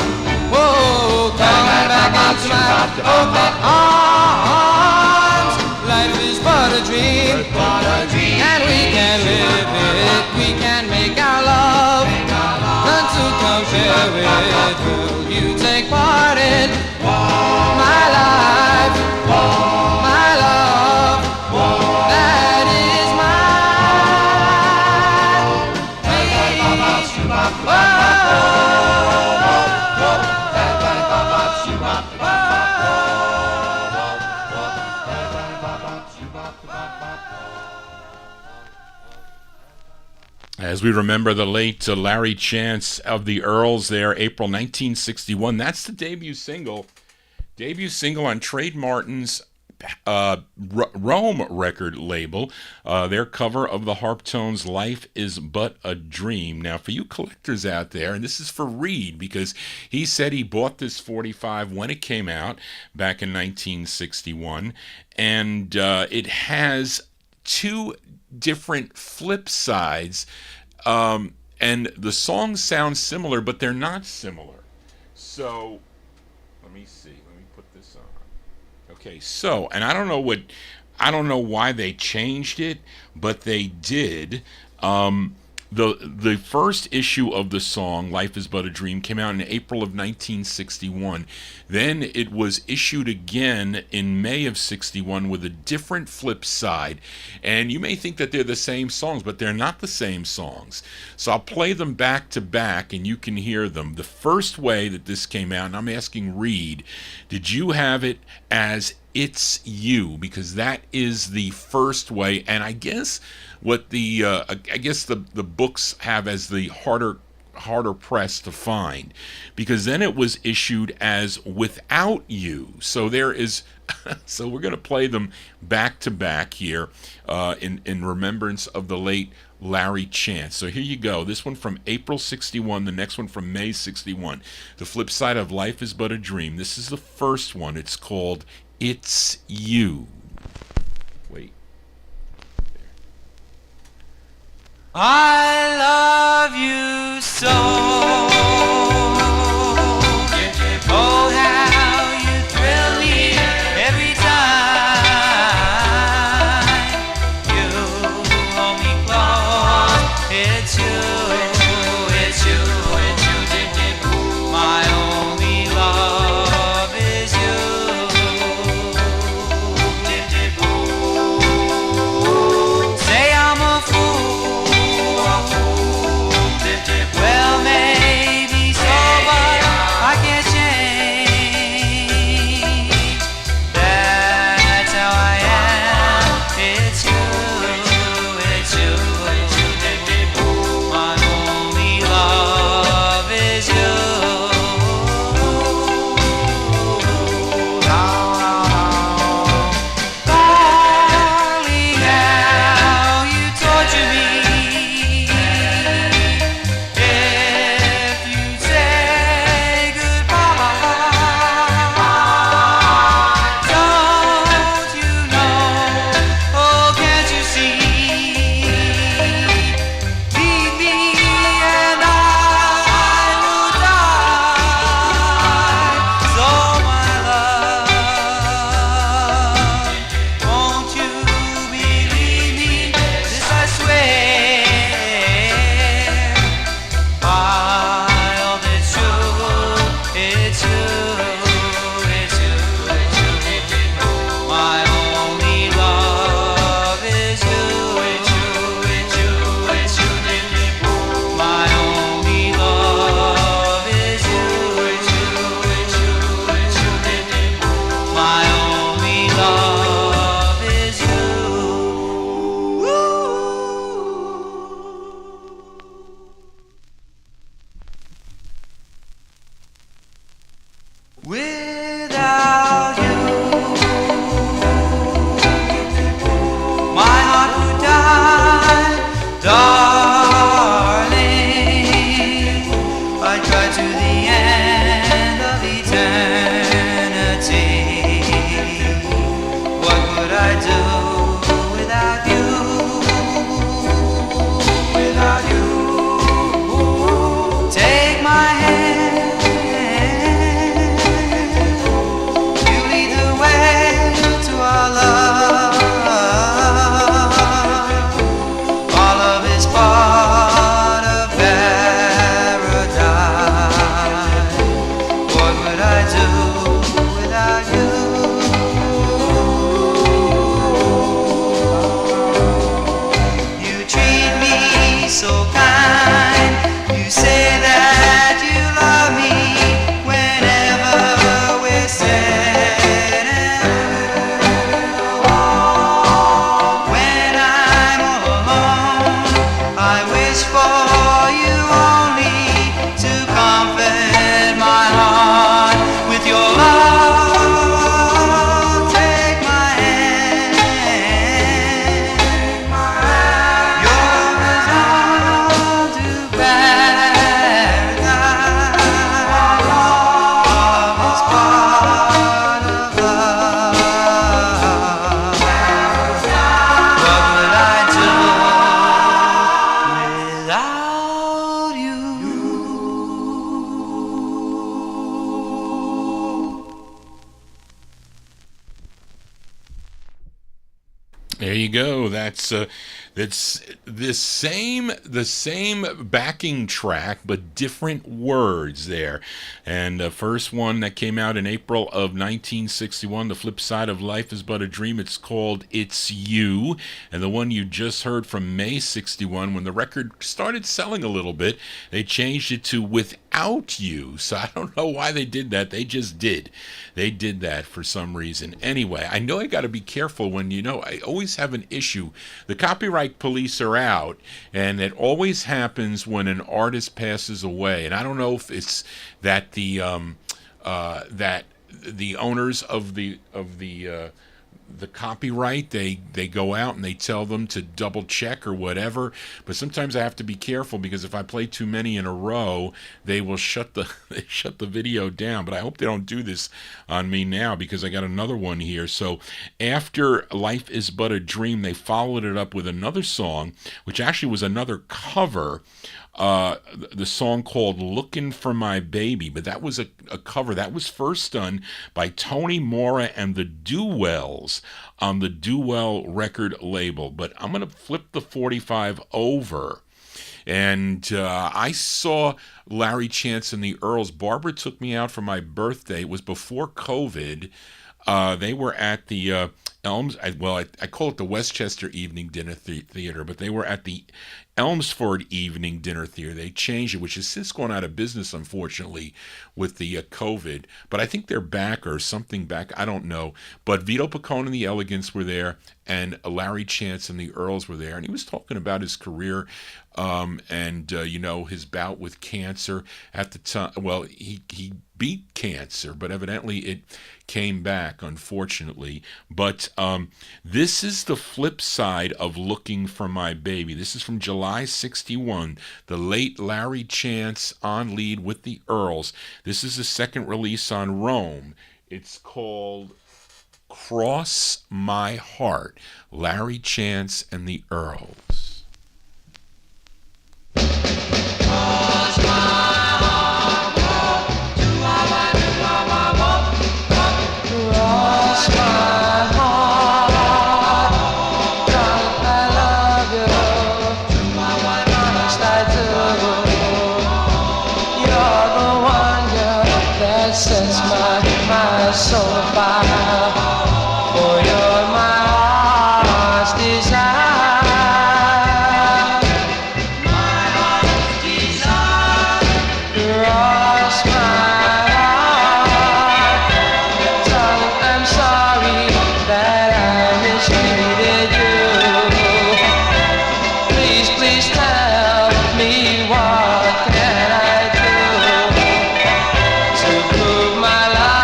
Whoa, come back into my open arms. Life is but a dream, and we can live it. We can make our love, none to compare with. Will you take part in my life, my love? That is As we remember the late Larry Chance of the Earls there, April 1961. That's the debut single. Debut single on Trade Martin's Rome record label. Their cover of the Harp Tones' Life is But a Dream. Now, for you collectors out there, and this is for Reed, because he said he bought this 45 when it came out back in 1961, and it has two different flip sides, and the songs sound similar, but they're not similar. So let me see. Let me put this on. Okay, so, and I don't know why they changed it, but they did. The first issue of the song, Life is But a Dream, came out in April of 1961. Then it was issued again in May of 61 with a different flip side. And you may think that they're the same songs, but they're not the same songs. So I'll play them back to back and you can hear them. The first way that this came out, and I'm asking Reed, did you have it as It's You? Because that is the first way, and I guess what the books have as the harder press to find, because then it was issued as Without You. So there is so we're going to play them back to back here in remembrance of the late Larry Chance. So here you go. This one from April 61, the next one from May 61. The flip side of Life is But a Dream. This is the first one. It's called It's You. Wait. I love you so. Oh, how you thrill me every time you hold me without you. My heart would die, darling. I'd cry to the end of eternity. What would I do without you? Without you. Take my hand, you lead the way to our love. Our love is part of paradise. What would I do without you? You treat me so kind. You say that you love me whenever we're sad and alone. When I'm alone, I wish for you only to comfort my heart with your love. Take my hand, you're as on to paradise. Love is part of love. What would I do without you? There you go. That's the same backing track, but different words there. And the first one that came out in April of 1961, The Flip Side of Life is But a Dream. It's called It's You. And the one you just heard from May 61, when the record started selling a little bit, they changed it to Without You. So I don't know why they did that. They just did. They did that for some reason. Anyway, I know I got to be careful when, I always have an issue. The copyright police are out, and it always happens when an artist passes away. And I don't know if it's that the owners of the copyright, they go out and they tell them to double check or whatever. But sometimes I have to be careful, because if I play too many in a row, they will shut the video down. But I hope they don't do this on me now, because I got another one here. So after Life is But a Dream, they followed it up with another song, which actually was another cover. The song called Lookin' for My Baby, but that was a cover that was first done by Tony Mora and the Dewells on the Dewell record label. But I'm going to flip the 45 over, and I saw Larry Chance and the Earls. Barbara took me out for my birthday. It was before COVID. They were at the Elms, I call it the Westchester Evening Dinner Theater, but they were at the Elmsford Evening Dinner Theater. They changed it, which has since gone out of business, unfortunately, with the COVID. But I think they're back, or something back. I don't know. But Vito Picone and the Elegants were there, and Larry Chance and the Earls were there. And he was talking about his career and his bout with cancer at the time. Well, he beat cancer, but evidently it came back, unfortunately. But this is the flip side of Looking for My Baby. This is from July 61, the late Larry Chance on lead with the Earls. This is the second release on Rome. It's called Cross My Heart, Larry Chance and the Earls. Cross my heart, cross my heart, darling, I love you, honest I do. You're the one, girl, that sets my soul afire. For you're my heart's desire. My heart's desire. Cross my heart. Darling, I'm sorry that I mistreated you. Please, please tell me, what can I do to prove my love?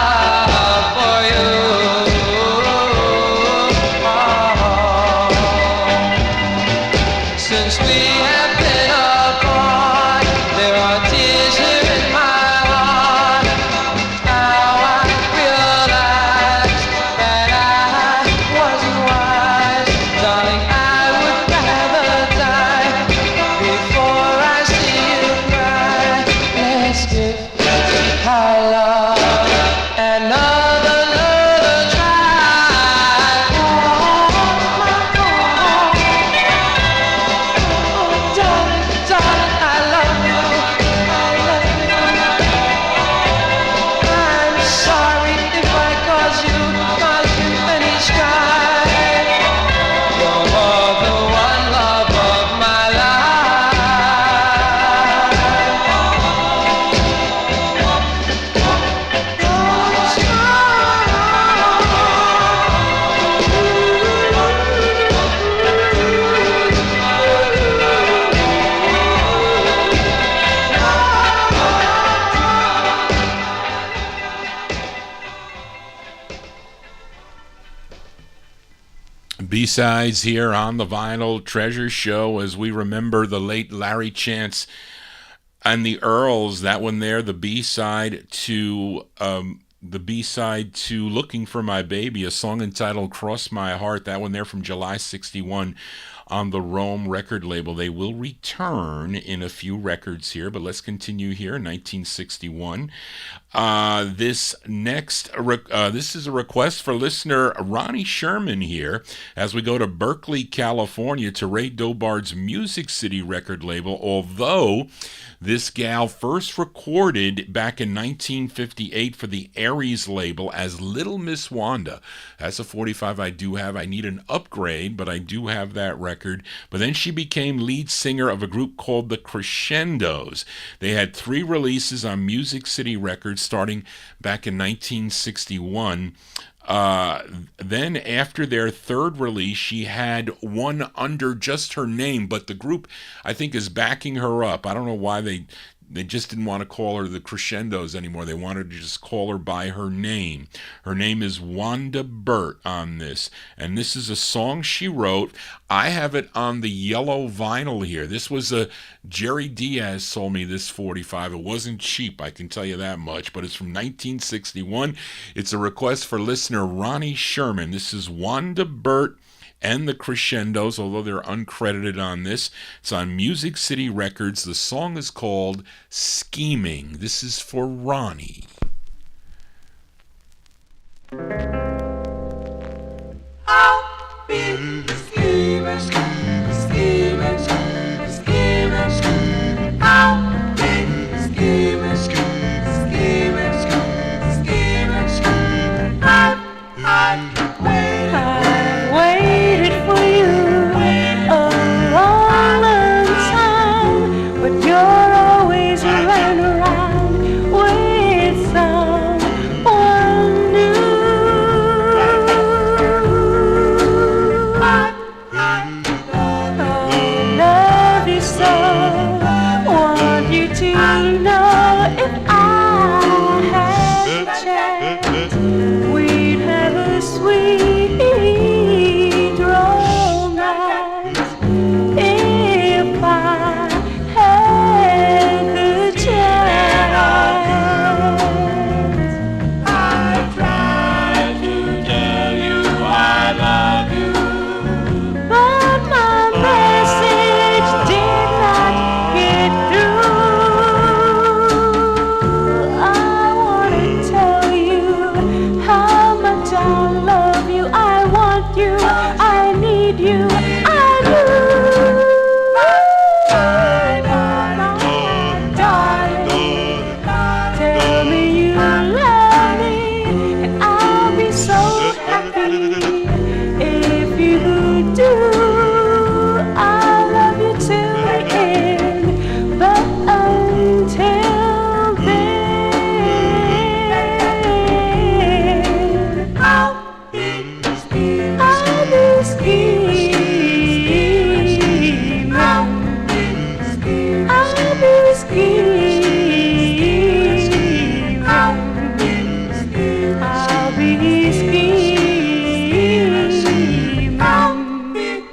B-sides here on the Vinyl Treasure Show as we remember the late Larry Chance and the Earls. That one there, the B-side to Looking for My Baby, a song entitled Cross My Heart. That one there from July 61 on the Rome record label. They will return in a few records here, but let's continue here in 1961. This is a request for listener Ronnie Sherman here as we go to Berkeley, California to Ray Dobard's Music City record label, although this gal first recorded back in 1958 for the Aries label as Little Miss Wanda. That's a 45 I do have. I need an upgrade, but I do have that record. But then she became lead singer of a group called the Crescendos. They had 3 releases on Music City Records starting back in 1961. Then after their 3rd release, she had one under just her name, but the group, I think, is backing her up. I don't know why they just didn't want to call her the Crescendos anymore. They wanted to just call her by her name. Her name is Wanda Burt on this, and this is a song she wrote. I have it on the yellow vinyl here. This was a Jerry Diaz sold me this 45. It wasn't cheap, I can tell you that much, but it's from 1961. It's a request for listener Ronnie Sherman. This is Wanda Burt and the Crescendos, although they're uncredited on this. It's on Music City Records. The song is called Scheming. This is for Ronnie. I'll be scheming, scheming, scheming, scheming, scheming. I'll be scheming, scheming, scheming, scheming, scheming. I've waited for you a long, long time, but you're always running around with someone new. I love you so, want you to know if I had a chance, we'd have a sweet romance if I had the chance. I tried to tell you I love you, but my message did not get through. I want to tell you how much I love you. I want you, I need you, I do. Darling, tell me you love me, and I'll be so happy if you do. I love you till the end, but until then, I'll be scheming, I'll be scheming, I'll be scheming, I'll be scheming, I'll be scheming, I'll be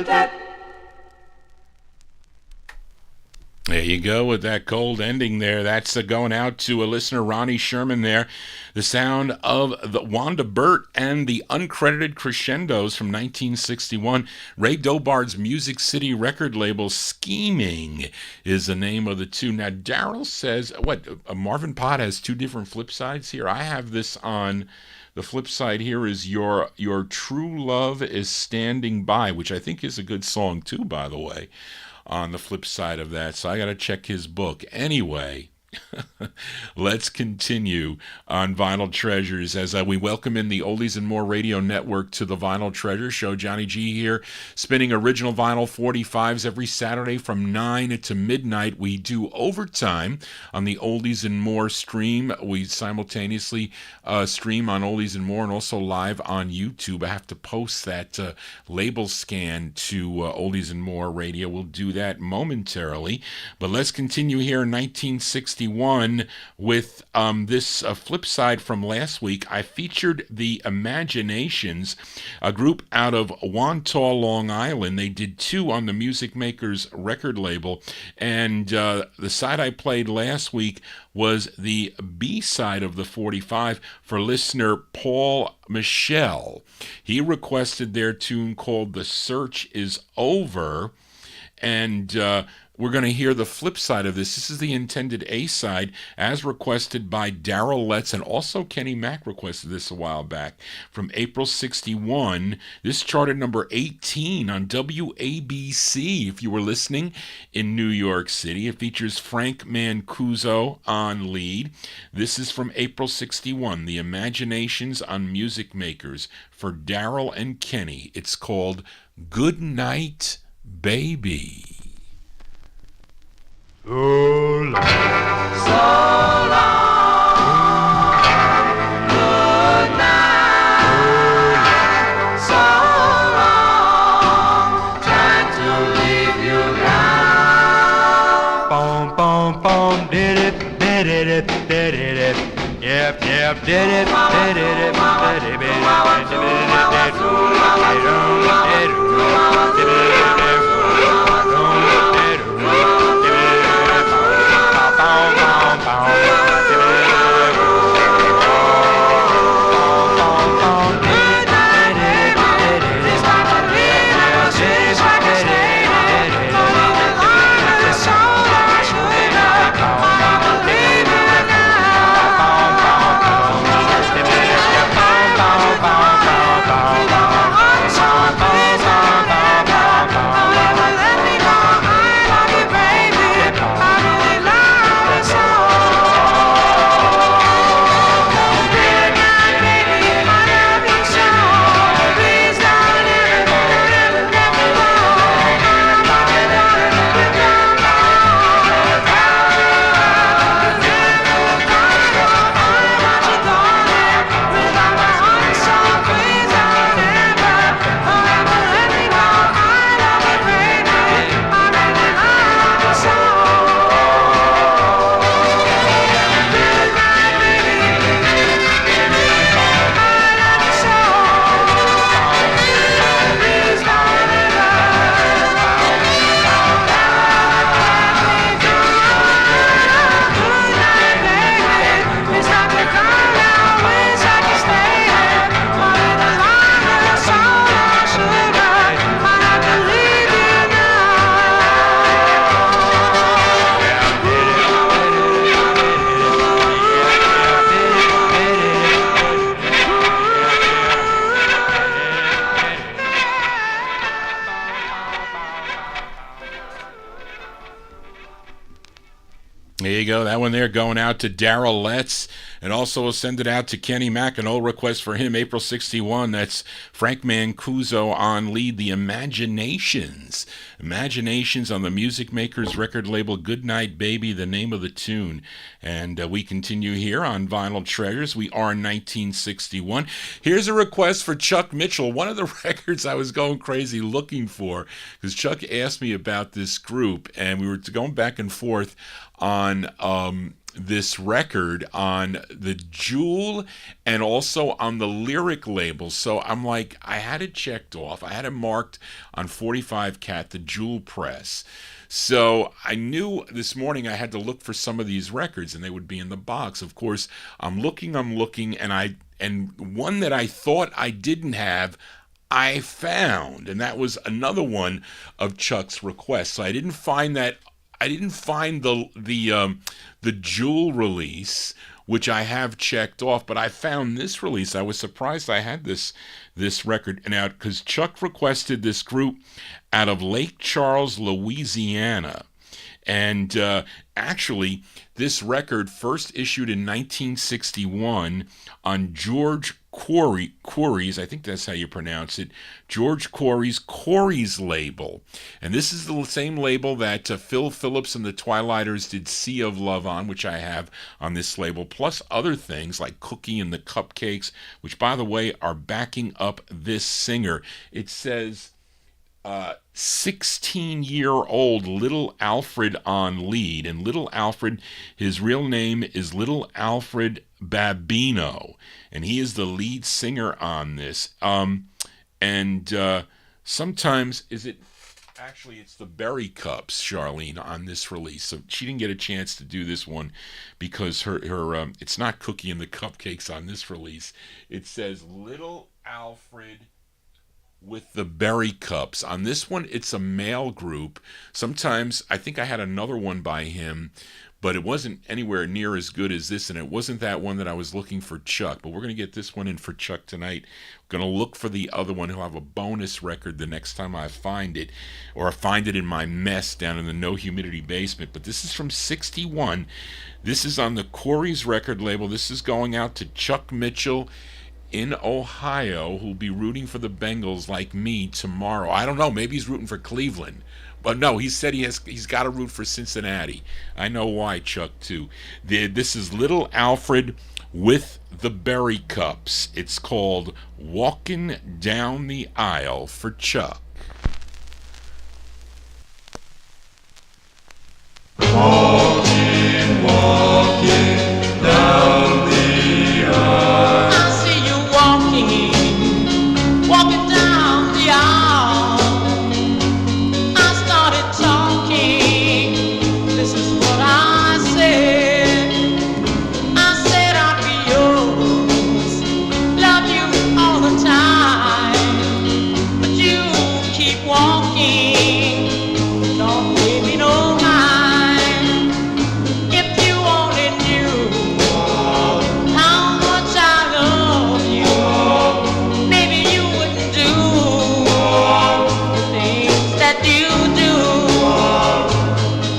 that. There you go with that cold ending there. That's going out to a listener, Ronnie Sherman there. The sound of the Wanda Burt and the uncredited Crescendos from 1961. Ray Dobard's Music City record label, Scheming, is the name of the two. Now, Daryl says, Marvin Pott has 2 different flip sides here. I have this on... The flip side here is Your True Love is Standing By, which I think is a good song too, by the way, on the flip side of that. So I got to check his book. Anyway, let's continue on Vinyl Treasures as we welcome in the Oldies and More Radio Network to the Vinyl Treasure Show. Johnny G here, spinning original vinyl 45s every Saturday from 9 to midnight. We do overtime on the Oldies and More stream. We simultaneously stream on Oldies and More and also live on YouTube. I have to post that label scan to Oldies and More Radio. We'll do that momentarily. But let's continue here in 1960. 61 with this flip side from last week. I featured the Imaginations, a group out of Wantagh, Long Island. They did 2 on the Music Makers record label, and the side I played last week was the B-side of the 45 for listener Paul Michel. He requested their tune called The Search Is Over, and we're going to hear the flip side of this. This is the intended A-side, as requested by Daryl Letts, and also Kenny Mack requested this a while back, from April 61. This charted number 18 on WABC, if you were listening in New York City. It features Frank Mancuso on lead. This is from April 61, The Imaginations on Music Makers, for Daryl and Kenny. It's called Good Night, Baby. So long, good night. So long, trying to leave you now. Boom, boom, boom, did it, did it, did it. Yep, yep, did it, did it, did it, did There you go. That one there going out to Daryl Letts. And also we'll send it out to Kenny Mack, an old request for him, April 61. That's Frank Mancuso on lead, The Imaginations. Imaginations on the Music Makers record label, Good Night Baby, the name of the tune. And we continue here on Vinyl Treasures. We are in 1961. Here's a request for Chuck Mitchell, one of the records I was going crazy looking for, because Chuck asked me about this group, and we were going back and forth on this record on the Jewel and also on the Lyric label. So I'm like, I had it checked off. I had it marked on 45 Cat, the Jewel press. So I knew this morning I had to look for some of these records, and they would be in the box. Of course, I'm looking, and one that I thought I didn't have, I found, and that was another one of Chuck's requests. So I didn't find that. I didn't find the Jewel release, which I have checked off, but I found this release. I was surprised I had this record out, because Chuck requested this group out of Lake Charles, Louisiana. And actually, this record first issued in 1961 on George Corey's, I think that's how you pronounce it, George Corey's label. And this is the same label that Phil Phillips and the Twilighters did Sea of Love on, which I have on this label, plus other things like Cookie and the Cupcakes, which, by the way, are backing up this singer. It says 16-year-old Little Alfred on lead. And Little Alfred, his real name is Little Alfred Babino, and he is the lead singer on this. Sometimes it's the Berry Cups, Charlene, on this release. So she didn't get a chance to do this one because her it's not Cookie and the Cupcakes on this release. It says Little Alfred with the Berry Cups. On this one, it's a male group. Sometimes, I think I had another one by him, but it wasn't anywhere near as good as this, and it wasn't that one that I was looking for Chuck. But we're going to get this one in for Chuck tonight. Going to look for the other one. He'll have a bonus record the next time I find it, or I find it in my mess down in the No Humidity basement. But this is from 61. This is on the Corey's record label. This is going out to Chuck Mitchell in Ohio, who'll be rooting for the Bengals like me tomorrow. I don't know, maybe he's rooting for Cleveland. But no, he said he's got to root for Cincinnati. I know why, Chuck, too. This is Little Alfred with the Berry Cups. It's called Walking Down the Aisle for Chuck. Walking, walking down the aisle. Walking down the aisle, I started talking. This is what I said. I said I'd be yours, love you all the time. But you keep walking, don't pay me no mind. If you only knew how much I love you, maybe you wouldn't do the things that you do.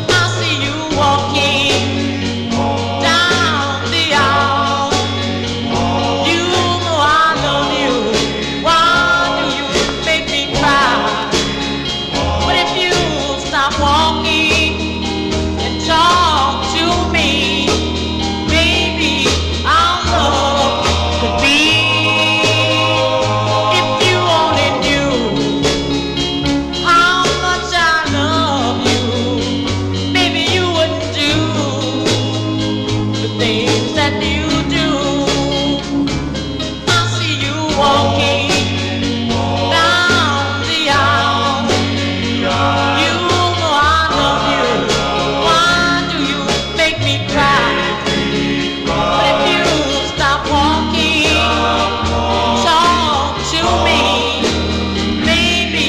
I see you walking down the aisle. You know I love you. Why do you make me cry? But if you stop walking and talk to me, maybe our love could be. If you only knew how much I love you, maybe you wouldn't do the things that you do. I see you walking down the aisle. You know I love you. Why do you make me cry? But if you stop walking, talk to me, maybe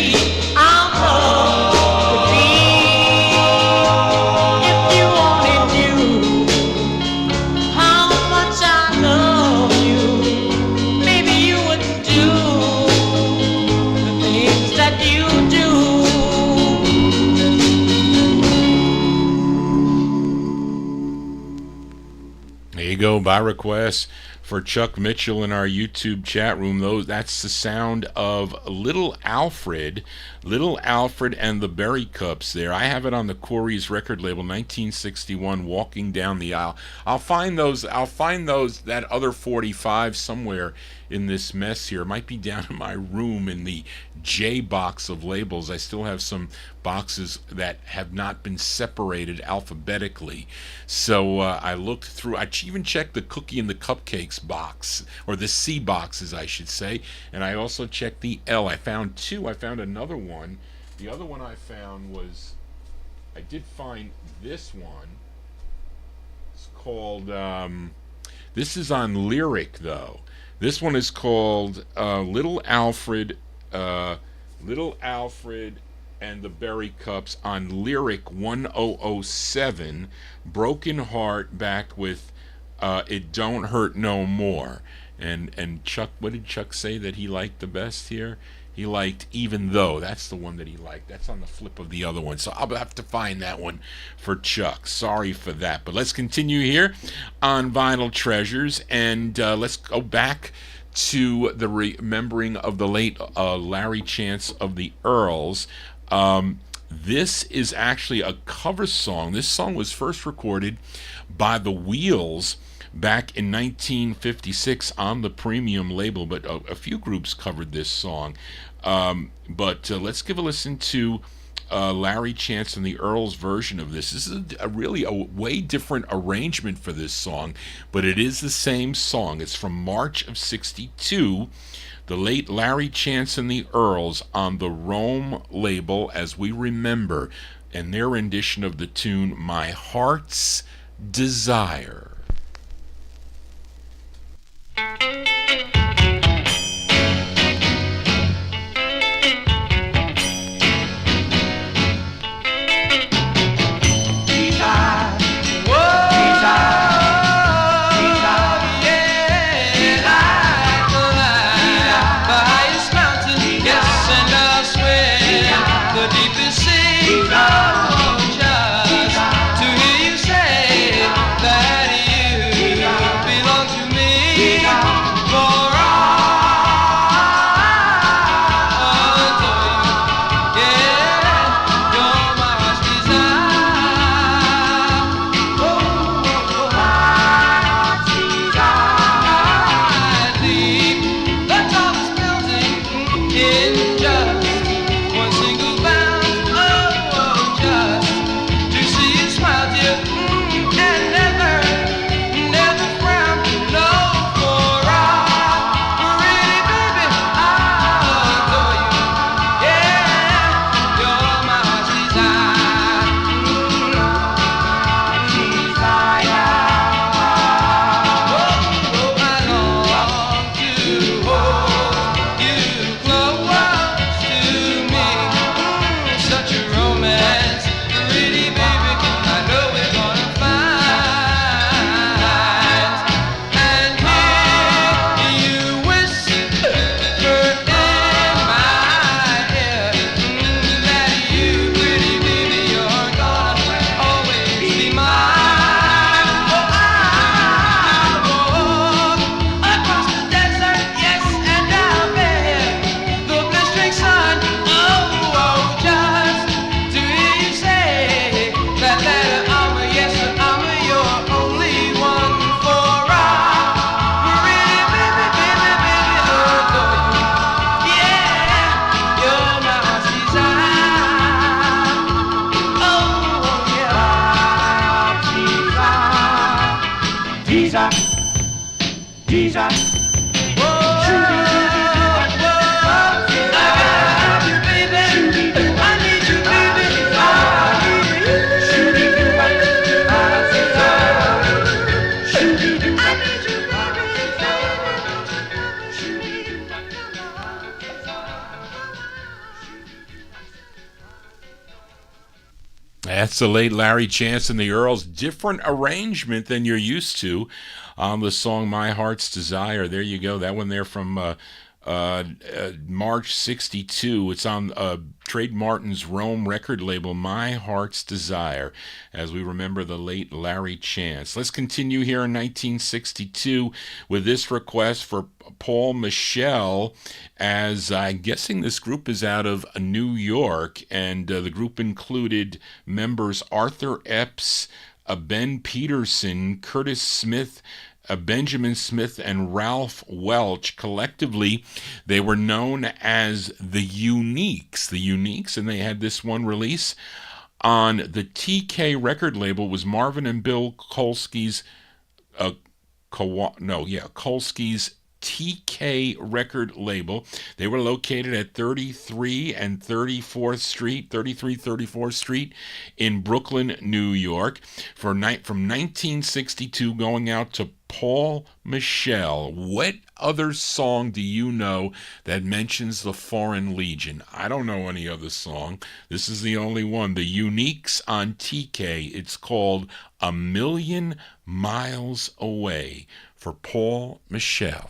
our love could be. If you only knew how much I love you, maybe you wouldn't do the things that you do. There you go, by request for Chuck Mitchell in our YouTube chat room. That's the sound of Little Alfred and the Berry Cups there. I have it on the Corey's record label, 1961, Walking Down the Aisle. I'll find that other 45 somewhere in this mess here. It might be down in my room in the J box of labels. I still have some boxes that have not been separated alphabetically. So I looked through, I even checked the Cookie and the Cupcakes box, or the C boxes, I should say, and I also checked the L. I found two. I found another one. The other one I found was, I did find this one. It's called, this is on Lyric, though. This one is called Little Alfred and the Berry Cups on Lyric 1007, Broken Heart, back with It Don't Hurt No More. And Chuck, what did Chuck say that he liked the best here? He liked Even Though. That's the one that he liked. That's on the flip of the other one. So I'll have to find that one for Chuck. Sorry for that. But let's continue here on Vinyl Treasures. And let's go back to the remembering of the late Larry Chance of the Earls. This is actually a cover song. This song was first recorded by the Wheels back in 1956 on the Premium label, but a few groups covered this song. But let's give a listen to Larry Chance and the Earls version of this. This is really a way different arrangement for this song, but it is the same song. It's from March of '62. The late Larry Chance and the Earls on the Rome label, As We Remember, and their rendition of the tune My Heart's Desire. That's the late Larry Chance and the Earls. Different arrangement than you're used to on the song My Heart's Desire. There you go. That one there from March '62. It's on Trade Martin's Rome record label, My Heart's Desire, as we remember the late Larry Chance. Let's continue here in 1962 with this request for Paul Michel, as I'm guessing this group is out of New York, and the group included members Arthur Epps, Ben Peterson, Curtis Smith, Benjamin Smith, and Ralph Welch. Collectively, they were known as the Uniques. The Uniques, and they had this one release on the TK record label. Was Marvin and Bill Kolsky's Kolsky's TK record label. They were located at 33 and 34th Street, 34th Street in Brooklyn, New York. From 1962 going out to Paul Michel. What other song do you know that mentions the Foreign Legion? I don't know any other song. This is the only one. The Uniques on TK. It's called A Million Miles Away for Paul Michel.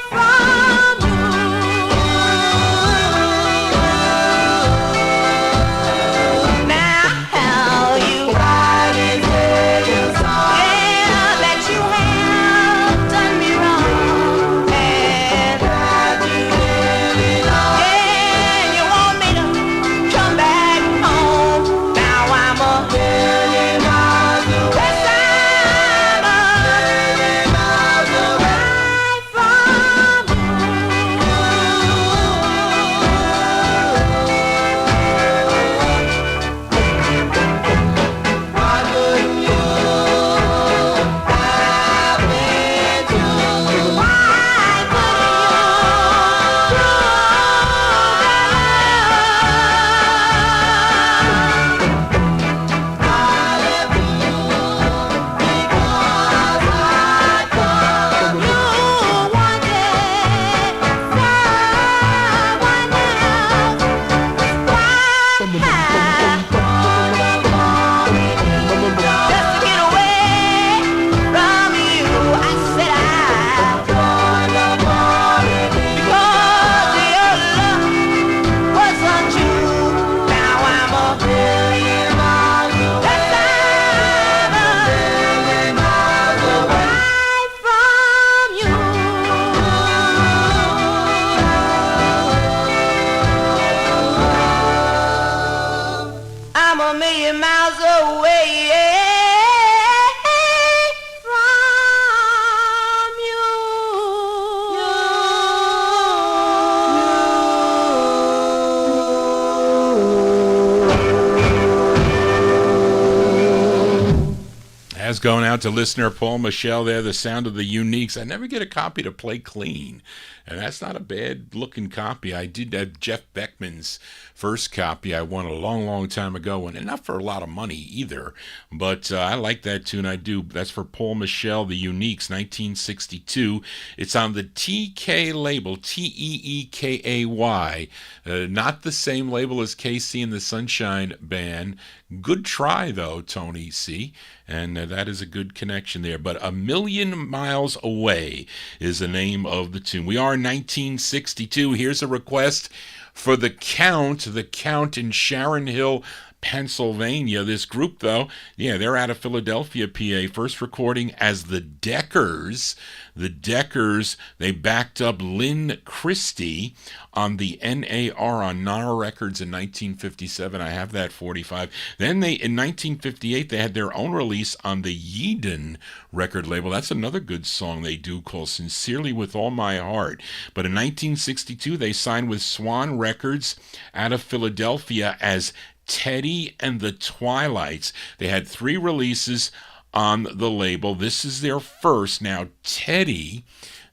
From going out to listener Paul Michelle there, the sound of the Uniques. I never get a copy to play clean, and that's not a bad-looking copy. I did have Jeff Beckman's first copy I won a long, long time ago, and not for a lot of money either, but I like that tune. I do. That's for Paul Michelle, the Uniques, 1962. It's on the TK label, Teekay, not the same label as KC and the Sunshine Band. Good try, though, Tony C., and that is a good connection there. But A Million Miles Away is the name of the tune. We are in 1962. Here's a request for the Count in Sharon Hill, Pennsylvania. This group, though, they're out of Philadelphia, PA. First recording as the Deckers. The Deckers, they backed up Lynn Christie on the NAR on NAR Records in 1957. I have that 45. Then in 1958, they had their own release on the Yeadon record label. That's another good song they do called Sincerely With All My Heart. But in 1962, they signed with Swan Records out of Philadelphia as Teddy and the Twilights. They had 3 releases on the label. This is their first. Now, Teddy,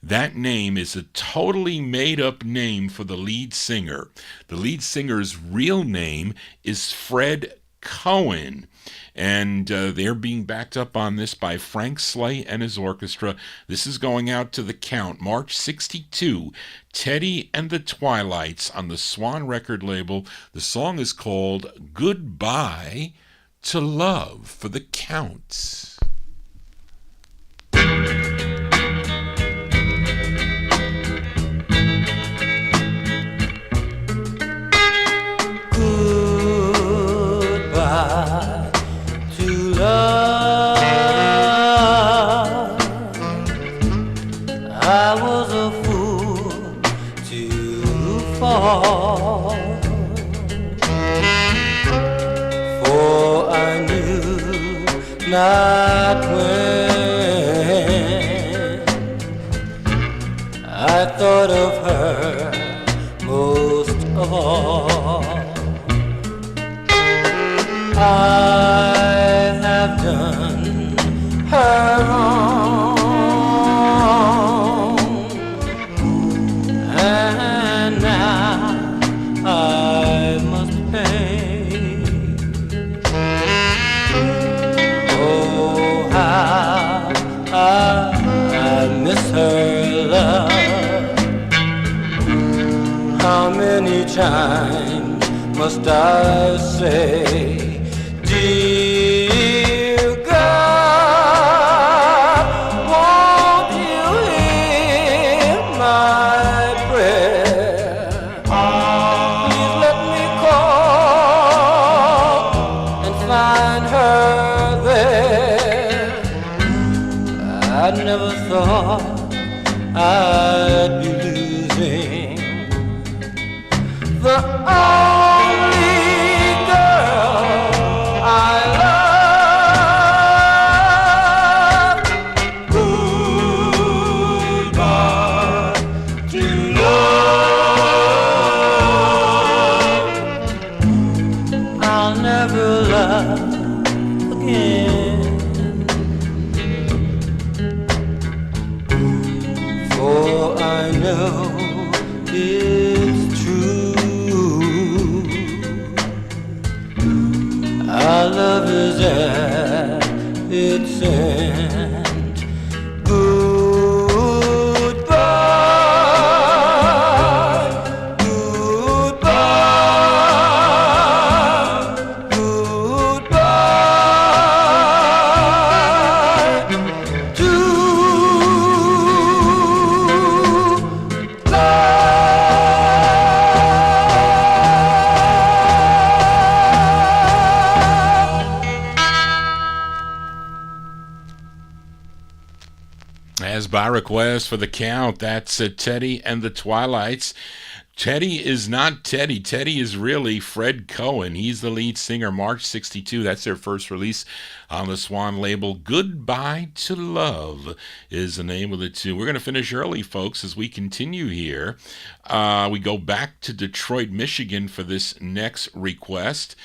that name is a totally made-up name for the lead singer. The lead singer's real name is Fred Cohen, and they're being backed up on this by Frank Slay and his orchestra. This is going out to the Count, March 62, Teddy and the Twilights on the Swan record label. The song is called Goodbye to Love for the Count. Goodbye to love. I was a fool to fall, for I knew not when I thought of her most of all. I have done her wrong, and now I must pay. Oh, how I miss her love. How many times must I say, dear God, won't you hear my prayer? Please let me call and find her there. I never thought I'd be losing the only girl I love. Goodbye to love. I'll never love again, for I know it's true. Our love is at its end. Goodbye, goodbye, goodbye to As by request for the Count, that's Teddy and the Twilights. Teddy is not Teddy. Teddy is really Fred Cohen. He's the lead singer, March 62. That's their first release on the Swan label. Goodbye to Love is the name of the tune. We're going to finish early, folks, as we continue here. We go back to Detroit, Michigan for this next request.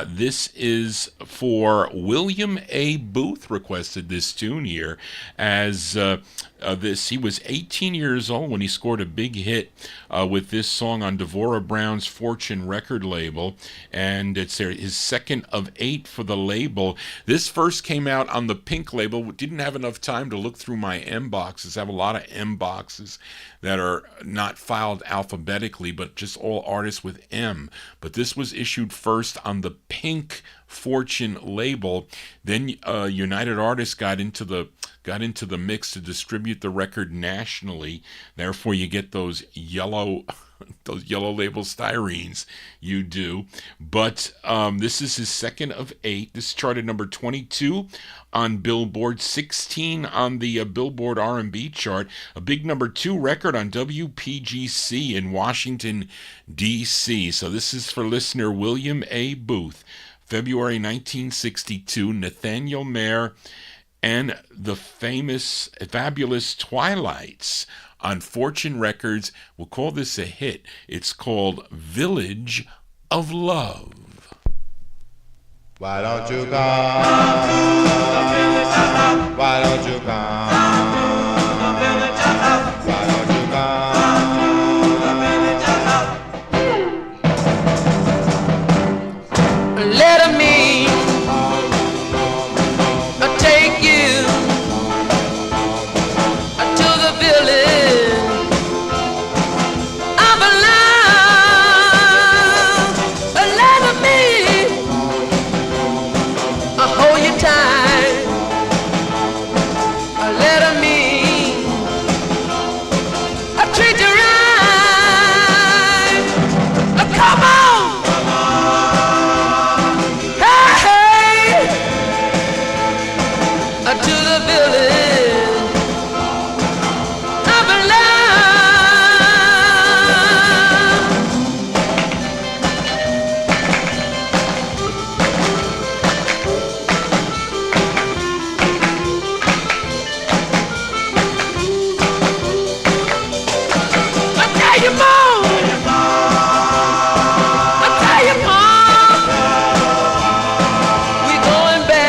This is for William A. Booth requested this tune here as he was 18 years old when he scored a big hit with this song on Devorah Brown's Fortune record label, and it's his second of 8 for the label. This first came out on the Pink label. Didn't have enough time to look through my M boxes. I have a lot of M boxes that are not filed alphabetically, but just all artists with M. But this was issued first on the Pink Fortune label. Then United Artists got into the mix to distribute the record nationally. Therefore, you get those yellow label styrenes. You do. But this is his second of 8. This charted number 22 on Billboard, 16 on the Billboard R&B chart, a big number 2 record on WPGC in Washington, D.C. So this is for listener William A. Booth, February 1962, Nathaniel Mayer and the fabulous Twilights on Fortune Records. We'll call this a hit. It's called Village of Love. Why don't you come? Why don't you come? Why don't you come? Let me take you to the village of love. Let me hold you tight. Let me treat you right. Come on. To the village of love. I tell you more. I tell you more. We going back.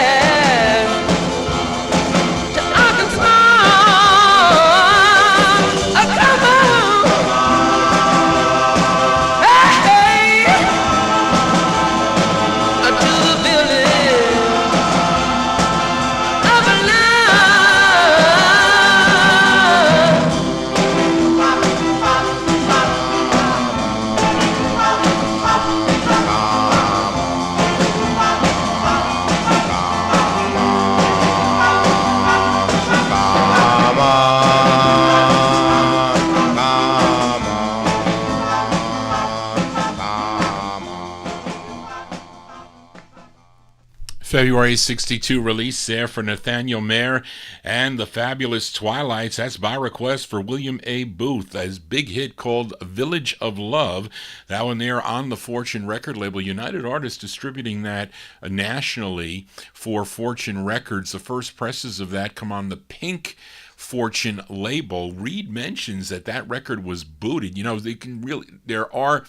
February 62 release there for Nathaniel Mayer and the fabulous Twilights. That's by request for William A. Booth. His big hit called Village of Love. That one there on the Fortune record label. United Artists distributing that nationally for Fortune Records. The first presses of that come on the Pink Fortune label. Reed mentions that record was booted. You know, there are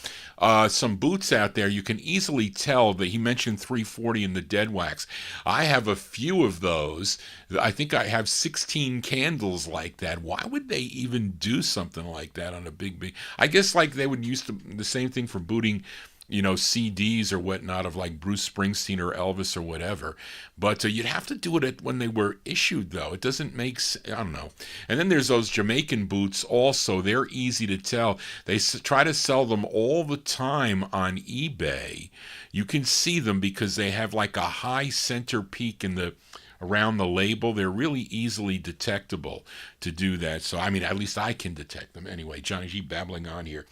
some boots out there. You can easily tell that he mentioned 340 in the Dead Wax. I have a few of those. I think I have 16 candles like that. Why would they even do something like that on a big? I guess like they would use the same thing for booting, you know, CDs or whatnot of like Bruce Springsteen or Elvis or whatever. But you'd have to do it when they were issued, though. It doesn't make I don't know. And then there's those Jamaican boots also. They're easy to tell. They try to sell them all the time on eBay. You can see them because they have like a high center peak around the label. They're really easily detectable to do that. So, I mean, at least I can detect them. Anyway, Johnny G babbling on here.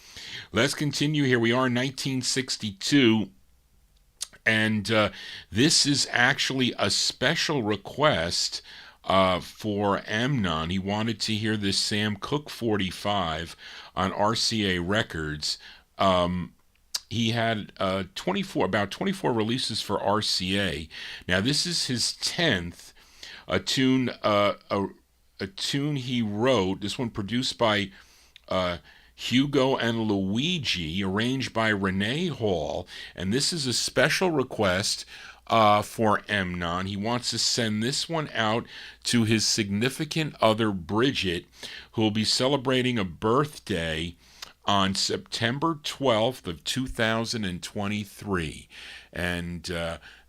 Let's continue here. We are in 1962. And this is actually a special request for Amnon. He wanted to hear this Sam Cooke 45 on RCA Records. He had about 24 releases for RCA. Now this is his 10th. A tune he wrote. This one produced by Hugo and Luigi, arranged by Renee Hall. And this is a special request for Emnon. He wants to send this one out to his significant other, Bridget, who will be celebrating a birthday on September 12th of 2023. And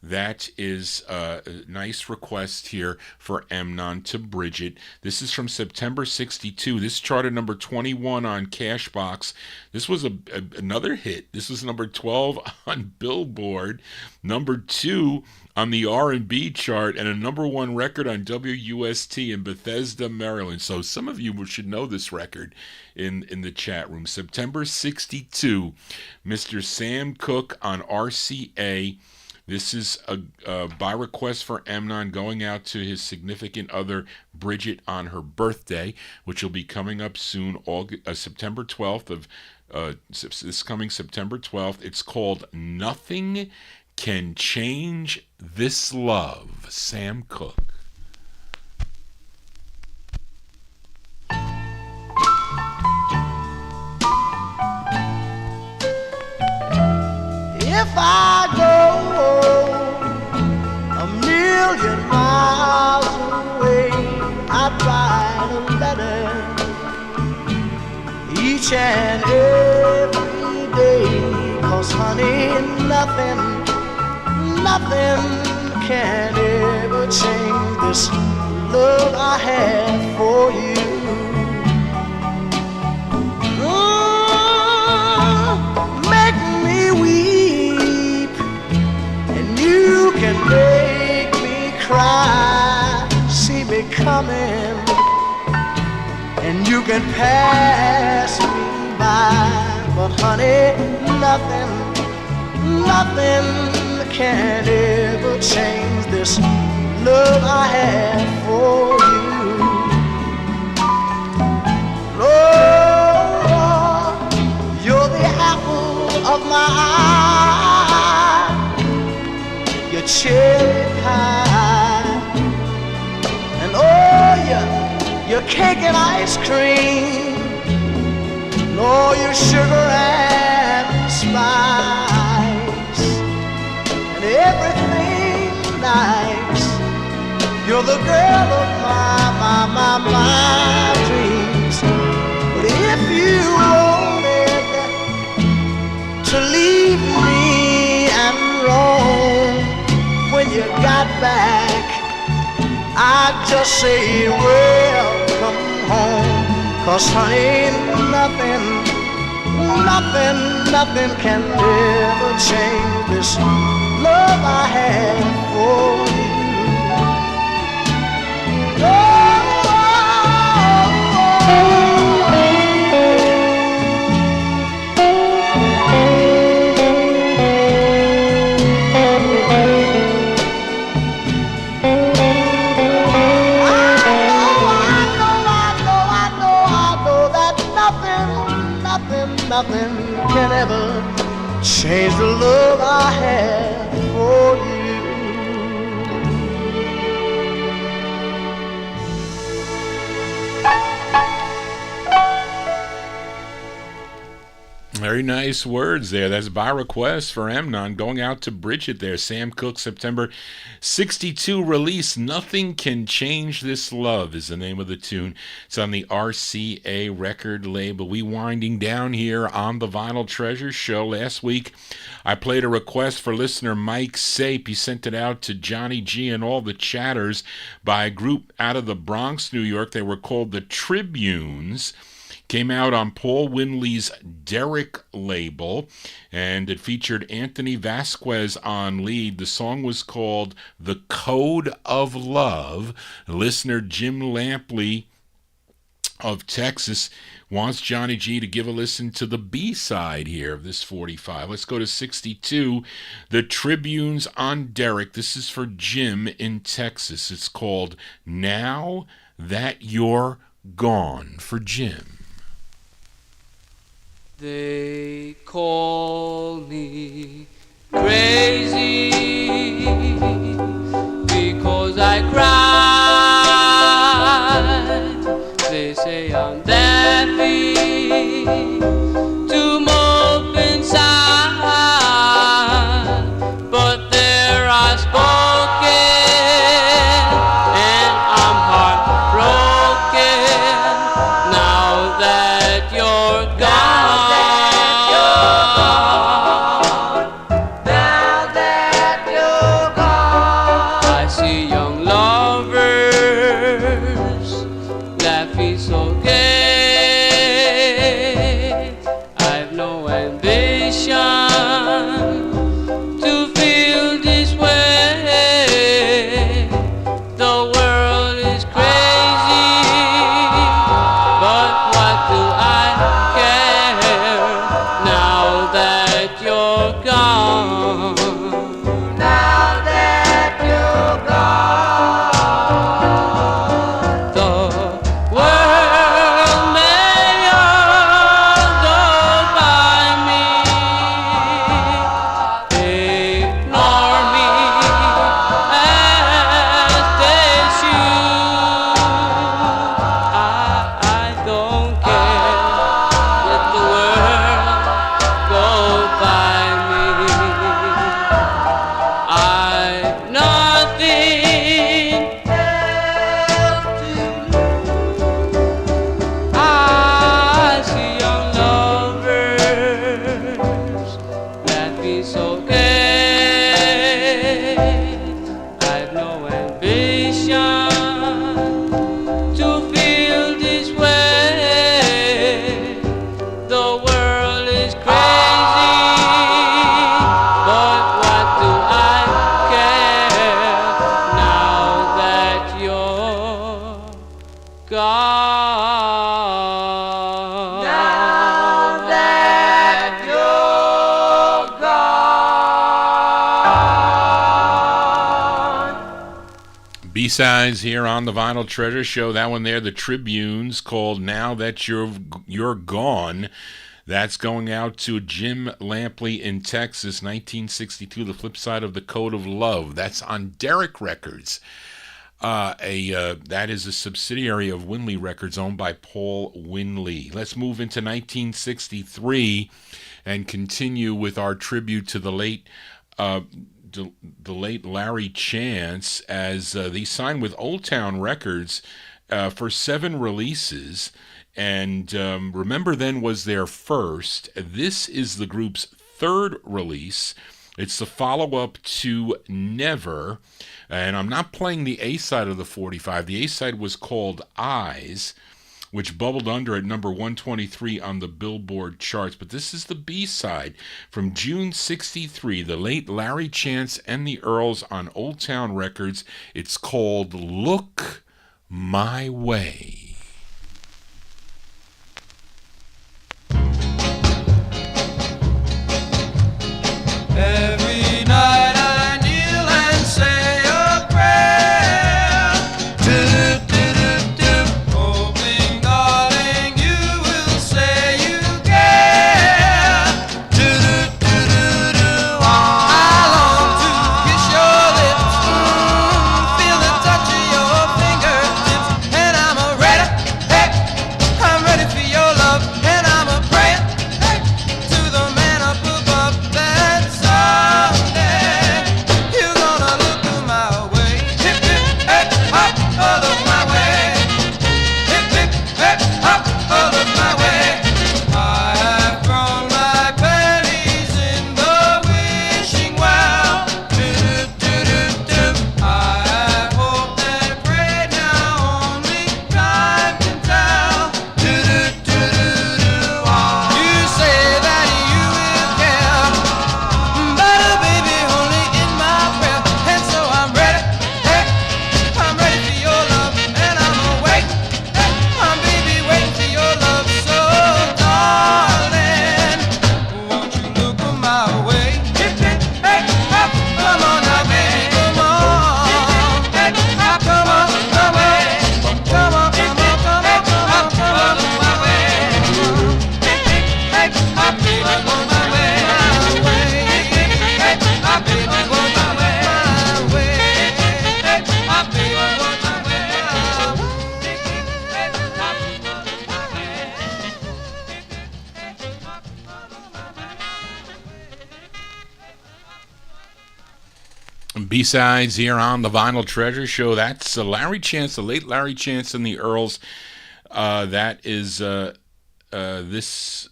that is a nice request here for Emnon to Bridget. This is from September 62. This charted number 21 on Cashbox. This was another hit. This was number 12 on Billboard, number 2 on the R&B chart, and a number 1 record on WUST in Bethesda, Maryland. So some of you should know this record in the chat room. September 62, Mr. Sam Cooke on RCA. This is by request for Emnon, going out to his significant other, Bridget, on her birthday, which will be coming up soon, September 12th of this coming September 12th. It's called Nothing Can Change This Love. Sam Cooke. If I go a million miles away, I'd write a letter each and every day. 'Cause honey, nothing can ever change this love I have for you. Make me weep, and you can make me cry. See me coming, and you can pass me by. But honey, nothing can ever change this love I have for you. Lord, you're the apple of my eye, your cherry pie, and oh, your cake and ice cream, and all your sugar and spice, and everything nice. You're the girl of my dreams. But if you wanted to leave me and roam, when you got back, I'd just say welcome home. 'Cause honey, nothing can ever change this love I have for you. Nothing can ever change the love I have for you. Very nice words there. That's by request for Emnon, going out to Bridget there. Sam Cooke, September 62 release. Nothing Can Change This Love is the name of the tune. It's on the RCA record label. We winding down here on the Vinyl Treasure Show. Last week, I played a request for listener Mike Sape. He sent it out to Johnny G and all the chatters by a group out of the Bronx, New York. They were called the Tribunes. Came out on Paul Winley's Derek label, and it featured Anthony Vasquez on lead. The song was called The Code of Love. Listener Jim Lampley of Texas wants Johnny G to give a listen to the B-side here of this 45. Let's go to 62. The Tribunes on Derek. This is for Jim in Texas. It's called Now That You're Gone, for Jim. They call me crazy because I cry. They say I'm daffy I see young lovers laughing so gay. I've no ambition to feel this way. The world is crazy, but what do I care now that you're gone? Now that you're gone, the world may all go by me, ignore me as they should. I don't care, let the world go by me. I've nothing else to lose. I see young lovers laughing so gay. I've no ambition to feel this way. The world is crazy, but what do I care now that you're gone? Now that you're gone. B-sides here on the Vinyl Treasure Show. That one there, the Tribunes, called Now That You're Gone. That's going out to Jim Lampley in Texas, 1962, The Flip Side of the Code of Love. That's on Derrick Records. That is a subsidiary of Winley Records, owned by Paul Winley. Let's move into 1963 and continue with our tribute to the late Larry Chance, as they signed with Old Town Records for 7 releases. And Remember Then was their first. This is the group's 3rd release. It's the follow-up to Never. And I'm not playing the A-side of the 45. The A-side was called Eyes, which bubbled under at number 123 on the Billboard charts. But this is the B-side from June 63, the late Larry Chance and the Earls on Old Town Records. It's called Look My Way. Every night I kneel and say a prayer, hoping, darling, you will say you care. I long to kiss your lips, feel the touch of your fingertips, and I'm ready, hey, I'm ready for your love, and I'm a prayer, hey, to the man up above that someday you're gonna look my way. Hip, hip, hey, hop, oh, look my way. Hip, hip, hey, hop, oh, look my way. I have thrown my pennies in the wishing well. I have hoped and prayed, now only time can tell. You say that you will care, but baby, only in my prayer. And so I'm ready, hey, I'm ready for your love, and I'm awake, hey, I'm baby waiting for your love. So darling, won't you look my way? Hip, hip, hey, hop, come on now, baby, come on. Hip, hip, hop, come on my way. Come on, come on, come on, come on, come on my way. Hip, hip, hey, hop, baby, go my way. Hip, hip, hey, hop, baby, go my way. Hip, hip, hey, hop, baby, go my way. Hip, hip, hey, hop, go my way. B-sides here on the Vinyl Treasure Show. That's Larry Chance, the late Larry Chance and the Earls. That is this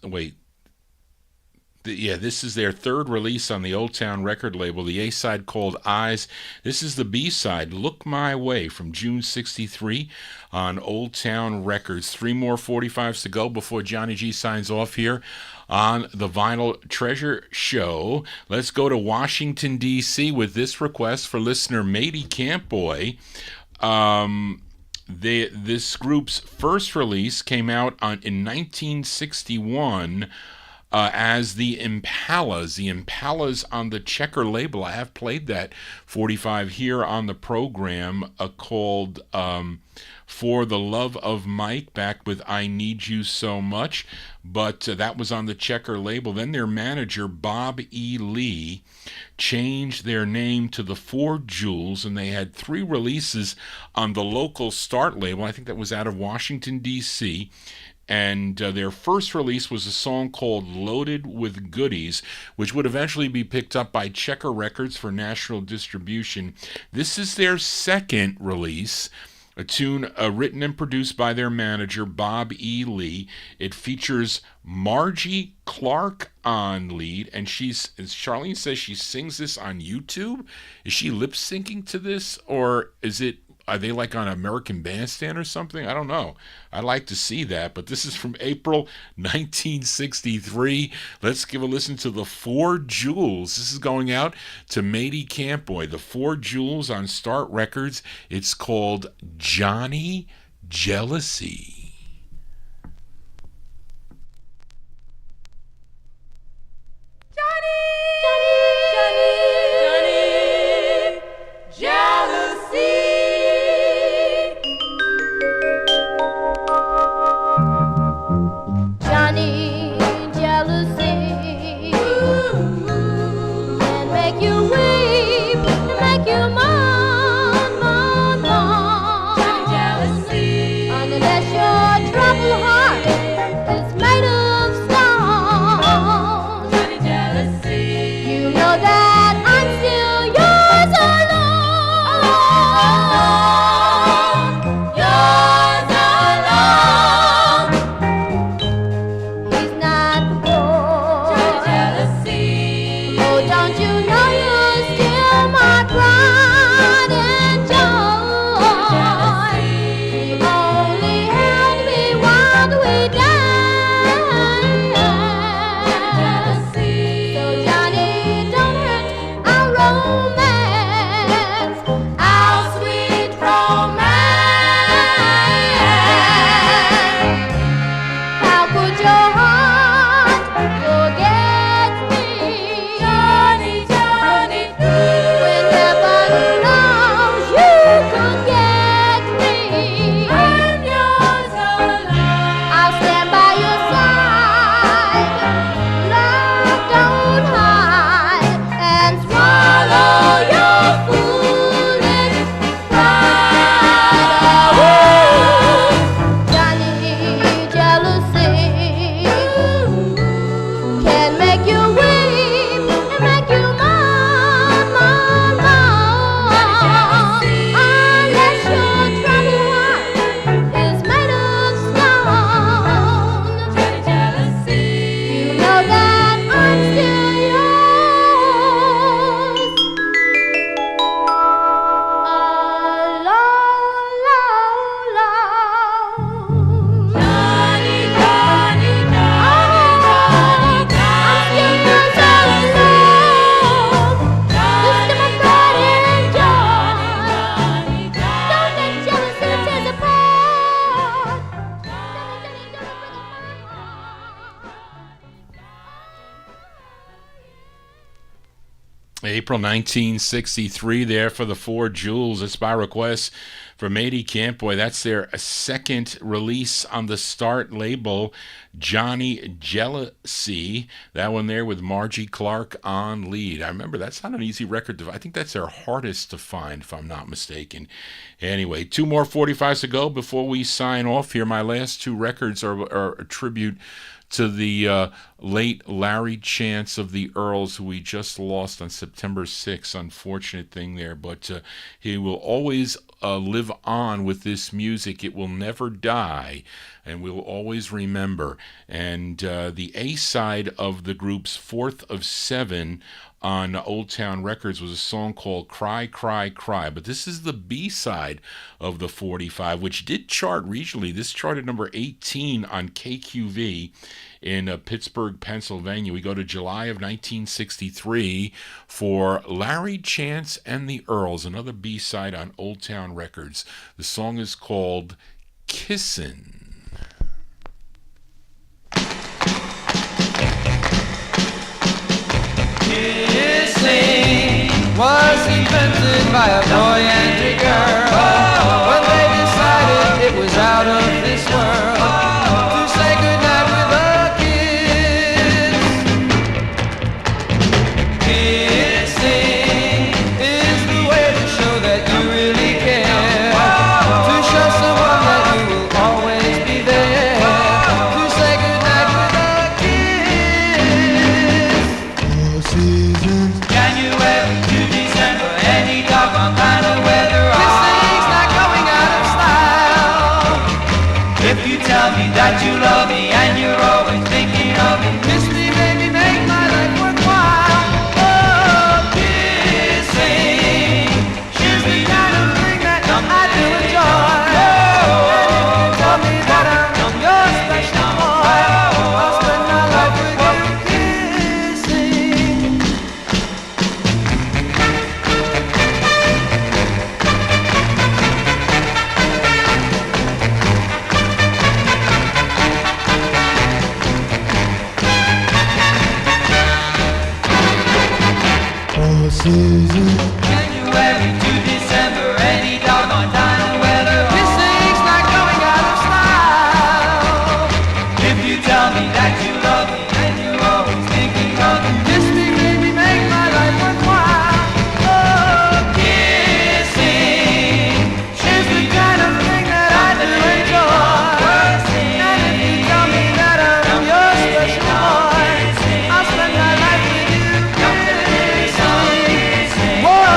is their third release on the Old Town record label. The A-side called Eyes. This is the B-side, Look My Way, from June 63 on Old Town Records. 3 more 45s to go before Johnny G signs off here on the Vinyl Treasure Show. Let's go to Washington, D.C. with this request for listener Matey Campboy. This group's first release came out in 1961 as the Impalas. The Impalas on the Checker label. I have played that 45 here on the program called For the Love of Mike, back with I Need You So Much. But that was on the Checker label. Then their manager, Bob E. Lee, changed their name to the Four Jewels, and they had 3 releases on the local Start label. I think that was out of Washington, D.C., and their first release was a song called Loaded with Goodies, which would eventually be picked up by Checker Records for national distribution. This is their second release, a tune written and produced by their manager, Bob E. Lee. It features Margie Clark on lead, and Charlene says she sings this on YouTube. Is she lip-syncing to this, or are they like on American Bandstand or something? I don't know. I'd like to see that, but this is from April 1963. Let's give a listen to the Four Jewels. This is going out to Matey Campboy. The Four Jewels on Start Records. It's called Johnny Jealousy. April 1963 there for the Four Jewels. It's by request for Matey Campboy. That's their second release on the Start label, Johnny Jealousy. That one there with Margie Clark on lead. I remember that's not an easy record I think that's their hardest to find, if I'm not mistaken. Anyway, 2 more 45s to go before we sign off here. My last 2 records are a tribute to the late Larry Chance of the Earls, who we just lost on September 6th. Unfortunate thing there, but he will always live on with this music. It will never die, and we'll always remember. And the A-side of the group's fourth of seven on Old Town Records was a song called Cry, Cry, Cry. But this is the B-side of the 45, which did chart regionally. This charted number 18 on KQV in Pittsburgh, Pennsylvania. We go to July of 1963 for Larry Chance and the Earls, another B-side on Old Town Records. The song is called Kissin'. Kissing was invented by a boy and a girl when they decided it was out of this world to say goodnight with a kiss. Kissing is the way to show that you really care, to show someone that you will always be there, to say goodnight with a kiss. January to December, any doggone kind of weather. Kissing's not going out of style. If you tell me that you love me and you're always thinking of me, kiss me, baby, make my life worthwhile. Oh, kissing is the kind of thing that I do enjoy. And if you tell me that I'm your special boy, I'll spend my life with you kissing. January to December, any doggone time of weather. Kissing's not going out of style. If you tell me that you love me and you're always thinking of me, kiss me, baby, make my life worthwhile. Oh, kissing is the kind of thing that I do enjoy. And if you tell me that I'm your special boy, I'll spend my life with you kissing. Whoa.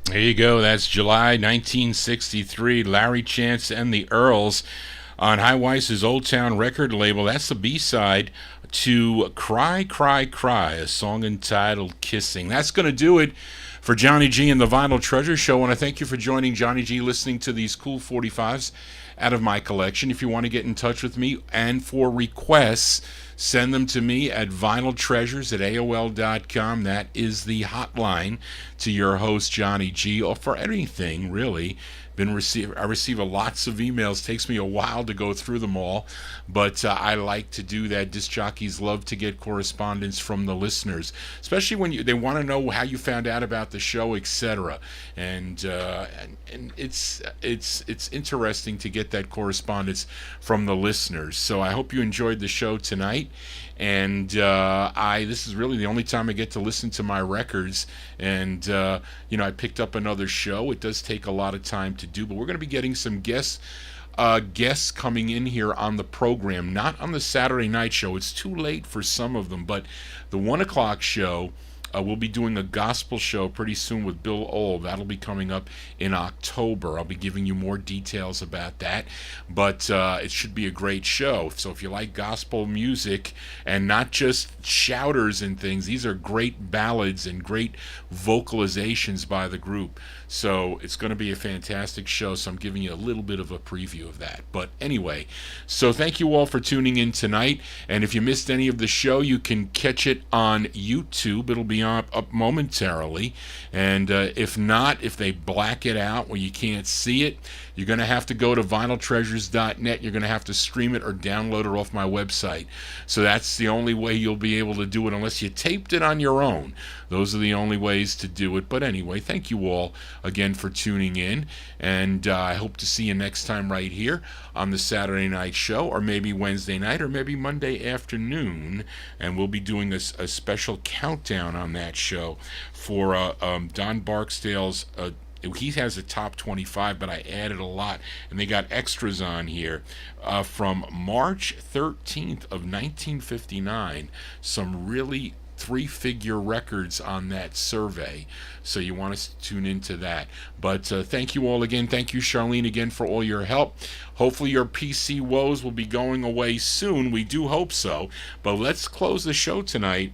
There you go. That's July 1963. Larry Chance and the Earls on High Weiss's Old Town record label. That's the B-side to Cry, Cry, Cry, a song entitled Kissing. That's going to do it for Johnny G and the Vinyl Treasure Show. I want to thank you for joining Johnny G, listening to these cool 45s out of my collection. If you want to get in touch with me and for requests, send them to me at vinyltreasures@aol.com. That is the hotline to your host, Johnny G, or for anything, really. I receive lots of emails. Takes me a while to go through them all, but I like to do that. Disc jockeys love to get correspondence from the listeners, especially when they want to know how you found out about the show, etc. And it's interesting to get that correspondence from the listeners. So I hope you enjoyed the show tonight. And this is really the only time I get to listen to my records. And I picked up another show. It does take a lot of time to do, but we're going to be getting some guests coming in here on the program. Not on the Saturday night show. It's too late for some of them. But the 1 o'clock show, we'll be doing a gospel show pretty soon with Bill Old. That'll be coming up in October. I'll be giving you more details about that, but it should be a great show. So if you like gospel music and not just shouters and things, these are great ballads and great vocalizations by the group. So it's going to be a fantastic show, so I'm giving you a little bit of a preview of that. But anyway, so thank you all for tuning in tonight, and if you missed any of the show, you can catch it on YouTube. It'll be be up momentarily. And if not, if they black it out where you can't see it, you're going to have to go to vinyltreasures.net. You're going to have to stream it or download it off my website. So that's the only way you'll be able to do it, unless you taped it on your own. Those are the only ways to do it. But anyway, thank you all again for tuning in. And I hope to see you next time right here on the Saturday night show, or maybe Wednesday night, or maybe Monday afternoon. And we'll be doing a special countdown on that show for Don Barksdale's he has a top 25, but I added a lot, and they got extras on here from March 13th of 1959. Some really three-figure records on that survey, so you want to tune into that. But thank you all again. Thank you, Charlene, again for all your help. Hopefully your PC woes will be going away soon. We do hope so. But let's close the show tonight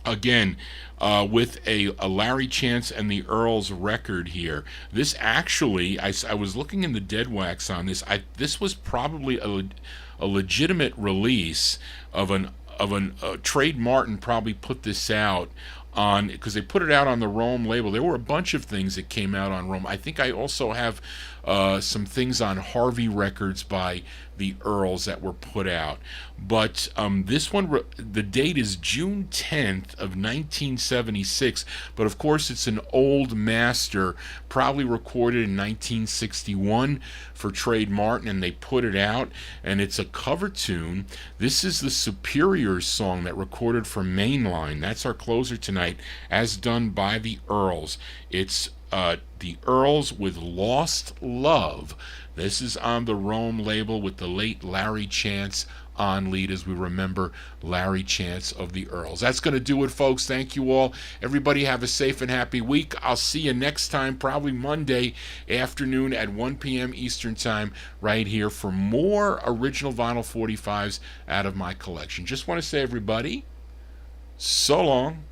again with a Larry Chance and the Earls record here. This actually, I was looking in the dead wax on this. This was probably a legitimate release of Trade Martin probably put this out on, because they put it out on the Rome label. There were a bunch of things that came out on Rome. I think I also have some things on Harvey Records by the Earls that were put out. But this one, the date is June 10th of 1976. But of course, it's an old master, probably recorded in 1961 for Trade Martin, and they put it out, and it's a cover tune. This is the Superiors song that recorded for Mainline. That's our closer tonight, as done by the Earls. It's the Earls with Lost Love. This is on the Rome label with the late Larry Chance on lead, as we remember Larry Chance of the Earls. That's going to do it, folks. Thank you all. Everybody have a safe and happy week. I'll see you next time, probably Monday afternoon at 1 p.m. Eastern Time, right here for more original vinyl 45s out of my collection. Just want to say, everybody, so long.